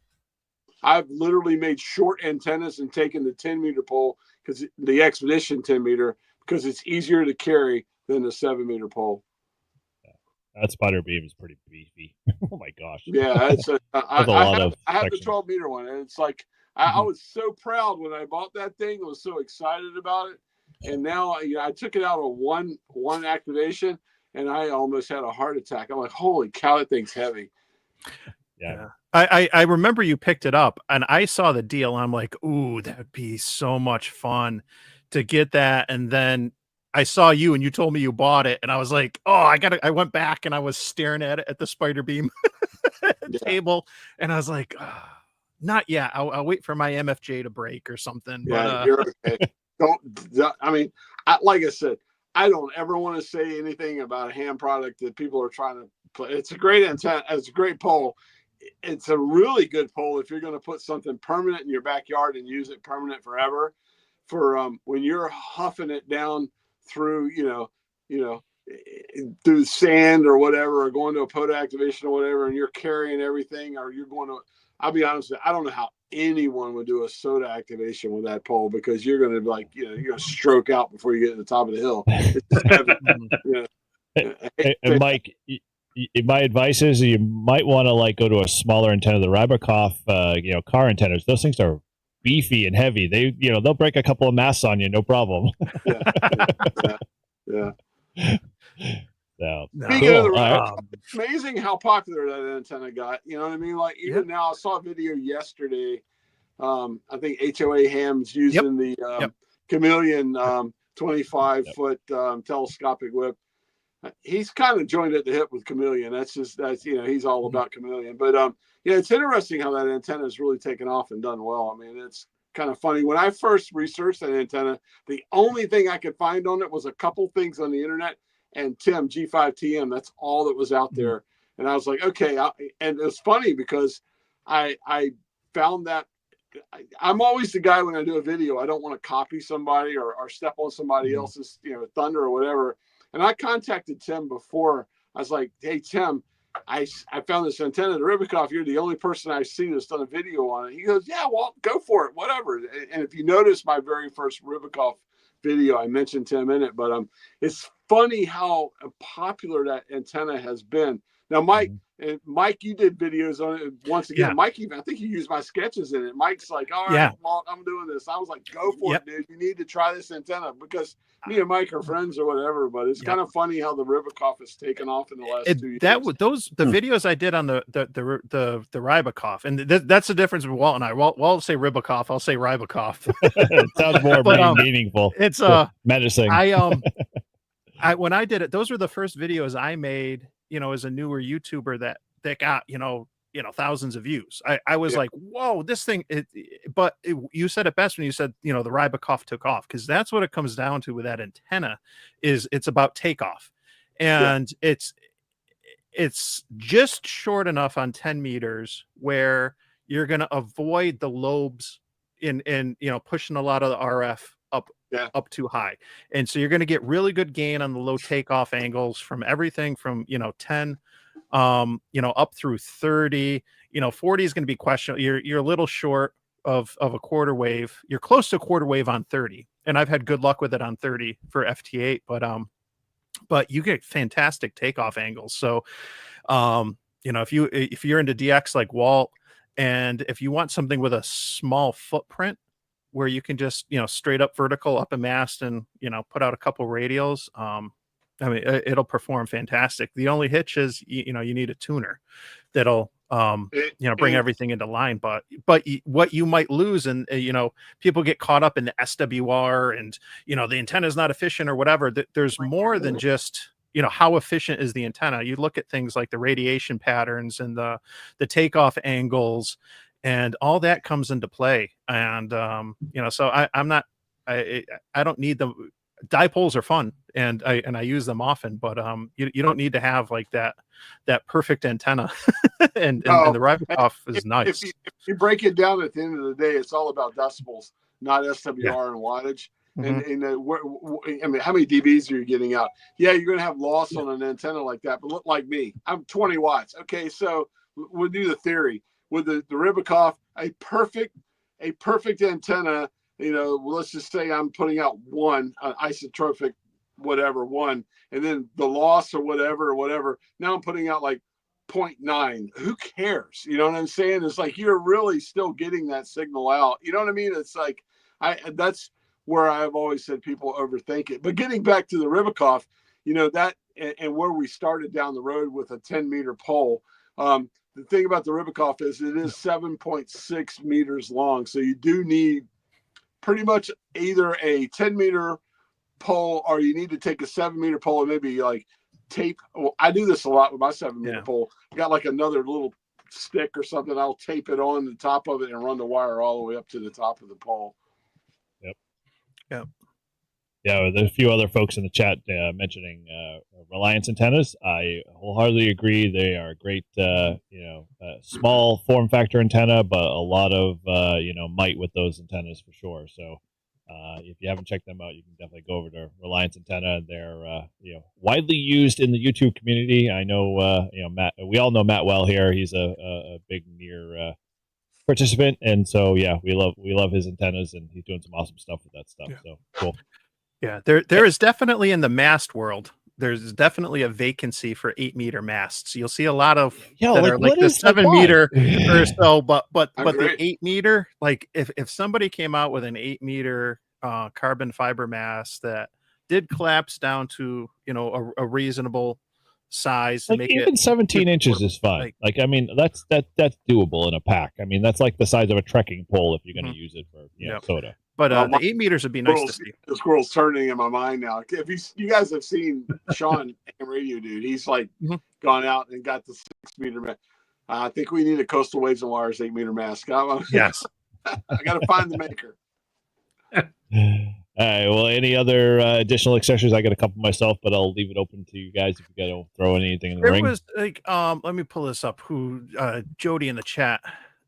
I've literally made short antennas and taken the 10-meter pole, because the Expedition 10-meter, because it's easier to carry than the 7-meter pole. That Spider Beam is pretty beefy. Oh my gosh. Yeah, I have the section. 12-meter one, and it's like I was so proud when I bought that thing. I was so excited about it. And now, you know, I took it out of one activation, and I almost had a heart attack. I'm like, holy cow, that thing's heavy. Yeah. I remember you picked it up, and I saw the deal, and I'm like, ooh, that would be so much fun to get that. And then I saw you, and you told me you bought it, and I was like, oh, I went back, and I was staring at it at the spider beam table, and I was like, not yet. I'll wait for my MFJ to break or something. Yeah, But you're okay. I mean, like I said, I don't ever want to say anything about a ham product that people are trying to put. It's a great antenna. It's a great pole. It's a really good pole if you're going to put something permanent in your backyard and use it permanent forever. For when you're huffing it down through, through sand or whatever, or going to a POTA activation or whatever, and you're carrying everything, or you're going to. I'll be honest with you, I don't know how anyone would do a SOTA activation with that pole, because you're going to you're going to stroke out before you get to the top of the hill. It's just heavy. And Mike, my advice is you might want to go to a smaller antenna. The Rybakov, car antennas. Those things are beefy and heavy. They'll break a couple of masts on you, no problem. Yeah. So, Speaking cool. of the Rybakov, it's amazing how popular that antenna got. You know what I mean? Like even now, I saw a video yesterday. I think HOA Ham's using the Chameleon 25-foot telescopic whip. He's kind of joined at the hip with Chameleon. He's all about Chameleon. But it's interesting how that antenna has really taken off and done well. I mean, it's kind of funny. When I first researched that antenna, the only thing I could find on it was a couple things on the internet and TIM, G5TM. That's all that was out there. And I was like, okay. And it was funny because I found that I'm always the guy when I do a video, I don't want to copy somebody or step on somebody else's, thunder or whatever. And I contacted Tim before. I was like, hey, Tim, I found this antenna, the Rybakov. You're the only person I've seen that's done a video on it. He goes, yeah, well, go for it, whatever. And if you notice my very first Rybakov video, I mentioned Tim in it. But it's funny how popular that antenna has been. Now, Mike, you did videos on it once again. Yeah. Mike, I think you used my sketches in it. Mike's like, all right, Walt, I'm doing this. I was like, go for it, dude. You need to try this antenna, because me and Mike are friends or whatever. But it's kind of funny how the Rybakov has taken off in the last 2 years. The videos I did on the Rybakov, and that's the difference with Walt and I. Walt will say Rybakov, I'll say Rybakov. It sounds more meaningful. It's menacing. When I did it, those were the first videos I made, as a newer YouTuber that got, thousands of views. I was like, whoa, this thing, you said it best when you said, the Rybakov took off, because that's what it comes down to with that antenna. Is it's about takeoff, and it's just short enough on 10 meters where you're going to avoid the lobes in pushing a lot of the RF up too high. And so you're going to get really good gain on the low takeoff angles from everything from 10 up through 30. 40 is going to be questionable. You're a little short of a quarter wave. You're close to a quarter wave on 30, and I've had good luck with it on 30 for FT8, but you get fantastic takeoff angles. So if you're into DX like Walt, and if you want something with a small footprint where you can just, straight up vertical up a mast and, put out a couple radials, it'll perform fantastic. The only hitch is, you need a tuner that'll, bring everything into line. But what you might lose, and, people get caught up in the SWR and, the antenna is not efficient or whatever. There's more than just, how efficient is the antenna. You look at things like the radiation patterns and the takeoff angles, and all that comes into play. And, so I don't need them. Dipoles are fun, and I use them often, but you don't need to have like that perfect antenna. and the Rybakov is nice. If you break it down, at the end of the day, it's all about decibels, not SWR and wattage. And how many dBs are you getting out? Yeah, you're going to have loss on an antenna like that, but look like me. I'm 20 watts. Okay, so we'll do the theory. With the Rybakov, a perfect antenna, let's just say I'm putting out one isotropic, one, and then the loss or whatever. Now I'm putting out like 0.9. Who cares? You know what I'm saying? It's like you're really still getting that signal out. You know what I mean? It's like that's where I've always said people overthink it. But getting back to the Ribikoff, you know, that and where we started down the road with a 10-meter pole. The thing about the Ribikoff is it is 7.6 meters long. So you do need pretty much either a 10-meter pole or you need to take a 7-meter pole and maybe like tape. Well, I do this a lot with my 7-meter pole. I got like another little stick or something. I'll tape it on the top of it and run the wire all the way up to the top of the pole. Yep. Yeah, there's a few other folks in the chat mentioning Reliance antennas. I wholeheartedly agree. They are great, small form factor antenna, but a lot of, might with those antennas for sure. So if you haven't checked them out, you can definitely go over to Reliance Antenna. They're, widely used in the YouTube community. I know, Matt, we all know Matt well here. He's a big near participant. And so, yeah, we love his antennas and he's doing some awesome stuff with that stuff. Yeah. So cool. Yeah, there is definitely in the mast world, there's definitely a vacancy for 8-meter masts. You'll see a lot of that are like the 7-meter or so, but the 8-meter, like if somebody came out with an 8-meter carbon fiber mast that did collapse down to a reasonable size, to like make even it 17 inches is fine. Like I mean that's doable in a pack. I mean that's like the size of a trekking pole if you're going to use it for soda. But the 8 meters would be nice to see. The squirrel's turning in my mind now. If you guys have seen Sean Ham Radio, dude, he's like gone out and got the 6-meter mast. I think we need a Coastal Waves and Wires 8-meter mast. Yes, I got to find the maker. All right. Well, any other additional accessories? I got a couple myself, but I'll leave it open to you guys if you got to throw anything in the ring. There was like, let me pull this up. Who Jody in the chat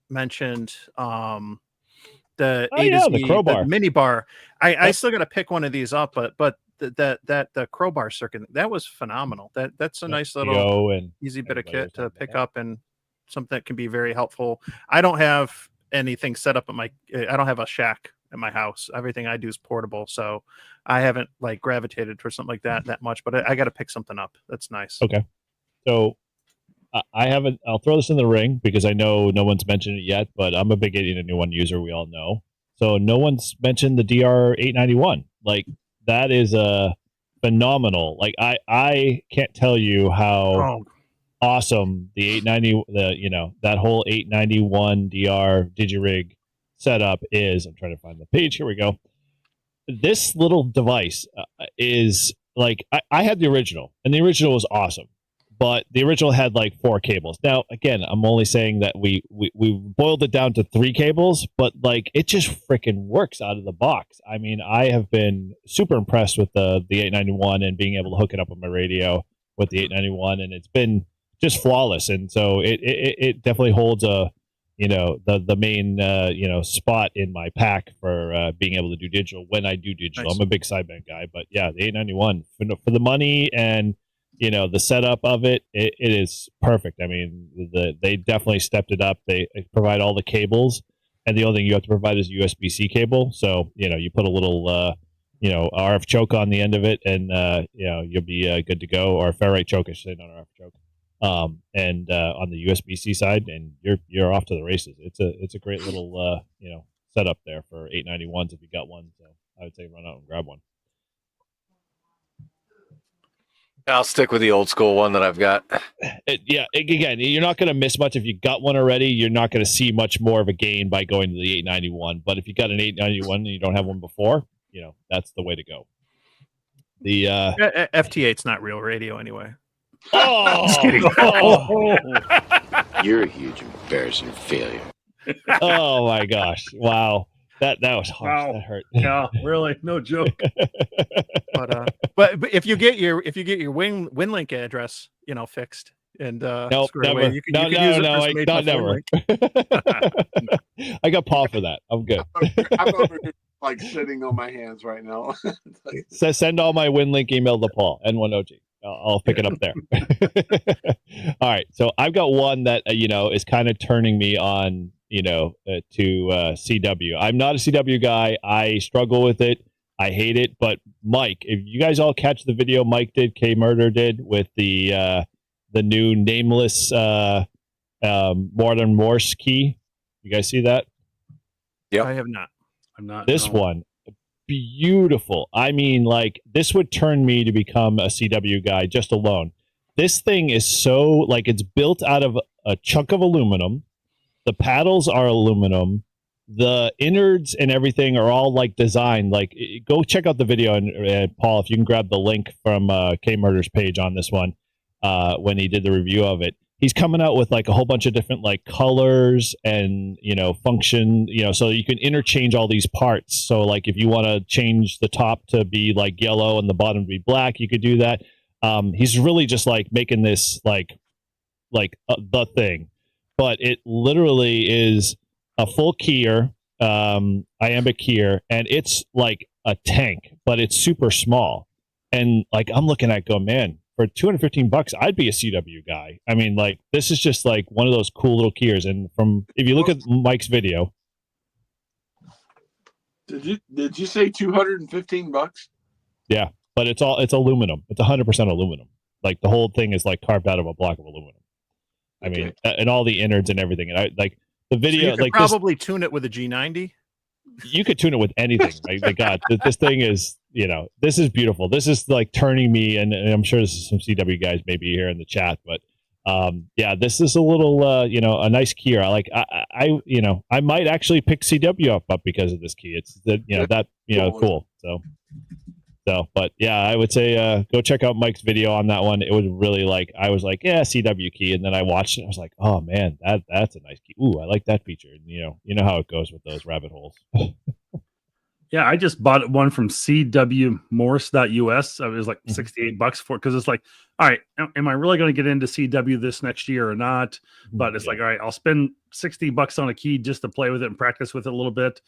mentioned the the crowbar, the mini bar. I still got to pick one of these up, but the crowbar circuit, that was phenomenal. That's a nice little easy bit of kit to pick up and something that can be very helpful. I don't have anything set up I don't have a shack at my house. Everything I do is portable, so I haven't like gravitated for something like that much. But I got to pick something up. That's nice. Okay, so I haven't. I'll throw this in the ring because I know no one's mentioned it yet. But I'm a big 891 user. We all know. So no one's mentioned the DR891. Like that is a phenomenal. Like I can't tell you how awesome the 890 that whole 891 DR digirig setup is. I'm trying to find the page. Here we go. This little device is like I had the original, and the original was awesome. But the original had like 4 cables. Now, again, I'm only saying that we boiled it down to 3 cables, but like it just freaking works out of the box. I mean, I have been super impressed with the 891 and being able to hook it up on my radio with the 891, and it's been just flawless. And so it definitely holds a the main spot in my pack for being able to do digital when I do digital. Nice. I'm a big sideband guy, but yeah, the 891 for the money and the setup of it is perfect. I mean, they definitely stepped it up. They provide all the cables, and the only thing you have to provide is a USB-C cable. So, you put a little, RF choke on the end of it, and, you'll be good to go, or a ferrite choke, I should say, not RF choke. And on the USB-C side, and you're off to the races. It's a great little, setup there for 891s if you got one. So I would say run out and grab one. I'll stick with the old school one that I've got. Again, you're not going to miss much if you got one already. You're not going to see much more of a gain by going to the 891. But if you got an 891 and you don't have one before, that's the way to go. The FT8's not real radio anyway. Oh, just kidding. You're a huge embarrassing failure. Oh my gosh! Wow. That was harsh. Wow. That hurt. Yeah, really, no joke. But if you get your WinLink address, fixed and nope, never. Away, you can use it never. I got Paul for that. I'm good. I'm over here like sitting on my hands right now. So send all my WinLink email to Paul N1OG. I'll pick it up there. All right, so I've got one that is kind of turning me on. To CW. I'm not a CW guy. I struggle with it. I hate it. But Mike, if you guys all catch the video Mike did, K Murder did with the the new nameless modern Morse key. You guys see that? Yep. I have not. I'm not. This no. one, beautiful. I mean, like, this would turn me to become a CW guy just alone. This thing is so, like, it's built out of a chunk of aluminum. The paddles are aluminum. The innards and everything are all, like, designed. Like, go check out the video, and Paul, if you can grab the link from K Murder's page on this one, when he did the review of it. He's coming out with like a whole bunch of different like colors and, you know, function, you know, so you can interchange all these parts. So like if you want to change the top to be like yellow and the bottom to be black, you could do that. He's really just like making this like the thing, but it literally is a full keyer, iambic keyer, and it's like a tank, but it's super small. And like I'm looking at go, man, for $215, I'd be a CW guy. I mean, like, this is just like one of those cool little keyers. And from, if you look at Mike's video, did you say $215? yeah, but it's aluminum. It's 100% aluminum. Like the whole thing is like carved out of a block of aluminum. I mean, and all the innards and everything. And I like the video. So you could like probably tune it with a G90. You could tune it with anything. Right? Like, God, this thing is, you know, this is beautiful. This is like turning me, and I'm sure this is some CW guys maybe here in the chat, but yeah, this is a little, you know, a nice key. I you know, I might actually pick CW up because of this key. It's the, you know, that, you know, cool. So, but yeah, I would say go check out Mike's video on that one. It was really like, I was like, yeah, CW key, and then I watched it. I was like, oh man, that's a nice key. Ooh, I like that feature. And you know how it goes with those rabbit holes. Yeah, I just bought one from CWMorse.us. It was like $68 for it because it's like, all right, am I really going to get into CW this next year or not? But it's like, all right, I'll spend $60 on a key just to play with it and practice with it a little bit,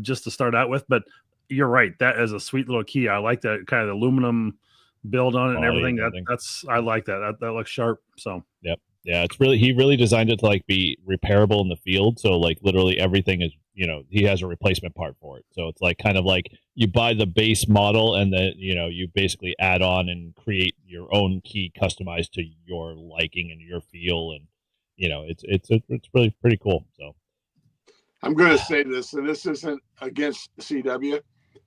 just to start out with. But you're right, that is a sweet little key. I like that kind of aluminum build on it and everything. I like that. That looks sharp. So yep. Yeah, it's really, he really designed it to like be repairable in the field. So like literally everything is, you know, he has a replacement part for it. So it's like kind of like you buy the base model and then, you know, you basically add on and create your own key customized to your liking and your feel. And, you know, it's really pretty cool. So I'm going to say this, and this isn't against CW.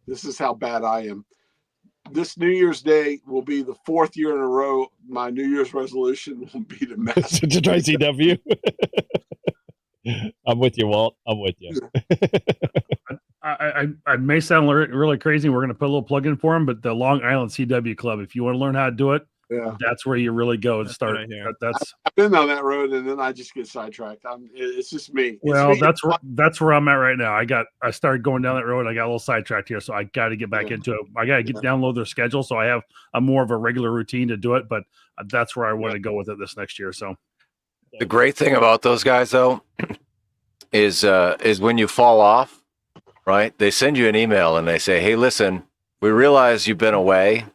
This is how bad I am. This New Year's Day will be the 4th year in a row. My New Year's resolution will be to master to try CW. I'm with you, Walt. I'm with you. I may sound really crazy. We're going to put a little plug in for him, but the Long Island CW Club, if you want to learn how to do it, yeah, that's where you really go and start. I've been on that road, and then I just get sidetracked. It's just me. Well, that's where I'm at right now. I started going down that road. I got a little sidetracked here, so I got to get back into it. I got to download their schedule, so I have a more of a regular routine to do it. But that's where I want to go with it this next year. So the great thing about those guys, though, is when you fall off, right? They send you an email and they say, "Hey, listen, we realize you've been away.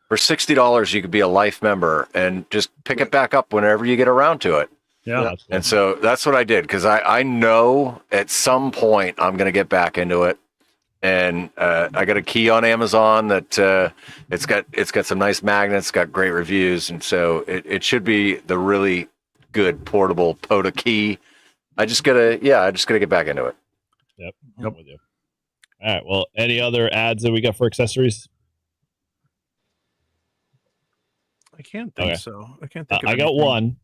For $60, you could be a life member and just pick it back up whenever you get around to it." Yeah. And so that's what I did, because I know at some point I'm going to get back into it. And I got a key on Amazon that it's got some nice magnets, got great reviews. And so it should be the really good portable POTA key. I just gotta get back into it. Yep. I'm with you. All right. Well, any other ads that we got for accessories? I can't think so. I can't think. Of I got one.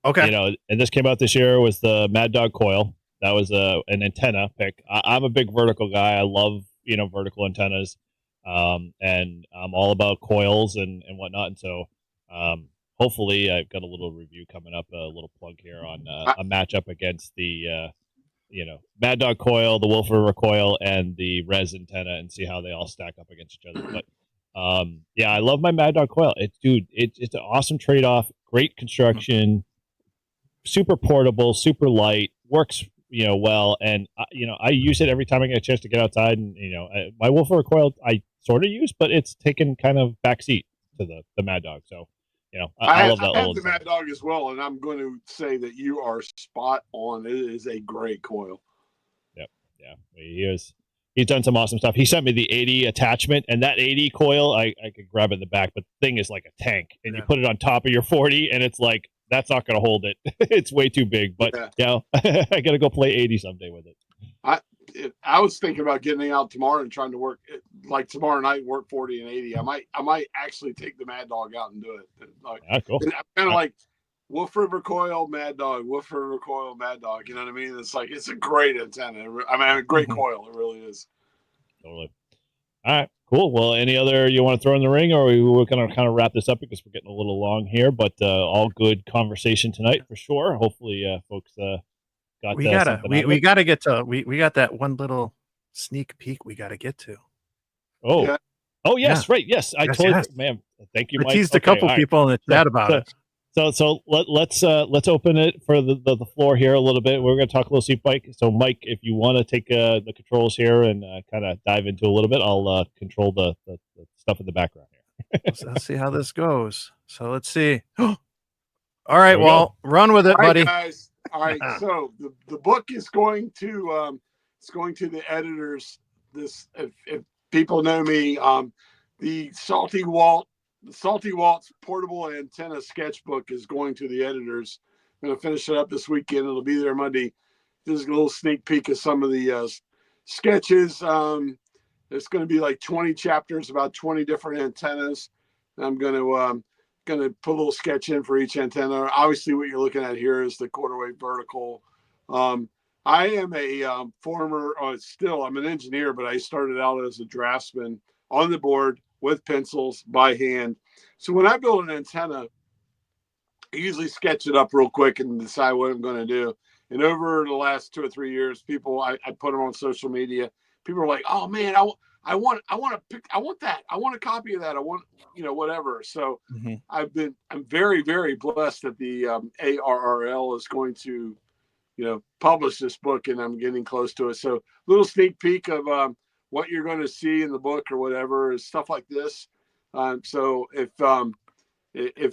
Okay. You know, and this came out this year was the Mad Dog coil. That was an antenna pick. I'm a big vertical guy. I love, you know, vertical antennas, and I'm all about coils and whatnot. And so, hopefully, I've got a little review coming up, a little plug here on a matchup against the, you know, Mad Dog coil, the Wolf River coil, and the Res antenna, and see how they all stack up against each other. But yeah, I love my Mad Dog coil. It's an awesome trade-off. Great construction, super portable, super light, works, you know, well. And you know, I use it every time I get a chance to get outside. And you know, my Wolf River coil I sort of use, but it's taken kind of backseat to the Mad Dog. So you know, I love that. I have the Mad Dog as well, and I'm going to say that you are spot on. It is a great coil. Yep. Yeah, he is. He's done some awesome stuff. He sent me the 80 attachment, and that 80 coil, I could grab it in the back, but the thing is like a tank, and you put it on top of your 40, and it's like, that's not going to hold it. It's way too big, but I got to go play 80 someday with it. I was thinking about getting out tomorrow and trying to work like tomorrow night, work 40 and 80. I might actually take the Mad Dog out and do it. Like, cool. I'm kind of like Wolf River Coil, Mad Dog, Wolf River Coil, Mad Dog. You know what I mean? It's like, it's a great antenna. I mean, a great coil. It really is. Totally. All right, cool. Well, any other you want to throw in the ring, or we're going to kind of wrap this up because we're getting a little long here, but all good conversation tonight for sure. Hopefully folks we gotta get to we got that one little sneak peek we gotta get to. Oh yes, right, yes. I totally, man. Thank you, Mike. I teased a couple people in the chat about it. So let's open it for the floor here a little bit. We're going to talk a little Seat Mike. So Mike, if you want to take the controls here and kind of dive into a little bit, I'll control the stuff in the background here. Let's see how this goes. So let's see. All right, Walt, run with it, buddy. Guys. All right, so the book is going to the editors. This, if people know me, the Salty Walt's portable antenna sketchbook is going to the editors. I'm going to finish it up this weekend. It'll be there Monday. This is a little sneak peek of some of the sketches. It's going to be like 20 chapters, about 20 different antennas. I'm going to put a little sketch in for each antenna. Obviously, what you're looking at here is the quarter wave vertical. I am a I'm an engineer, but I started out as a draftsman on the board with pencils by hand. So when I build an antenna, I usually sketch it up real quick and decide what I'm going to do. And over the last 2 or 3 years, I put them on social media. People are like, "Oh man, I want that. I want a copy of that. I want, whatever." So I'm very, very blessed that the ARRL is going to, publish this book, and I'm getting close to it. So little sneak peek of what you're going to see in the book or whatever is stuff like this. So if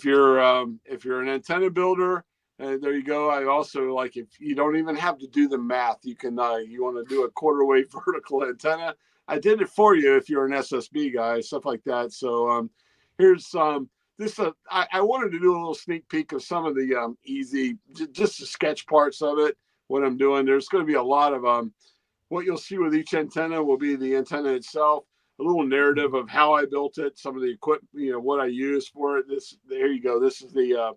you're an antenna builder, there you go. I also like, if you don't even have to do the math, you can you want to do a quarter wave vertical antenna, I did it for you if you're an SSB guy, stuff like that. So here's this. I wanted to do a little sneak peek of some of the easy, just the sketch parts of it. What I'm doing. There's going to be a lot of what you'll see with each antenna will be the antenna itself, a little narrative of how I built it, some of the equipment, what I use for it. There you go. This is the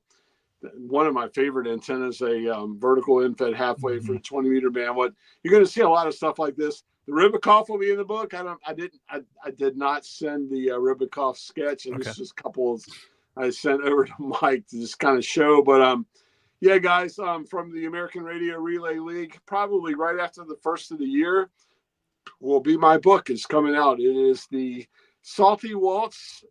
one of my favorite antennas, a vertical infed halfway for 20 meter bandwidth. You're going to see a lot of stuff like this. The Ribicoff will be in the book. I did not send the Ribicoff sketch, and this is a couple I sent over to Mike to just kind of show. But yeah, guys, from the American Radio Relay League, probably right after the first of the year will be my book. It's coming out. It is the Salty Walt's,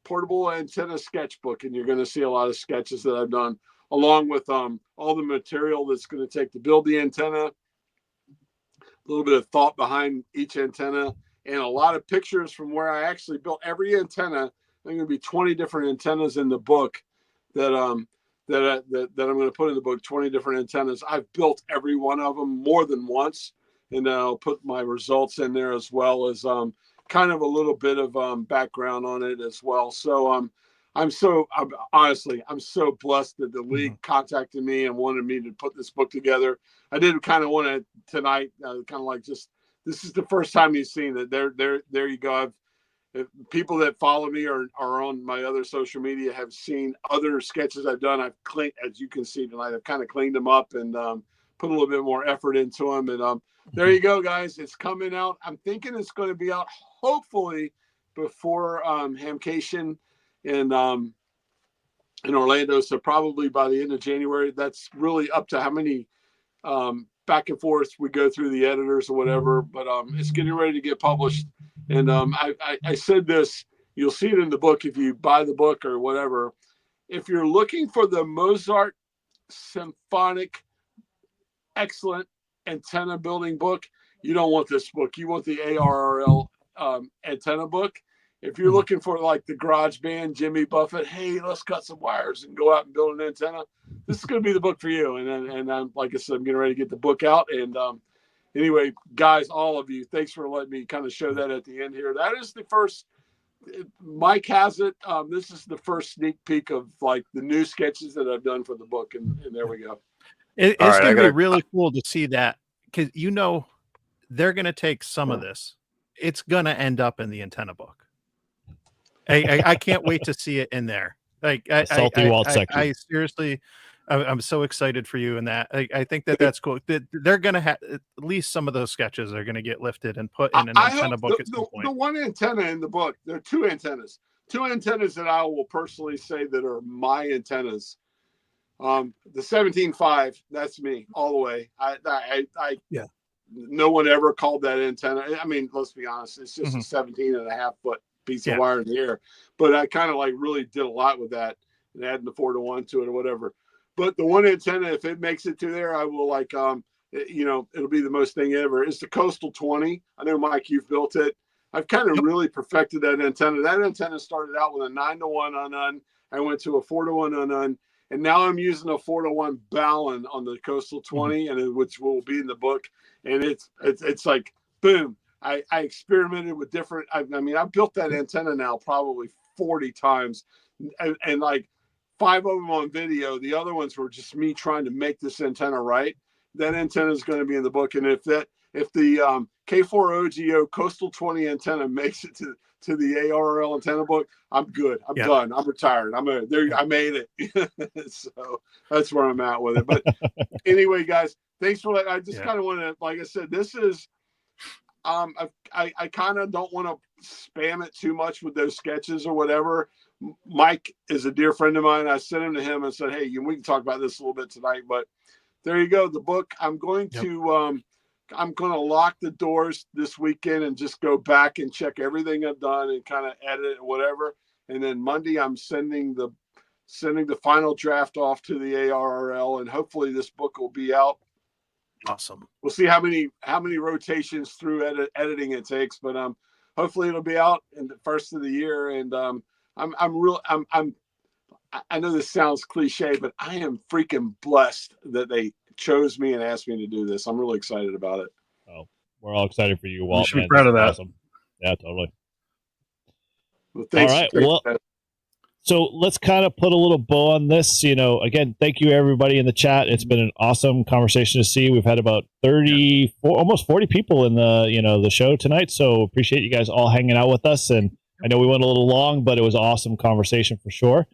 portable antenna sketchbook, and you're going to see a lot of sketches that I've done, along with all the material that's going to take to build the antenna, a little bit of thought behind each antenna, and a lot of pictures from where I actually built every antenna. There are going to be 20 different antennas in the book that I'm going to put in the book. 20 different antennas. I've built every one of them more than once, and I'll put my results in there, as well as kind of a little bit of background on it as well. So I'm so blessed that the league contacted me and wanted me to put this book together. I did kind of want to tonight, kind of like, just, this is the first time you've seen it. There you go. People that follow me or are on my other social media have seen other sketches I've done. I've cleaned, as you can see tonight, I've kind of cleaned them up and put a little bit more effort into them. And there you go, guys. It's coming out. I'm thinking it's going to be out hopefully before Hamcation in Orlando. So probably by the end of January. That's really up to how many back and forth we go through the editors or whatever. But it's getting ready to get published. And I said this, you'll see it in the book if you buy the book or whatever. If you're looking for the Mozart symphonic, excellent antenna building book, you don't want this book. You want the ARRL antenna book. If you're looking for like the garage band, Jimmy Buffett, hey, let's cut some wires and go out and build an antenna, this is going to be the book for you. And I'm, like I said, I'm getting ready to get the book out, and anyway, guys, all of you, thanks for letting me kind of show that at the end here. That is the first. Mike has it. This is the first sneak peek of like the new sketches that I've done for the book, and there we go. It's right, going to be really cool to see that, because they're going to take some of this. It's going to end up in the antenna book. I can't wait to see it in there. Like Salty Walt section. I seriously, I'm so excited for you in that. I think that's cool. They're going to have at least some of those sketches are going to get lifted and put in an antenna book at some point. The one antenna in the book, there are two antennas that I will personally say that are my antennas. The 17.5, that's me all the way. Yeah. No one ever called that antenna. I mean, let's be honest, it's just a 17.5 foot piece of wire in the air. But I kind of like really did a lot with that and adding the 4-to-1 to it or whatever. But the one antenna, if it makes it to there, I will like, it'll be the most thing ever. It's the Coastal 20. I know, Mike, you've built it. I've kind of really perfected that antenna. That antenna started out with a 9-to-1 unun. I went to a 4-to-1 unun. And now I'm using a 4-to-1 Ballon on the Coastal 20, and which will be in the book. And it's like, boom. I experimented with different. I mean, I've built that antenna now probably 40 times, and like 5 of them on video. The other ones were just me trying to make this antenna right. That antenna is going to be in the book, and if the K4OGO Coastal 20 antenna makes it to the ARRL antenna book, I'm good. I'm done. I'm retired. I made it. So that's where I'm at with it. But anyway, guys, thanks for that. I just kind of want to, like I said, this is. I kind of don't want to spam it too much with those sketches or whatever. Mike is a dear friend of mine. I sent him to him and said, hey, we can talk about this a little bit tonight, but there you go. The book, I'm going to lock the doors this weekend and just go back and check everything I've done and kind of edit it or whatever. And then Monday I'm sending the final draft off to the ARRL, and hopefully this book will be out. Awesome. We'll see how many rotations through editing it takes, but hopefully it'll be out in the first of the year. And I know this sounds cliche, but I am freaking blessed that they chose me and asked me to do this. I'm really excited about it. Oh, we're all excited for you, Walt. You should be proud of that. Awesome. Yeah, totally. Well, thanks. All right. Well, so let's kind of put a little bow on this. Again, thank you everybody in the chat. It's been an awesome conversation to see. We've had about 34, almost 40 people in the show tonight. So appreciate you guys all hanging out with us. And I know we went a little long, but it was an awesome conversation for sure.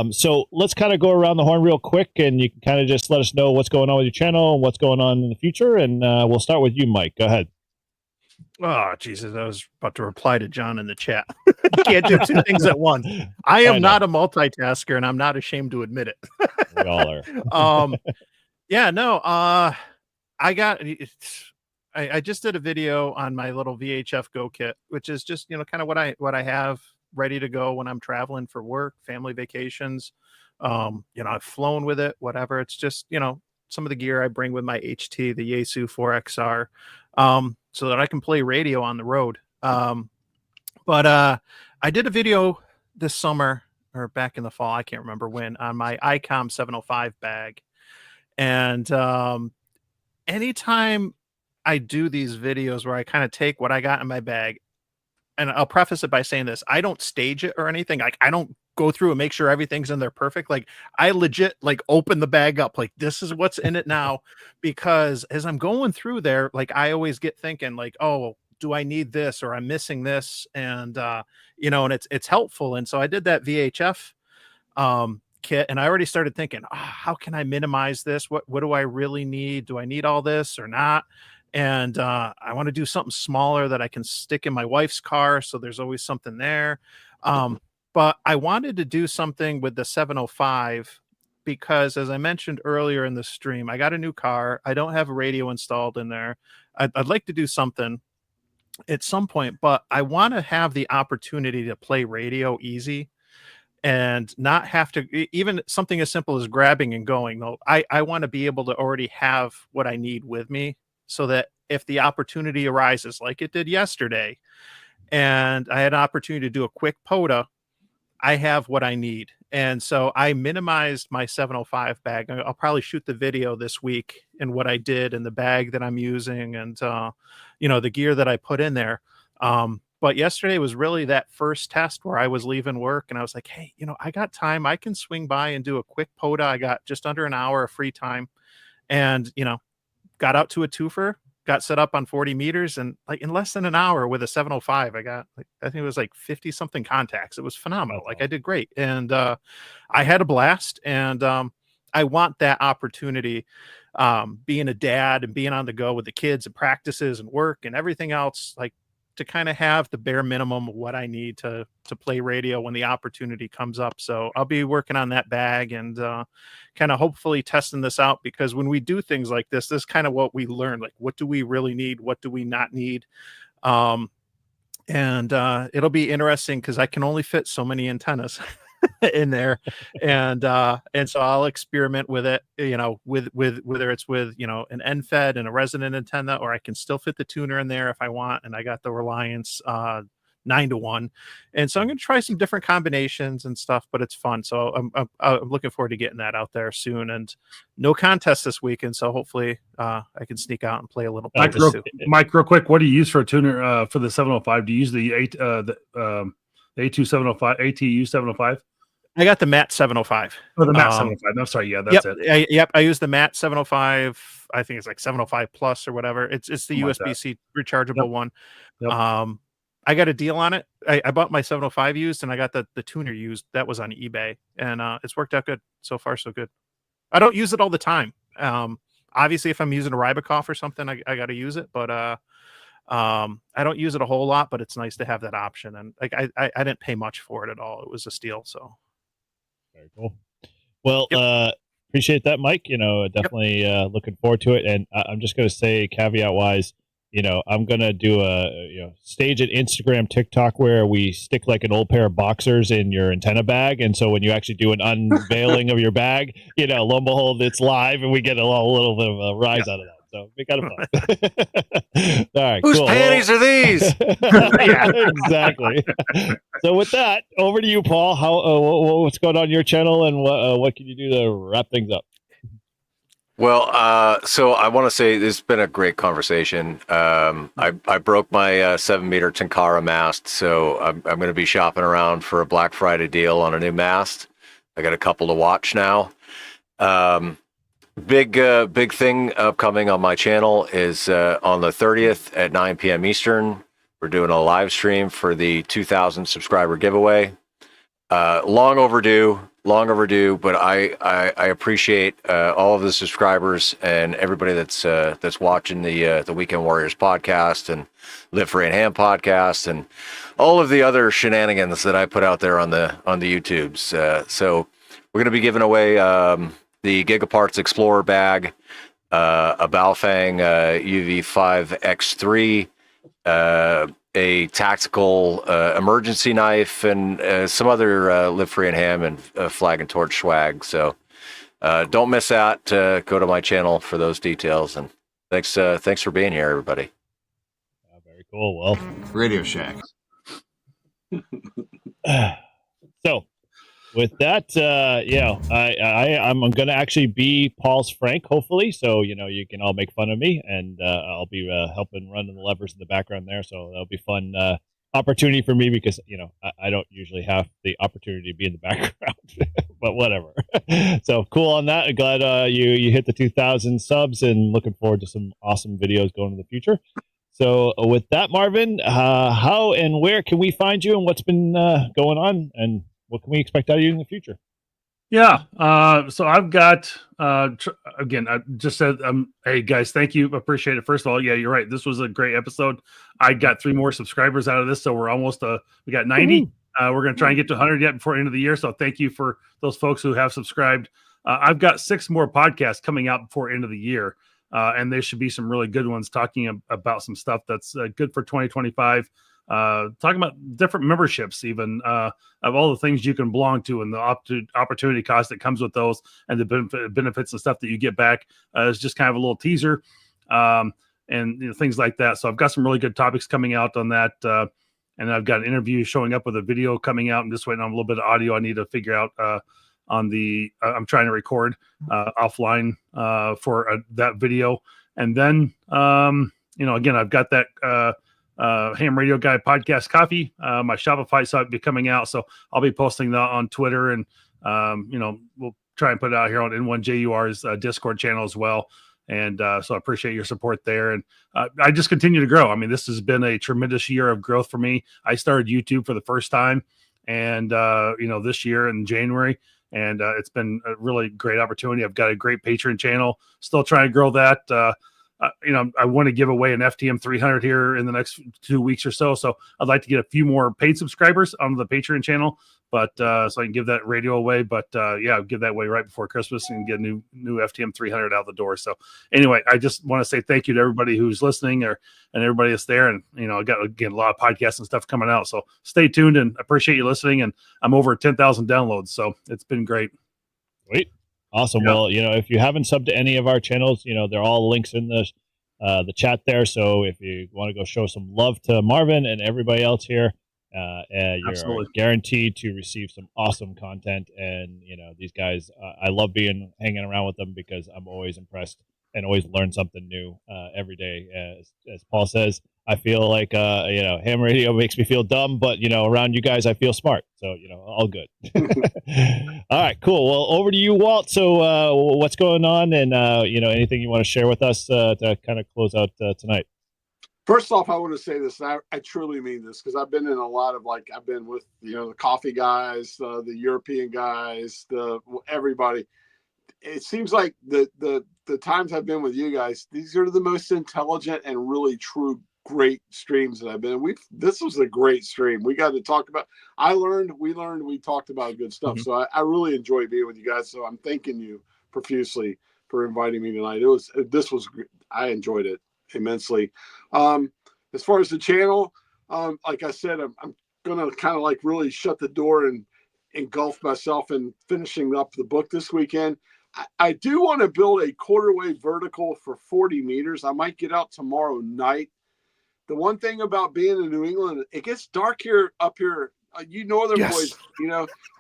So let's kind of go around the horn real quick, and you can kind of just let us know what's going on with your channel and what's going on in the future. And we'll start with you, Mike. Go ahead. Oh, Jesus. I was about to reply to John in the chat. You can't do two things at once. I am not a multitasker, and I'm not ashamed to admit it. We all are. I just did a video on my little VHF Go kit, which is just, kind of what I have ready to go when I'm traveling for work, family vacations. I've flown with it, whatever. It's just, some of the gear I bring with my HT, the Yaesu 4XR, so that I can play radio on the road. But I did a video this summer or back in the fall, I can't remember when, on my ICOM 705 bag. And anytime I do these videos where I kind of take what I got in my bag, and I'll preface it by saying this, I don't stage it or anything. Like, I don't go through and make sure everything's in there perfect. Like, I legit open the bag up, like, this is what's in it now, because as I'm going through there, like, I always get thinking like, oh, do I need this, or I'm missing this? And and it's helpful. And so I did that VHF kit, and I already started thinking, how can I minimize this? What do I really need? Do I need all this or not? And I want to do something smaller that I can stick in my wife's car, so there's always something there. But I wanted to do something with the 705 because, as I mentioned earlier in the stream, I got a new car. I don't have a radio installed in there. I'd like to do something at some point, but I want to have the opportunity to play radio easy and not have to, even something as simple as grabbing and going. No, I want to be able to already have what I need with me, so that if the opportunity arises, like it did yesterday, and I had an opportunity to do a quick POTA, I have what I need. And so I minimized my 705 bag. I'll probably shoot the video this week and what I did and the bag that I'm using and, the gear that I put in there. But yesterday was really that first test where I was leaving work and I was like, hey, I got time. I can swing by and do a quick POTA. I got just under an hour of free time and, got out to a twofer, got set up on 40 meters. And like in less than an hour with a 705, I got, I think it was like 50 something contacts. It was phenomenal. Like I did great. And I had a blast. And I want that opportunity, being a dad and being on the go with the kids and practices and work and everything else, like, to kind of have the bare minimum of what I need to play radio when the opportunity comes up. So I'll be working on that bag and kind of hopefully testing this out, because when we do things like this is kind of what we learn. Like, what do we really need? What do we not need? And it'll be interesting because I can only fit so many antennas in there. And so I'll experiment with it, with whether it's with, an end fed and a resonant antenna, or I can still fit the tuner in there if I want. And I got the Reliance 9-to-1. And so I'm going to try some different combinations and stuff, but it's fun. So I'm looking forward to getting that out there soon. And no contest this weekend. So hopefully I can sneak out and play a little. Mike, real quick, what do you use for a tuner for the 705? Do you use the A2 705, ATU 705? I got the MAT 705. Oh, the MAT 705. I'm sorry. Yeah, that's it. I use the MAT 705. I think it's like 705 plus or whatever. It's the USB-C rechargeable one. Yep. I got a deal on it. I bought my 705 used and I got the tuner used. That was on eBay and it's worked out good. So far, so good. I don't use it all the time. Obviously, if I'm using a Rybakov or something, I got to use it. But I don't use it a whole lot. But it's nice to have that option. And like I didn't pay much for it at all. It was a steal. So. Very cool. Well, appreciate that, Mike. Definitely looking forward to it. And I'm just going to say, caveat wise, I'm going to do stage an Instagram TikTok where we stick like an old pair of boxers in your antenna bag. And so when you actually do an unveiling of your bag, lo and behold, it's live and we get a little bit of a rise out of that. So be kind of fun. All right, whose cool. panties are these? Yeah, exactly. So with that, over to you, Paul. How what's going on your channel, and what can you do to wrap things up? Well, so I want to say this has been a great conversation. I broke my 7-meter Tenkara mast, so I'm going to be shopping around for a Black Friday deal on a new mast. I got a couple to watch now. Big thing upcoming on my channel is on the 30th at 9 p.m. Eastern. We're doing a live stream for the 2,000 subscriber giveaway. Long overdue, but I appreciate all of the subscribers and everybody that's watching the Weekend Warriors podcast and Live Free and Ham podcast and all of the other shenanigans that I put out there on the YouTubes. So we're going to be giving away the Gigaparts Explorer bag, a Baofeng UV5X3, a tactical emergency knife, and some other Live Free and Ham and Flag and Torch swag. So don't miss that. Go to my channel for those details. And thanks for being here, everybody. Very cool. Well, Radio Shack. So with that, I'm going to actually be Paul's Frank, hopefully. So, you can all make fun of me, and I'll be helping running the levers in the background there. So that'll be fun opportunity for me because, I don't usually have the opportunity to be in the background, but whatever. So cool on that. I'm glad you hit the 2,000 subs and looking forward to some awesome videos going in the future. So with that, Marvin, how and where can we find you and what's been going on, and what can we expect out of you in the future? Yeah. So I've got, again, I just said, hey guys, thank you. Appreciate it. First of all, yeah, you're right. This was a great episode. I got 3 more subscribers out of this. So we're almost, we got 90. We're going to try and get to 100 yet before the end of the year. So thank you for those folks who have subscribed. I've got 6 more podcasts coming out before end of the year. And there should be some really good ones talking about some stuff that's good for 2025. Talking about different memberships, even of all the things you can belong to and the opportunity cost that comes with those and the benefits and stuff that you get back. It's just kind of a little teaser and things like that. So I've got some really good topics coming out on that. and I've got an interview showing up with a video coming out. I'm just waiting on a little bit of audio I need to figure out on the I'm trying to record offline for that video. And then again, I've got that Ham Radio Guy podcast coffee. My Shopify site will be coming out, so I'll be posting that on Twitter, and we'll try and put it out here on N1JUR's Discord channel as well. And so I appreciate your support there. And I just continue to grow. I mean, this has been a tremendous year of growth for me. I started YouTube for the first time, and this year in January, and it's been a really great opportunity. I've got a great Patreon channel, still trying to grow that. I want to give away an FTM 300 here in the next 2 weeks or so. So I'd like to get a few more paid subscribers on the Patreon channel, but so I can give that radio away. But I'll give that away right before Christmas and get a new FTM 300 out the door. So anyway, I just want to say thank you to everybody who's listening and everybody that's there. And, I got, again, a lot of podcasts and stuff coming out. So stay tuned, and appreciate you listening. And I'm over 10,000 downloads. So it's been great. Sweet. Awesome. Yeah. Well, if you haven't subbed to any of our channels, they're all links in the chat there. So if you want to go show some love to Marvin and everybody else here, you're Absolutely. guaranteed to receive some awesome content. And these guys, I love hanging around with them, because I'm always impressed and always learn something new every day. As Paul says, I feel like ham radio makes me feel dumb, but around you guys I feel smart. So all good. All right, cool. Well, over to you, Walt. So what's going on, and anything you want to share with us to kind of close out tonight? First off, I want to say this, and I truly mean this, because I've been in a lot of, I've been with the coffee guys, the European guys, everybody. It seems like the times I've been with you guys, these are the most intelligent and really true great streams that I've been in. This was a great stream. We got to talk about, we talked about good stuff. Mm-hmm. So I really enjoy being with you guys. So I'm thanking you profusely for inviting me tonight. I enjoyed it immensely. As far as the channel, like I said, I'm going to kind of really shut the door and engulf myself in finishing up the book this weekend. I do want to build a quarter-wave vertical for 40 meters. I might get out tomorrow night. The one thing about being in New England, it gets dark up here. You northern boys,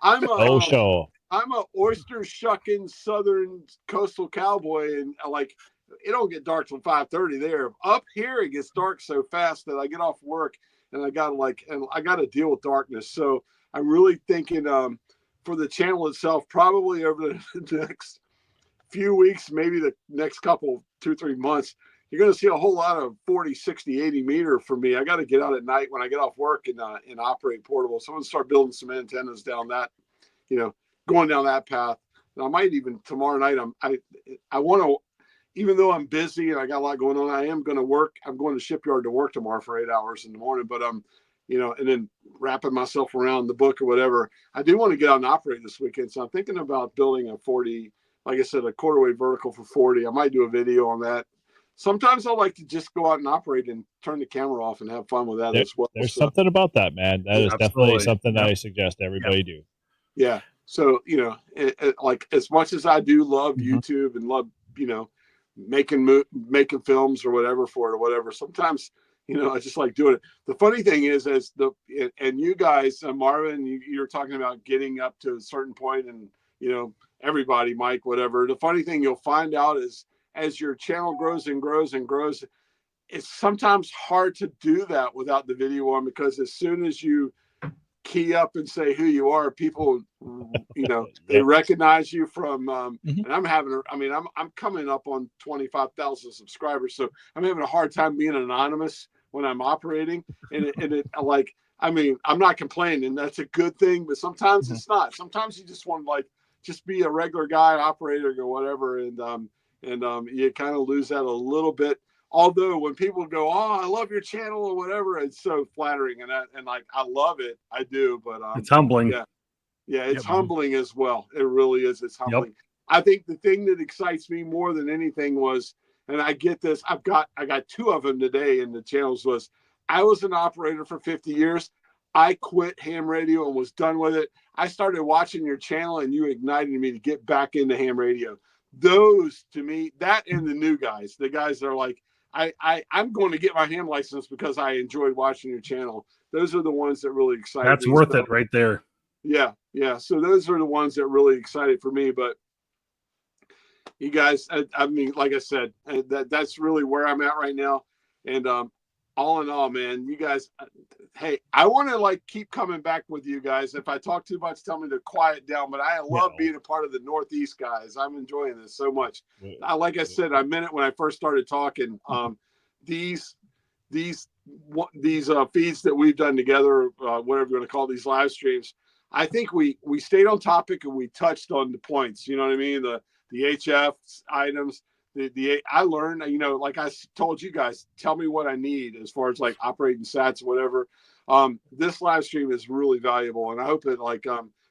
I'm a oyster shucking southern coastal cowboy, and it don't get dark till 5:30 there. Up here, it gets dark so fast that I get off work and I got to deal with darkness. So I'm really thinking for the channel itself, probably over the next few weeks, maybe the next couple, 2-3 months, you're going to see a whole lot of 40, 60, 80 meter for me. I got to get out at night when I get off work and operate portable. So I'm going to start building some antennas down that, going down that path. And I might even tomorrow night, I want to, even though I'm busy and I got a lot going on, I am going to work. I'm going to shipyard to work tomorrow for 8 hours in the morning, but and then wrapping myself around the book or whatever. I do want to get out and operate this weekend. So I'm thinking about building a 40, like I said, a quarter-wave vertical for 40. I might do a video on that. Sometimes I like to just go out and operate and turn the camera off and have fun with that as well. There's something about that, man. That is definitely something that I suggest everybody do. Yeah. So, as much as I do love YouTube and love, making films or whatever for it or whatever, sometimes, I just like doing it. The funny thing is, and you guys, Marvin, you're talking about getting up to a certain point and, everybody, Mike, whatever. The funny thing you'll find out is, as your channel grows and grows and grows, it's sometimes hard to do that without the video on, because as soon as you key up and say who you are, people, they recognize you from, and I'm coming up on 25,000 subscribers. So I'm having a hard time being anonymous when I'm operating. I'm not complaining. That's a good thing, but sometimes it's not. Sometimes you just want to just be a regular guy, operator or whatever. And you kind of lose that a little bit. Although when people go, "Oh, I love your channel" or whatever, it's so flattering, and I love it. I do, but it's humbling. Yeah, it's humbling as well. It really is. It's humbling. Yep. I think the thing that excites me more than anything was, and I get this, I got 2 of them today in the channels, was I was an operator for 50 years. I quit ham radio and was done with it. I started watching your channel and you ignited me to get back into ham radio. Those, to me, that and the new guys, the guys that are I'm going to get my ham license because I enjoyed watching your channel. those are the ones that really excite That's me. worth So, it right there. yeah. So those are the ones that really excited for me. But you guys, I mean, like I said, that's really where I'm at right now. And all in all, man, you guys, hey, I want to like keep coming back with you guys. If I talk too much, tell me to quiet down. But I love being a part of the Northeast, guys. I'm enjoying this so much. Like I said, I meant it when I first started talking. These feeds that we've done together, whatever you want to call these live streams, I think we stayed on topic and we touched on the points. You know what I mean? The HF items. I learned, you know, like I told you guys, tell me what I need as far as like operating sats, whatever. This live stream is really valuable, and I hope that like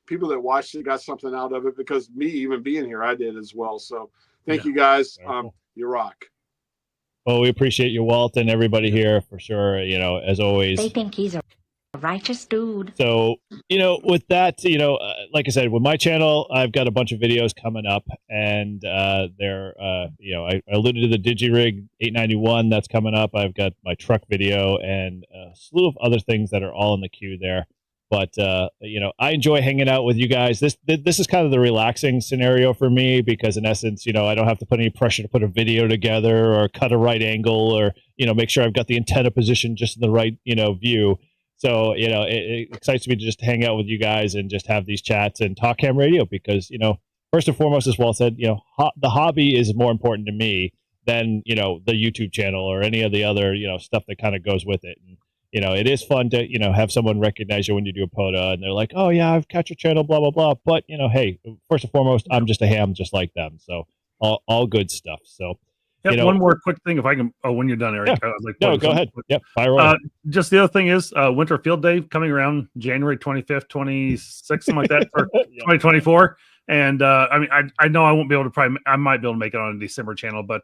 people that watched it got something out of it, because me even being here, I did as well. So thank you guys. You rock. Well, we appreciate you, Walt, and everybody here for sure. You know, as always. They think he's a righteous dude. So, you know, with that, you know, like I said, with my channel, I've got a bunch of videos coming up, and they're, you know, I alluded to the DigiRig 891 that's coming up. I've got my truck video and a slew of other things that are all in the queue there. But, you know, I enjoy hanging out with you guys. This is kind of the relaxing scenario for me, because in essence, you know, I don't have to put any pressure to put a video together or cut a right angle or, you know, make sure I've got the antenna position just in the right, you know, view. So, you know, it excites me to just hang out with you guys and just have these chats and talk ham radio, because, you know, first and foremost, as Walt said, you know, the hobby is more important to me than, you know, the YouTube channel or any of the other, you know, stuff that kind of goes with it. And, you know, it is fun to, you know, have someone recognize you when you do a POTA and they're like, oh, yeah, I've got your channel, blah, blah, blah. But, you know, hey, first and foremost, I'm just a ham just like them. So all good stuff. So. Yeah, you know, one more quick thing, if I can. Oh, when you're done, Eric. Yeah. Like, no, go ahead. Yep, fire away. Just the other thing is Winter Field Day coming around January 25th, 26th, something like that for 2024. And I mean, I know I won't be able to I might be able to make it on a December channel, but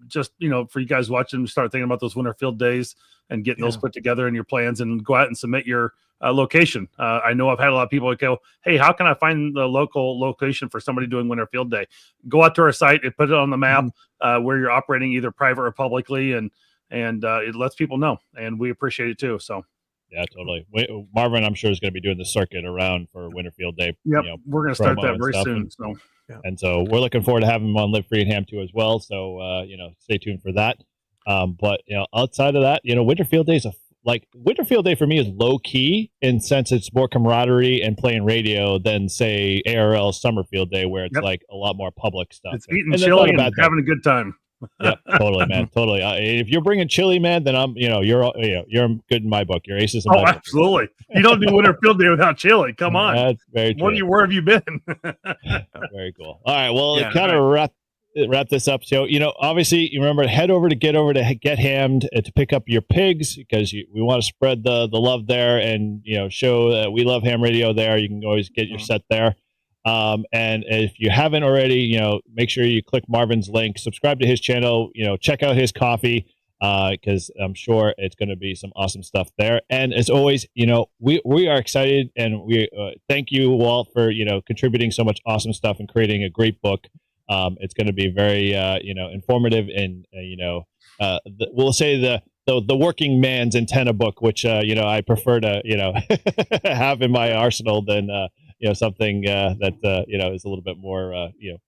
just, you know, for you guys watching, start thinking about those Winter Field Days and getting those put together in your plans, and go out and submit your location. I know I've had a lot of people go, hey, how can I find the local location for somebody doing Winter Field Day? Go out to our site and put it on the map where you're operating, either private or publicly, and it lets people know, and we appreciate it too. So. Yeah, totally. Marvin, I'm sure, is going to be doing the circuit around for Winter Field Day. Yep, you know, we're going to start that very soon. And so we're looking forward to having him on Live Free and Ham too as well. So you know, stay tuned for that. But you know, outside of that, you know, Winter Field Day is Winter Field Day for me is low key in sense it's more camaraderie and playing radio than say ARL Summer Field Day, where it's like a lot more public stuff. It's eating chili and having a good time. Yeah, totally, man, totally. If you're bringing chili, man, then you're good in my book. You're aces in my book. Absolutely. You don't do Winter Field Day without chili. Come on. That's very true. Where have you been? Very cool. All right, well, kind of wrap this up. So, you know, obviously, you remember, head over to Get Hammed to pick up your pigs, because we want to spread the love there, and, you know, show that we love ham radio there. You can always get your set there. And if you haven't already, you know, make sure you click Marvin's link, subscribe to his channel, you know, check out his coffee, because I'm sure it's going to be some awesome stuff there. And as always, you know, we are excited, and we thank you, Walt, for, you know, contributing so much awesome stuff and creating a great book. It's going to be very, you know, informative, and, you know, we'll say the working man's antenna book, which, you know, I prefer to, you know, have in my arsenal than, you know, something that, you know, is a little bit more, you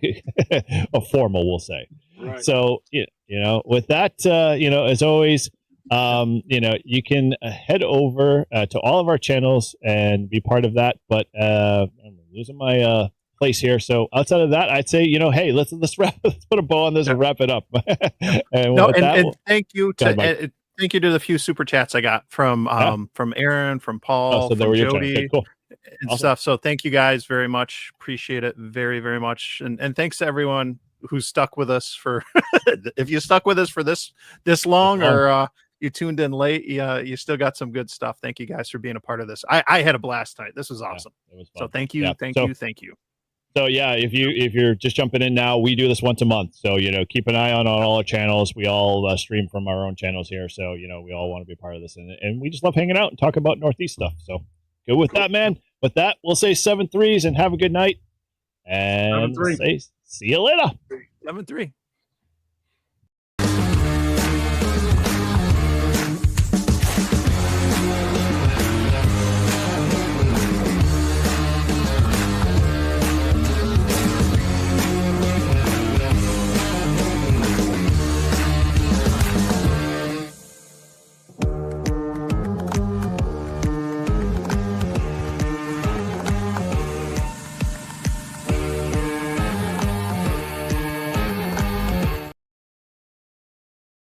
know, formal, we'll say. Right. So, you know, with that, you know, as always, you know, you can head over to all of our channels and be part of that. But I'm losing my place here. So outside of that, I'd say, you know, hey, let's put a bow on this and wrap it up. and thank you to thank you to the few super chats I got from Aaron, from Paul, from Jody. Okay, cool. And stuff. So thank you guys very much. Appreciate it very, very much. And thanks to everyone who stuck with us for if you stuck with us for this long, or you tuned in late, you still got some good stuff. Thank you guys for being a part of this. I had a blast tonight. This was awesome. It was fun. So thank you, thank you. So yeah, if you're just jumping in now, we do this once a month. So, you know, keep an eye on all our channels. We all stream from our own channels here. So, you know, we all want to be part of this, and we just love hanging out and talking about Northeast stuff. So go with that, man. With that, we'll say 7-3s and have a good night. And say, see you later. 7-3.